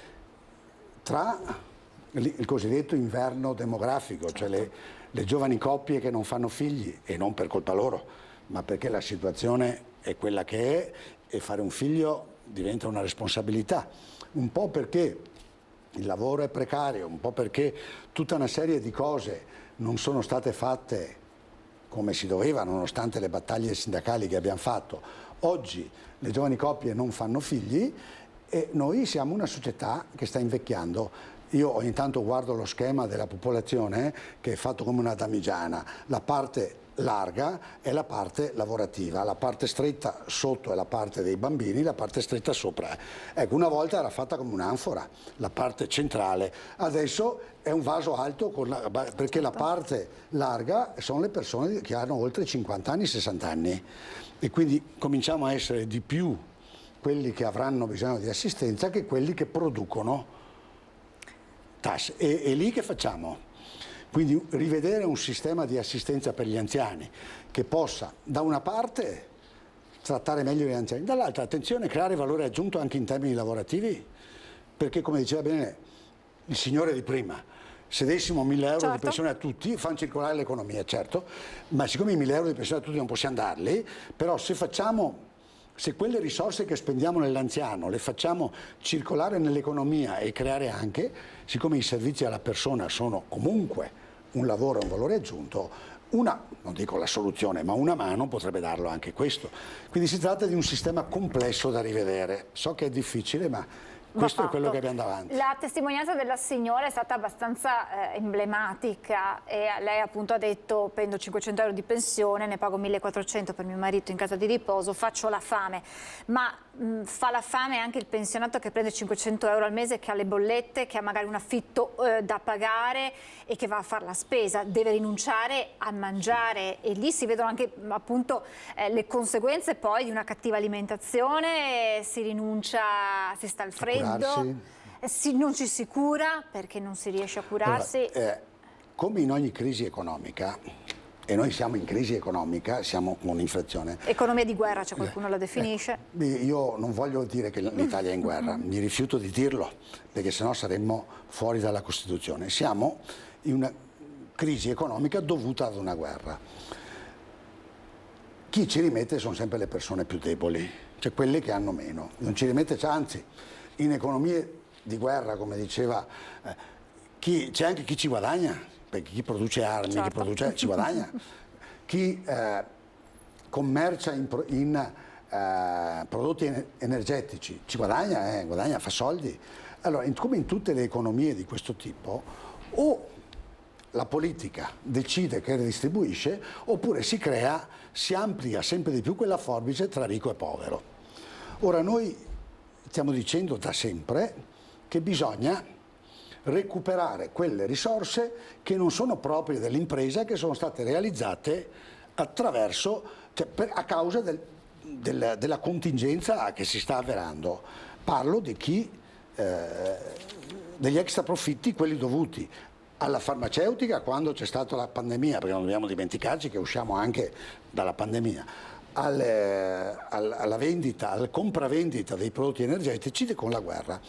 tra il cosiddetto inverno demografico, cioè le giovani coppie che non fanno figli, e non per colpa loro, ma perché la situazione è quella che è e fare un figlio diventa una responsabilità, un po' perché il lavoro è precario, un po' perché tutta una serie di cose non sono state fatte come si doveva, nonostante le battaglie sindacali che abbiamo fatto. Oggi le giovani coppie non fanno figli e noi siamo una società che sta invecchiando. Io ogni tanto guardo lo schema della popolazione che è fatto come una damigiana, la parte larga è la parte lavorativa, la parte stretta sotto è la parte dei bambini, la parte stretta sopra. Ecco, una volta era fatta come un'anfora, la parte centrale, adesso è un vaso alto perché la parte larga sono le persone che hanno oltre 50 anni, 60 anni e quindi cominciamo a essere di più quelli che avranno bisogno di assistenza che quelli che producono tasse. E lì che facciamo? Quindi rivedere un sistema di assistenza per gli anziani che possa da una parte trattare meglio gli anziani, dall'altra attenzione creare valore aggiunto anche in termini lavorativi, perché come diceva bene il signore di prima, se dessimo 1.000 euro di pensione a tutti fanno circolare l'economia, certo, ma siccome i 1.000 euro di pensione a tutti non possiamo darli, però se quelle risorse che spendiamo nell'anziano le facciamo circolare nell'economia e creare anche, siccome i servizi alla persona sono comunque un lavoro e un valore aggiunto, non dico la soluzione, ma una mano potrebbe darlo anche questo. Quindi si tratta di un sistema complesso da rivedere. So che è difficile, ma Questo è quello che abbiamo davanti. La testimonianza della signora è stata abbastanza emblematica e lei appunto ha detto: prendo 500 euro di pensione, ne pago 1400 per mio marito in casa di riposo, faccio la fame. Ma fa la fame anche il pensionato che prende 500 euro al mese, che ha le bollette, che ha magari un affitto da pagare e che va a fare la spesa, deve rinunciare a mangiare, e lì si vedono anche appunto le conseguenze poi di una cattiva alimentazione, si rinuncia, si sta al freddo. Non ci si cura perché non si riesce a curarsi. Allora, come in ogni crisi economica, e noi siamo in crisi economica, siamo con un'inflazione. Economia di guerra, c'è qualcuno la definisce. Io non voglio dire che l'Italia è in guerra, mi rifiuto di dirlo, perché sennò saremmo fuori dalla Costituzione. Siamo in una crisi economica dovuta ad una guerra. Chi ci rimette sono sempre le persone più deboli, cioè quelle che hanno meno. Non ci rimette, anzi, in economie di guerra, come diceva, c'è anche chi ci guadagna, perché chi produce armi, chi produce, ci guadagna. Chi commercia in prodotti energetici ci guadagna, guadagna, fa soldi. Allora, come in tutte le economie di questo tipo, o la politica decide che redistribuisce, oppure si amplia sempre di più quella forbice tra ricco e povero. Ora, noi stiamo dicendo da sempre che bisogna recuperare quelle risorse che non sono proprie dell'impresa, che sono state realizzate attraverso, a causa della contingenza che si sta avverando. Parlo di degli extra profitti, quelli dovuti alla farmaceutica quando c'è stata la pandemia, perché non dobbiamo dimenticarci che usciamo anche dalla pandemia, alla vendita, alla compravendita dei prodotti energetici con la guerra.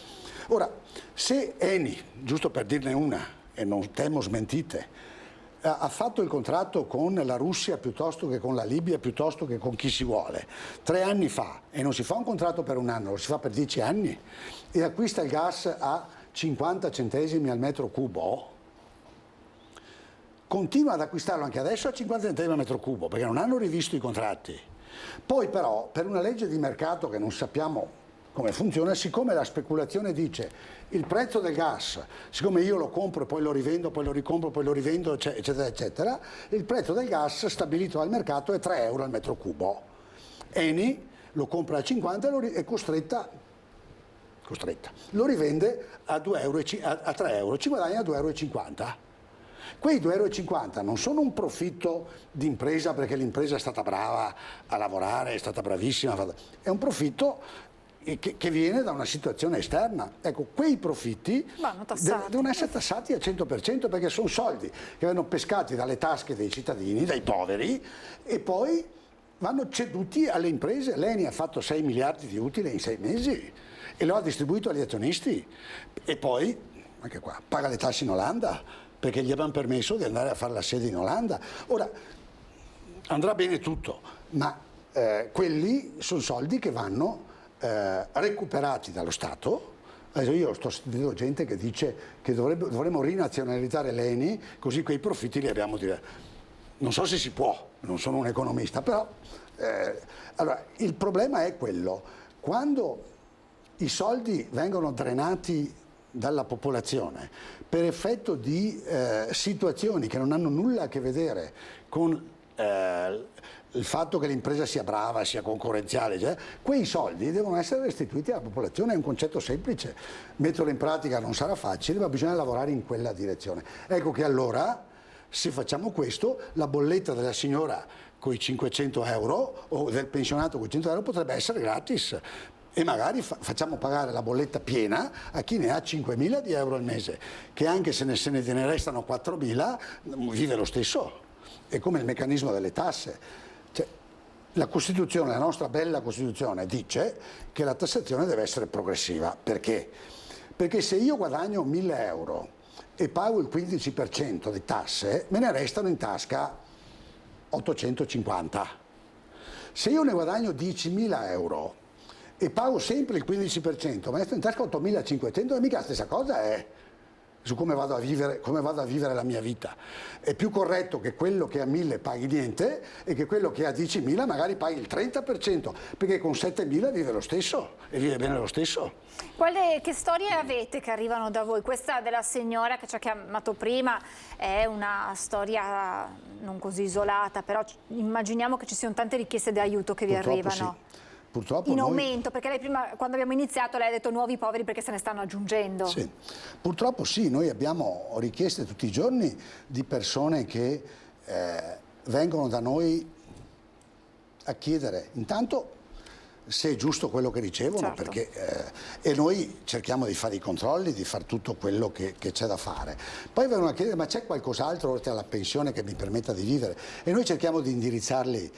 Ora, se Eni, giusto per dirne una, e non temo smentite, ha fatto il contratto con la Russia piuttosto che con la Libia, piuttosto che con chi si vuole, 3 anni fa, e non si fa un contratto per un anno, lo si fa per 10 anni, e acquista il gas a 50 centesimi al metro cubo, continua ad acquistarlo anche adesso a 50 centesimi al metro cubo, perché non hanno rivisto i contratti. Poi però, per una legge di mercato che non sappiamo come funziona, siccome la speculazione dice il prezzo del gas, siccome io lo compro e poi lo rivendo, poi lo ricompro, poi lo rivendo, eccetera, eccetera, il prezzo del gas stabilito dal mercato è 3 euro al metro cubo. Eni lo compra a 50 e è costretta, lo rivende a 3 euro, ci guadagna a 2,50 euro. Quei 2,50 euro non sono un profitto di impresa perché l'impresa è stata brava a lavorare, è stata bravissima, è un profitto che viene da una situazione esterna. Ecco, quei profitti devono essere tassati al 100%, perché sono soldi che vengono pescati dalle tasche dei cittadini, dai poveri, e poi vanno ceduti alle imprese. L'Eni ha fatto 6 miliardi di utile in 6 mesi e lo ha distribuito agli azionisti, e poi, anche qua, paga le tasse in Olanda, perché gli abbiamo permesso di andare a fare la sede in Olanda. Ora, andrà bene tutto, ma quelli sono soldi che vanno recuperati dallo Stato. Adesso io sto sentendo gente che dice che dovremmo rinazionalizzare l'Eni, così quei profitti li abbiamo diretti. Non so se si può, non sono un economista, però allora, il problema è quello: quando i soldi vengono drenati dalla popolazione per effetto di situazioni che non hanno nulla a che vedere con il fatto che l'impresa sia brava, sia concorrenziale, quei soldi devono essere restituiti alla popolazione. È un concetto semplice, metterlo in pratica non sarà facile, ma bisogna lavorare in quella direzione. Ecco che allora, se facciamo questo, la bolletta della signora con i 500 euro o del pensionato con i 100 euro potrebbe essere gratis, e magari facciamo pagare la bolletta piena a chi ne ha 5.000 di euro al mese, che anche se ne restano 4.000 vive lo stesso. È come il meccanismo delle tasse. La Costituzione, la nostra bella Costituzione, dice che la tassazione deve essere progressiva. Perché? Perché se io guadagno 1.000 euro e pago il 15% di tasse, me ne restano in tasca 850. Se io ne guadagno 10.000 euro e pago sempre il 15%, me ne restano in tasca 8.500, e mica la stessa cosa è. su come vado a vivere la mia vita. È più corretto che quello che ha 1.000 paghi niente e che quello che ha 10.000 magari paghi il 30%, perché con 7.000 vive lo stesso e vive bene lo stesso. Che storie avete che arrivano da voi? Questa della signora che ci ha chiamato prima è una storia non così isolata, però immaginiamo che ci siano tante richieste di aiuto che vi arrivano. Sì. Purtroppo in aumento, perché lei prima, quando abbiamo iniziato, lei ha detto nuovi poveri perché se ne stanno aggiungendo. Sì, purtroppo sì, noi abbiamo richieste tutti i giorni di persone che vengono da noi a chiedere intanto se è giusto quello che ricevono, certo. Perché, e noi cerchiamo di fare i controlli, di fare tutto quello che c'è da fare. Poi vengono a chiedere ma c'è qualcos'altro oltre alla pensione che mi permetta di vivere, e noi cerchiamo di indirizzarli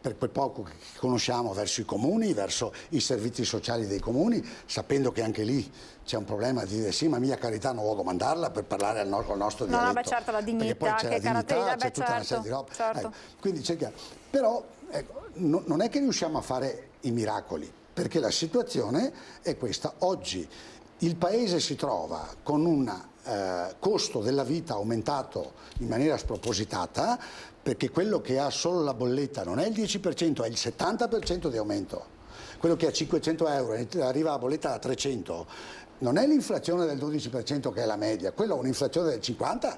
per quel poco che conosciamo verso i comuni, verso i servizi sociali dei comuni, sapendo che anche lì c'è un problema di dire sì, ma mia carità non vuò domandarla per parlare col nostro dialetto. No, beh, certo, la dignità, che caratterizza, c'è tutta una serie di robe. Certo. Quindi cerchiamo. Però non è che riusciamo a fare i miracoli, perché la situazione è questa. Oggi il Paese si trova con un costo della vita aumentato in maniera spropositata, perché quello che ha solo la bolletta non è il 10%, è il 70% di aumento. Quello che ha 500 euro e arriva la bolletta a 300, non è l'inflazione del 12% che è la media, quella è un'inflazione del 50%,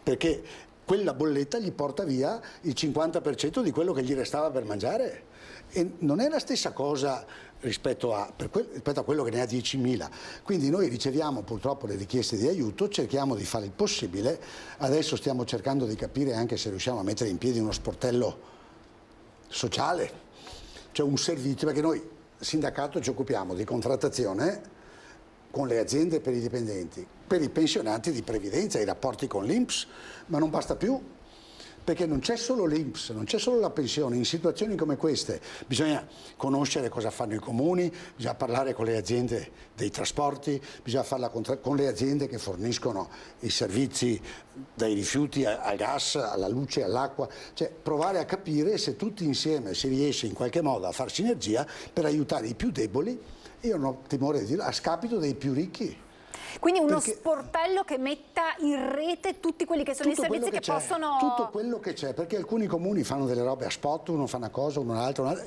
perché quella bolletta gli porta via il 50% di quello che gli restava per mangiare. E non è la stessa cosa rispetto a quello che ne ha 10.000. Quindi noi riceviamo purtroppo le richieste di aiuto, cerchiamo di fare il possibile. Adesso stiamo cercando di capire anche se riusciamo a mettere in piedi uno sportello sociale, cioè un servizio, perché noi sindacato ci occupiamo di contrattazione con le aziende per i dipendenti, per i pensionati di previdenza, i rapporti con l'INPS, ma non basta più. Perché non c'è solo l'INPS, non c'è solo la pensione. In situazioni come queste bisogna conoscere cosa fanno i comuni, bisogna parlare con le aziende dei trasporti, bisogna farla con le aziende che forniscono i servizi dai rifiuti al gas, alla luce, all'acqua, cioè provare a capire se tutti insieme si riesce in qualche modo a far sinergia per aiutare i più deboli, io non ho timore di dirlo, a scapito dei più ricchi. Quindi uno sportello che metta in rete tutti quelli che sono i servizi che possono... Tutto quello che c'è, perché alcuni comuni fanno delle robe a spot, uno fa una cosa, uno un'altra,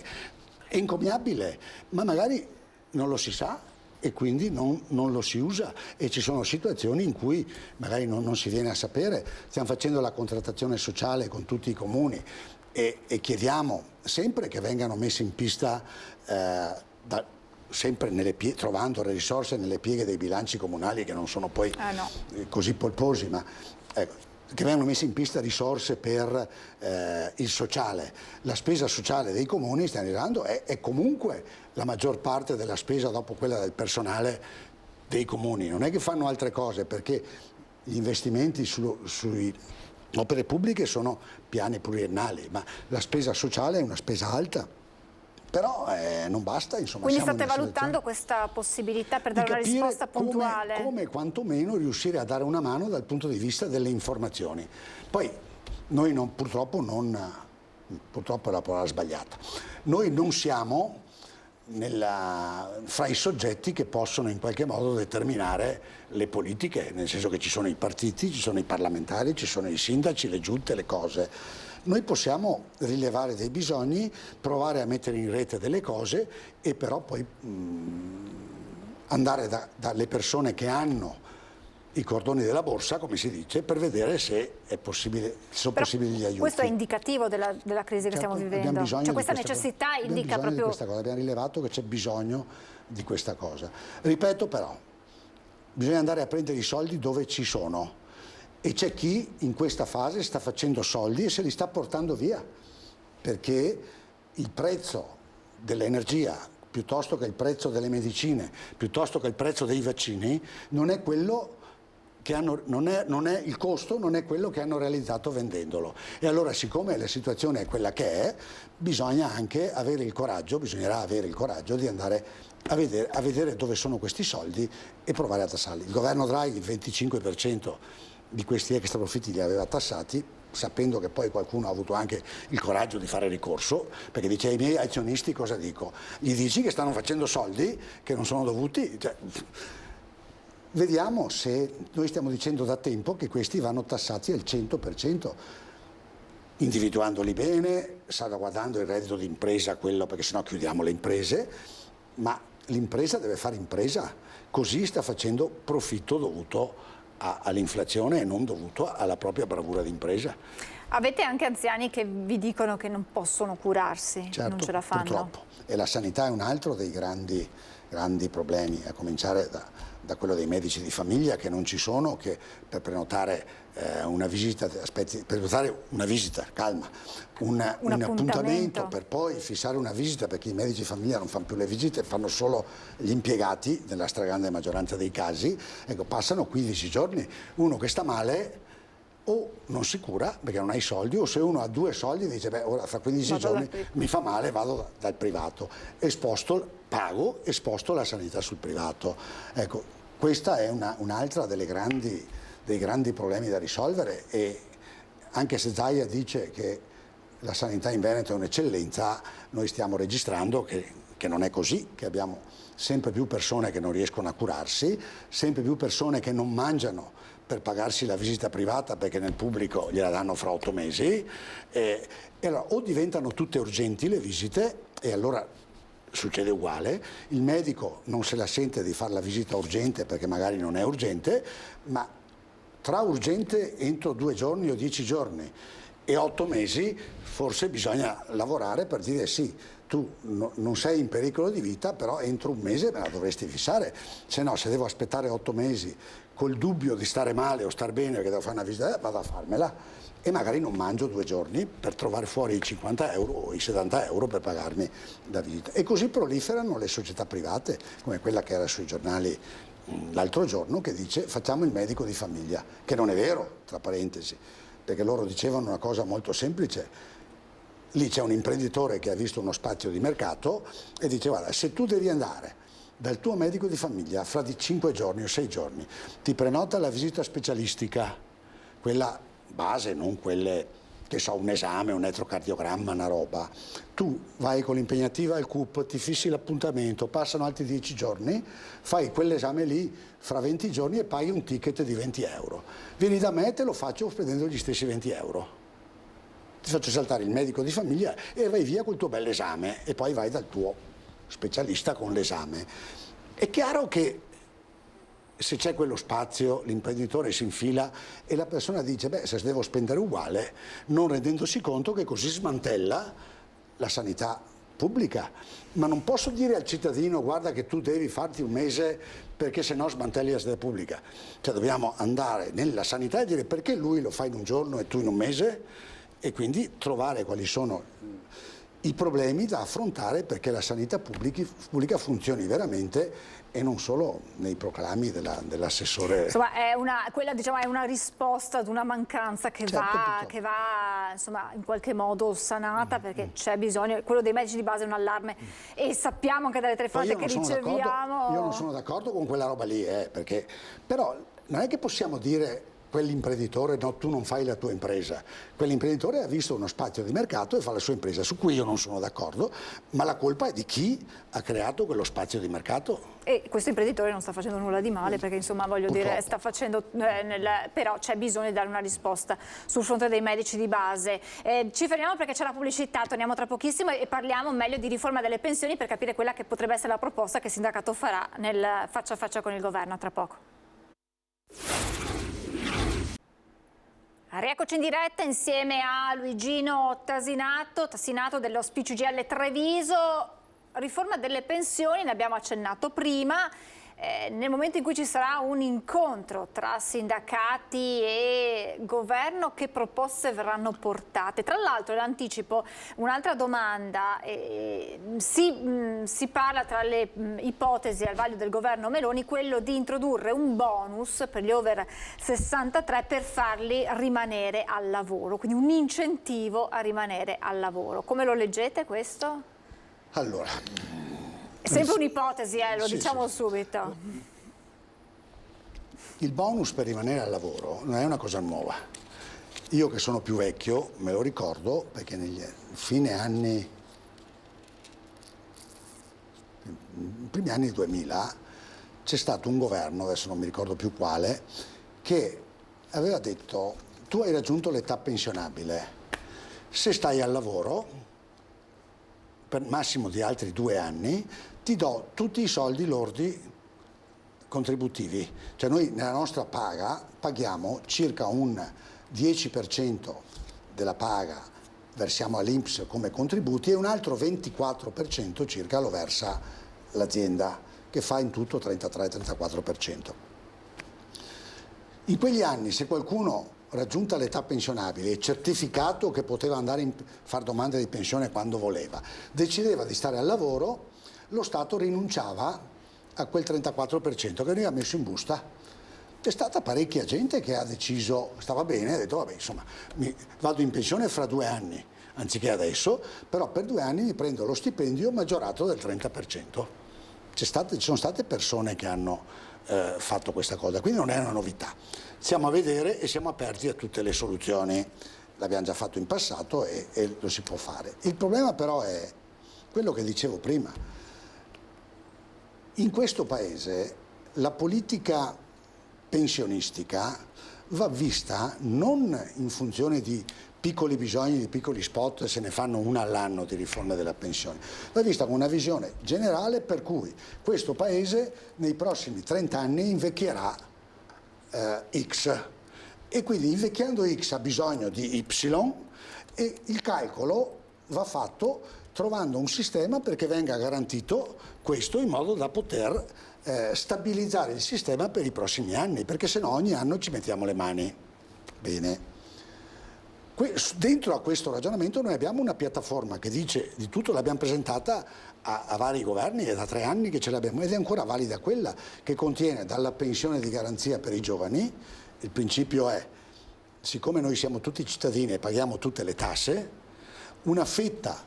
è incommiabile, ma magari non lo si sa e quindi non lo si usa, e ci sono situazioni in cui magari non si viene a sapere. Stiamo facendo la contrattazione sociale con tutti i comuni e chiediamo sempre che vengano messi in pista sempre trovando le risorse nelle pieghe dei bilanci comunali, che non sono poi così polposi, ma che vengano messe in pista risorse per il sociale. La spesa sociale dei comuni, stiamo arrivando, è comunque la maggior parte della spesa dopo quella del personale dei comuni. Non è che fanno altre cose, perché gli investimenti sulle opere pubbliche sono piani pluriennali, ma la spesa sociale è una spesa alta. Però non basta, insomma. Quindi state valutando questa possibilità per dare una risposta puntuale? Come quantomeno riuscire a dare una mano dal punto di vista delle informazioni. Poi noi purtroppo è la parola sbagliata, noi non siamo fra i soggetti che possono in qualche modo determinare le politiche, nel senso che ci sono i partiti, ci sono i parlamentari, ci sono i sindaci, le giunte, le cose. Noi possiamo rilevare dei bisogni, provare a mettere in rete delle cose e però poi andare dalle persone che hanno i cordoni della borsa, come si dice, per vedere se sono possibili gli aiuti. Questo è indicativo della crisi che stiamo vivendo. Cioè questa necessità indica proprio... Questa cosa. Abbiamo rilevato che c'è bisogno di questa cosa. Ripeto però, bisogna andare a prendere i soldi dove ci sono. E c'è chi in questa fase sta facendo soldi e se li sta portando via, perché il prezzo dell'energia, piuttosto che il prezzo delle medicine, piuttosto che il prezzo dei vaccini, non è quello che il costo non è quello che hanno realizzato vendendolo. E allora, siccome la situazione è quella che è, bisognerà avere il coraggio di andare a vedere dove sono questi soldi e provare a tassarli. Il governo Draghi il 25% di questi extra profitti li aveva tassati, sapendo che poi qualcuno ha avuto anche il coraggio di fare ricorso, perché dice ai miei azionisti cosa dico? Gli dici che stanno facendo soldi che non sono dovuti? Cioè, vediamo se noi stiamo dicendo da tempo che questi vanno tassati al 100%, individuandoli bene, salvaguardando il reddito d'impresa, quello perché sennò chiudiamo le imprese, ma l'impresa deve fare impresa, così sta facendo profitto dovuto all'inflazione e non dovuto alla propria bravura d'impresa. Avete anche anziani che vi dicono che non possono curarsi, certo, non ce la fanno? Purtroppo. E la sanità è un altro dei grandi problemi, a cominciare da quello dei medici di famiglia che non ci sono, che per prenotare una visita, un appuntamento per poi fissare una visita, perché i medici di famiglia non fanno più le visite, fanno solo gli impiegati, nella stragrande maggioranza dei casi, ecco, passano 15 giorni. Uno che sta male o non si cura perché non ha i soldi, o se uno ha 2 soldi dice beh, ora fra 15 giorni mi fa male, vado dal privato, pago e sposto la sanità sul privato. Ecco, questa è un'altra dei grandi problemi da risolvere, e anche se Zaia dice che la sanità in Veneto è un'eccellenza, noi stiamo registrando che non è così, che abbiamo sempre più persone che non riescono a curarsi, sempre più persone che non mangiano per pagarsi la visita privata perché nel pubblico gliela danno fra 8 mesi, e allora o diventano tutte urgenti le visite, e allora succede uguale, il medico non se la sente di fare la visita urgente perché magari non è urgente, ma tra urgente entro 2 giorni o 10 giorni e 8 mesi forse bisogna lavorare per dire sì, tu non sei in pericolo di vita, però entro un mese me la dovresti fissare, se no, se devo aspettare 8 mesi col dubbio di stare male o star bene perché devo fare una visita, vado a farmela e magari non mangio 2 giorni per trovare fuori i 50 euro o i 70 euro per pagarmi la visita. E così proliferano le società private, come quella che era sui giornali l'altro giorno, che dice facciamo il medico di famiglia, che non è vero, tra parentesi, perché loro dicevano una cosa molto semplice. Lì c'è un imprenditore che ha visto uno spazio di mercato e dice guarda, se tu devi andare dal tuo medico di famiglia fra di 5 giorni o 6 giorni, ti prenota la visita specialistica, quella base, non quelle che so, un esame, un elettrocardiogramma, una roba, tu vai con l'impegnativa al CUP, ti fissi l'appuntamento, passano altri 10 giorni, fai quell'esame lì fra 20 giorni e paghi un ticket di 20 euro. Vieni da me e te lo faccio spendendo gli stessi 20 euro. Ti faccio saltare il medico di famiglia e vai via col tuo bell'esame e poi vai dal tuo specialista con l'esame. È chiaro che se c'è quello spazio l'imprenditore si infila e la persona dice beh, se devo spendere uguale, non rendendosi conto che così smantella la sanità pubblica. Ma non posso dire al cittadino guarda che tu devi farti un mese perché se no smantelli la sanità pubblica. Cioè dobbiamo andare nella sanità e dire perché lui lo fa in un giorno e tu in un mese, e quindi trovare quali sono i problemi da affrontare perché la sanità pubblica funzioni veramente e non solo nei proclami dell'assessore. Insomma, quella diciamo, è una risposta ad una mancanza che va insomma, in qualche modo sanata, perché c'è bisogno. Quello dei medici di base è un allarme e sappiamo anche dalle telefonate che riceviamo. Io non sono d'accordo con quella roba lì, perché però non è che possiamo dire quell'imprenditore no, tu non fai la tua impresa. Quell'imprenditore ha visto uno spazio di mercato e fa la sua impresa, su cui io non sono d'accordo, ma la colpa è di chi ha creato quello spazio di mercato. E questo imprenditore non sta facendo nulla di male, perché insomma voglio dire, sta facendo, però c'è bisogno di dare una risposta sul fronte dei medici di base. Ci fermiamo perché c'è la pubblicità, torniamo tra pochissimo e parliamo meglio di riforma delle pensioni per capire quella che potrebbe essere la proposta che il sindacato farà nel faccia a faccia con il governo, tra poco. Rieccoci in diretta insieme a Luigino Tassinato dello CGIL Treviso. Riforma delle pensioni, ne abbiamo accennato prima. Nel momento in cui ci sarà un incontro tra sindacati e governo, che proposte verranno portate? Tra l'altro, l'anticipo, un'altra domanda, si parla tra le ipotesi al vaglio del governo Meloni quello di introdurre un bonus per gli over 63 per farli rimanere al lavoro, quindi un incentivo a rimanere al lavoro. Come lo leggete questo? Allora, è sempre un'ipotesi, lo diciamo subito. Il bonus per rimanere al lavoro non è una cosa nuova. Io che sono più vecchio me lo ricordo perché negli primi anni 2000 c'è stato un governo, adesso non mi ricordo più quale, che aveva detto: tu hai raggiunto l'età pensionabile, se stai al lavoro per massimo di altri 2 anni ti do tutti i soldi lordi contributivi. Cioè noi nella nostra paga paghiamo circa un 10% della paga, versiamo all'INPS come contributi, e un altro 24% circa lo versa l'azienda, che fa in tutto 33-34%. In quegli anni, se qualcuno raggiunta l'età pensionabile e certificato che poteva andare a fare domanda di pensione quando voleva, decideva di stare al lavoro, lo Stato rinunciava a quel 34% che aveva messo in busta. C'è stata parecchia gente che ha deciso, stava bene, ha detto vabbè, insomma, vado in pensione fra 2 anni, anziché adesso, però per 2 anni mi prendo lo stipendio maggiorato del 30%. Ci sono state persone che hanno fatto questa cosa, quindi non è una novità. Stiamo a vedere e siamo aperti a tutte le soluzioni, l'abbiamo già fatto in passato e lo si può fare. Il problema però è quello che dicevo prima. In questo Paese la politica pensionistica va vista non in funzione di piccoli bisogni, di piccoli spot, se ne fanno una all'anno di riforma della pensione, va vista con una visione generale per cui questo Paese nei prossimi 30 anni invecchierà X, e quindi invecchiando X ha bisogno di Y, e il calcolo va fatto trovando un sistema perché venga garantito questo, in modo da poter stabilizzare il sistema per i prossimi anni, perché sennò ogni anno ci mettiamo le mani. Bene. Dentro a questo ragionamento noi abbiamo una piattaforma che dice di tutto, l'abbiamo presentata a vari governi, è da 3 anni che ce l'abbiamo, ed è ancora valida quella, che contiene dalla pensione di garanzia per i giovani. Il principio è, siccome noi siamo tutti cittadini e paghiamo tutte le tasse, una fetta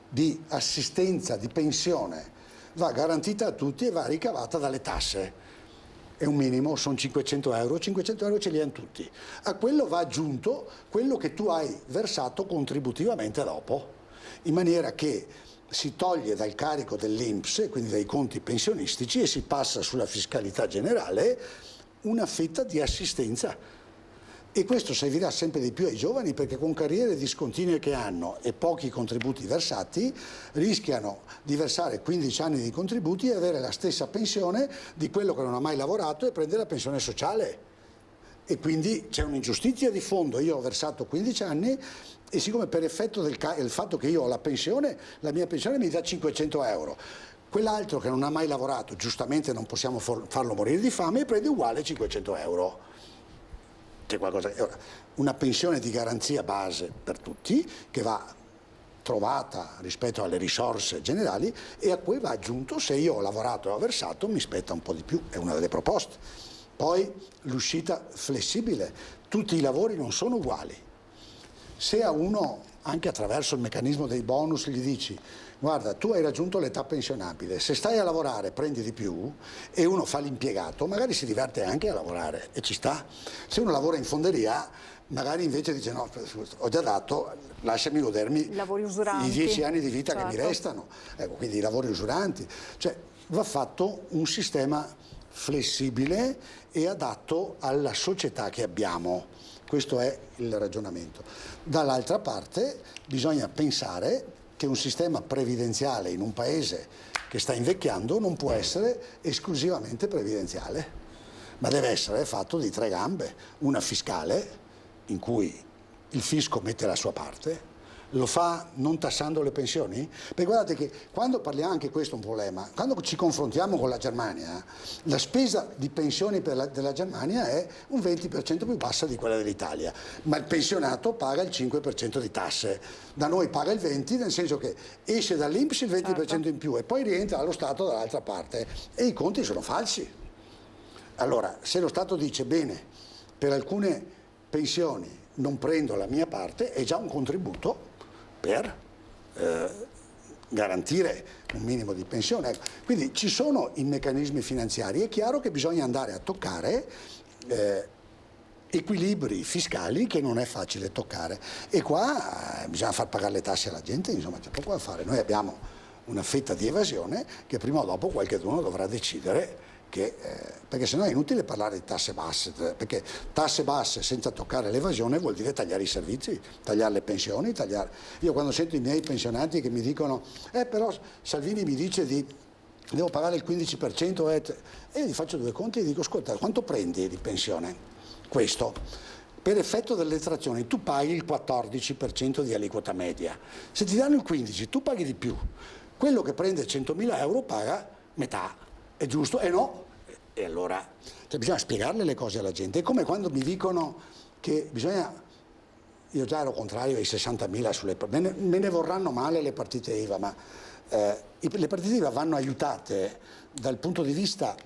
di assistenza, di pensione va garantita a tutti e va ricavata dalle tasse. È un minimo, sono 500 euro ce li hanno tutti. A quello va aggiunto quello che tu hai versato contributivamente dopo, in maniera che si toglie dal carico dell'INPS, quindi dai conti pensionistici, e si passa sulla fiscalità generale una fetta di assistenza. E questo servirà sempre di più ai giovani, perché con carriere discontinue che hanno e pochi contributi versati rischiano di versare 15 anni di contributi e avere la stessa pensione di quello che non ha mai lavorato e prende la pensione sociale. E quindi c'è un'ingiustizia di fondo. Io ho versato 15 anni e siccome per effetto del fatto che io ho la pensione, la mia pensione mi dà 500 euro. Quell'altro che non ha mai lavorato, giustamente non possiamo farlo morire di fame, e prende uguale 500 euro. C'è qualcosa, una pensione di garanzia base per tutti che va trovata rispetto alle risorse generali, e a cui va aggiunto, se io ho lavorato e ho versato, mi spetta un po' di più, è una delle proposte. Poi l'uscita flessibile, tutti i lavori non sono uguali. Se a uno, anche attraverso il meccanismo dei bonus, gli dici guarda, tu hai raggiunto l'età pensionabile, se stai a lavorare prendi di più, e uno fa l'impiegato, magari si diverte anche a lavorare e ci sta. Se uno lavora in fonderia, magari invece dice no, ho già dato, lasciami godermi i 10 anni di vita che mi restano. Ecco, quindi i lavori usuranti. Cioè va fatto un sistema flessibile e adatto alla società che abbiamo. Questo è il ragionamento. Dall'altra parte bisogna pensare che un sistema previdenziale in un paese che sta invecchiando non può essere esclusivamente previdenziale, ma deve essere fatto di 3 gambe. Una fiscale, in cui il fisco mette la sua parte, lo fa non tassando le pensioni? Perché guardate che quando parliamo, anche questo è un problema, quando ci confrontiamo con la Germania, la spesa di pensioni della Germania è un 20% più bassa di quella dell'Italia, ma il pensionato paga il 5% di tasse. Da noi paga il 20%, nel senso che esce dall'INPS il 20% in più e poi rientra allo Stato dall'altra parte, e i conti sono falsi. Allora, se lo Stato dice bene, per alcune pensioni non prendo la mia parte, è già un contributo per garantire un minimo di pensione. Ecco. Quindi ci sono i meccanismi finanziari, è chiaro che bisogna andare a toccare equilibri fiscali che non è facile toccare, e qua bisogna far pagare le tasse alla gente, insomma c'è poco da fare. Noi abbiamo una fetta di evasione che prima o dopo qualcuno dovrà decidere perché sennò è inutile parlare di tasse basse, perché tasse basse senza toccare l'evasione vuol dire tagliare i servizi, tagliare le pensioni, tagliare... Io quando sento i miei pensionati che mi dicono però Salvini mi dice devo pagare il 15% e io gli faccio due conti e dico ascolta, quanto prendi di pensione? Questo. Per effetto delle detrazioni tu paghi il 14% di aliquota media, se ti danno il 15% tu paghi di più, quello che prende 100.000 euro paga metà, è giusto? No? E allora bisogna spiegarle le cose alla gente. È come quando mi dicono che bisogna... Io già ero contrario ai 60.000 sulle... Me ne vorranno male le partite IVA, ma le partite IVA vanno aiutate dal punto di vista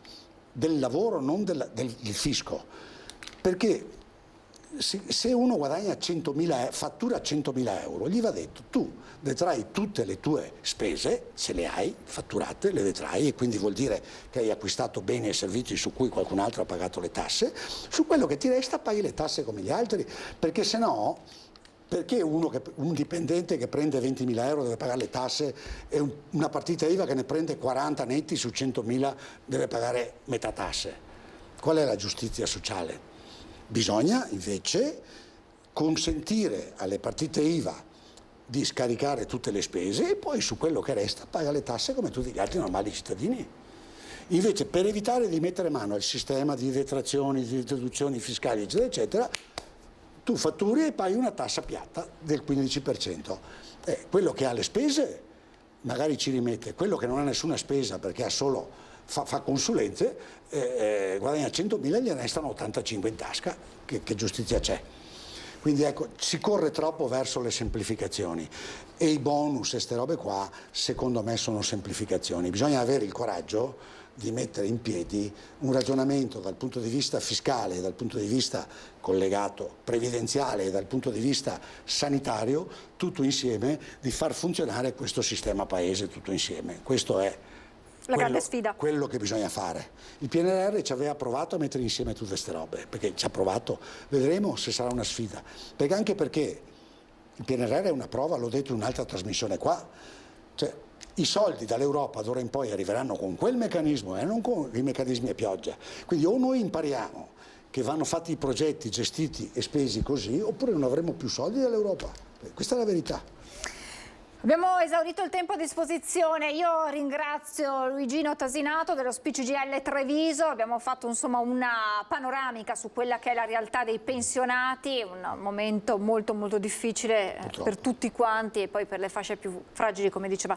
del lavoro, non del fisco. Perché se uno guadagna 100.000, fattura 100.000 euro, gli va detto tu detrai tutte le tue spese, se le hai fatturate, le detrai, e quindi vuol dire che hai acquistato beni e servizi su cui qualcun altro ha pagato le tasse, su quello che ti resta paghi le tasse come gli altri, perché se no, perché un dipendente che prende 20.000 euro deve pagare le tasse e una partita IVA che ne prende 40 netti su 100.000 deve pagare metà tasse? Qual è la giustizia sociale? Bisogna invece consentire alle partite IVA di scaricare tutte le spese e poi su quello che resta paga le tasse come tutti gli altri normali cittadini. Invece, per evitare di mettere mano al sistema di detrazioni, di deduzioni fiscali, eccetera, eccetera, tu fatturi e paghi una tassa piatta del 15%. Quello che ha le spese magari ci rimette, quello che non ha nessuna spesa perché ha solo... fa consulenze, guadagna 100.000 e gli restano 85 in tasca, che giustizia c'è? Quindi ecco, si corre troppo verso le semplificazioni e i bonus e ste robe qua secondo me sono semplificazioni. Bisogna avere il coraggio di mettere in piedi un ragionamento dal punto di vista fiscale, dal punto di vista collegato previdenziale e dal punto di vista sanitario, tutto insieme, di far funzionare questo sistema paese tutto insieme. Questo è la grande sfida. Quello che bisogna fare. Il PNRR ci aveva provato a mettere insieme tutte queste robe, perché ci ha provato, vedremo se sarà una sfida. Anche perché il PNRR è una prova, l'ho detto in un'altra trasmissione qua, cioè i soldi dall'Europa d'ora in poi arriveranno con quel meccanismo e non con i meccanismi a pioggia. Quindi o noi impariamo che vanno fatti i progetti gestiti e spesi così, oppure non avremo più soldi dall'Europa. Questa è la verità. Abbiamo esaurito il tempo a disposizione. Io ringrazio Luigino Tasinato dello CGIL Treviso. Abbiamo fatto insomma una panoramica su quella che è la realtà dei pensionati, un momento molto molto difficile per tutti quanti e poi per le fasce più fragili, come diceva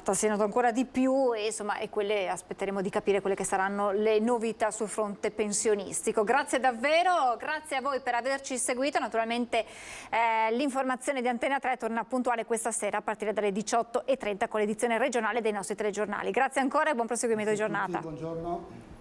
Tasinato, ancora di più, e insomma e quelle aspetteremo di capire quelle che saranno le novità sul fronte pensionistico. Grazie davvero, grazie a voi per averci seguito. Naturalmente l'informazione di Antena 3 torna puntuale questa sera a partire dalle 18:30 con l'edizione regionale dei nostri telegiornali. Grazie ancora e buon proseguimento di giornata. Buongiorno.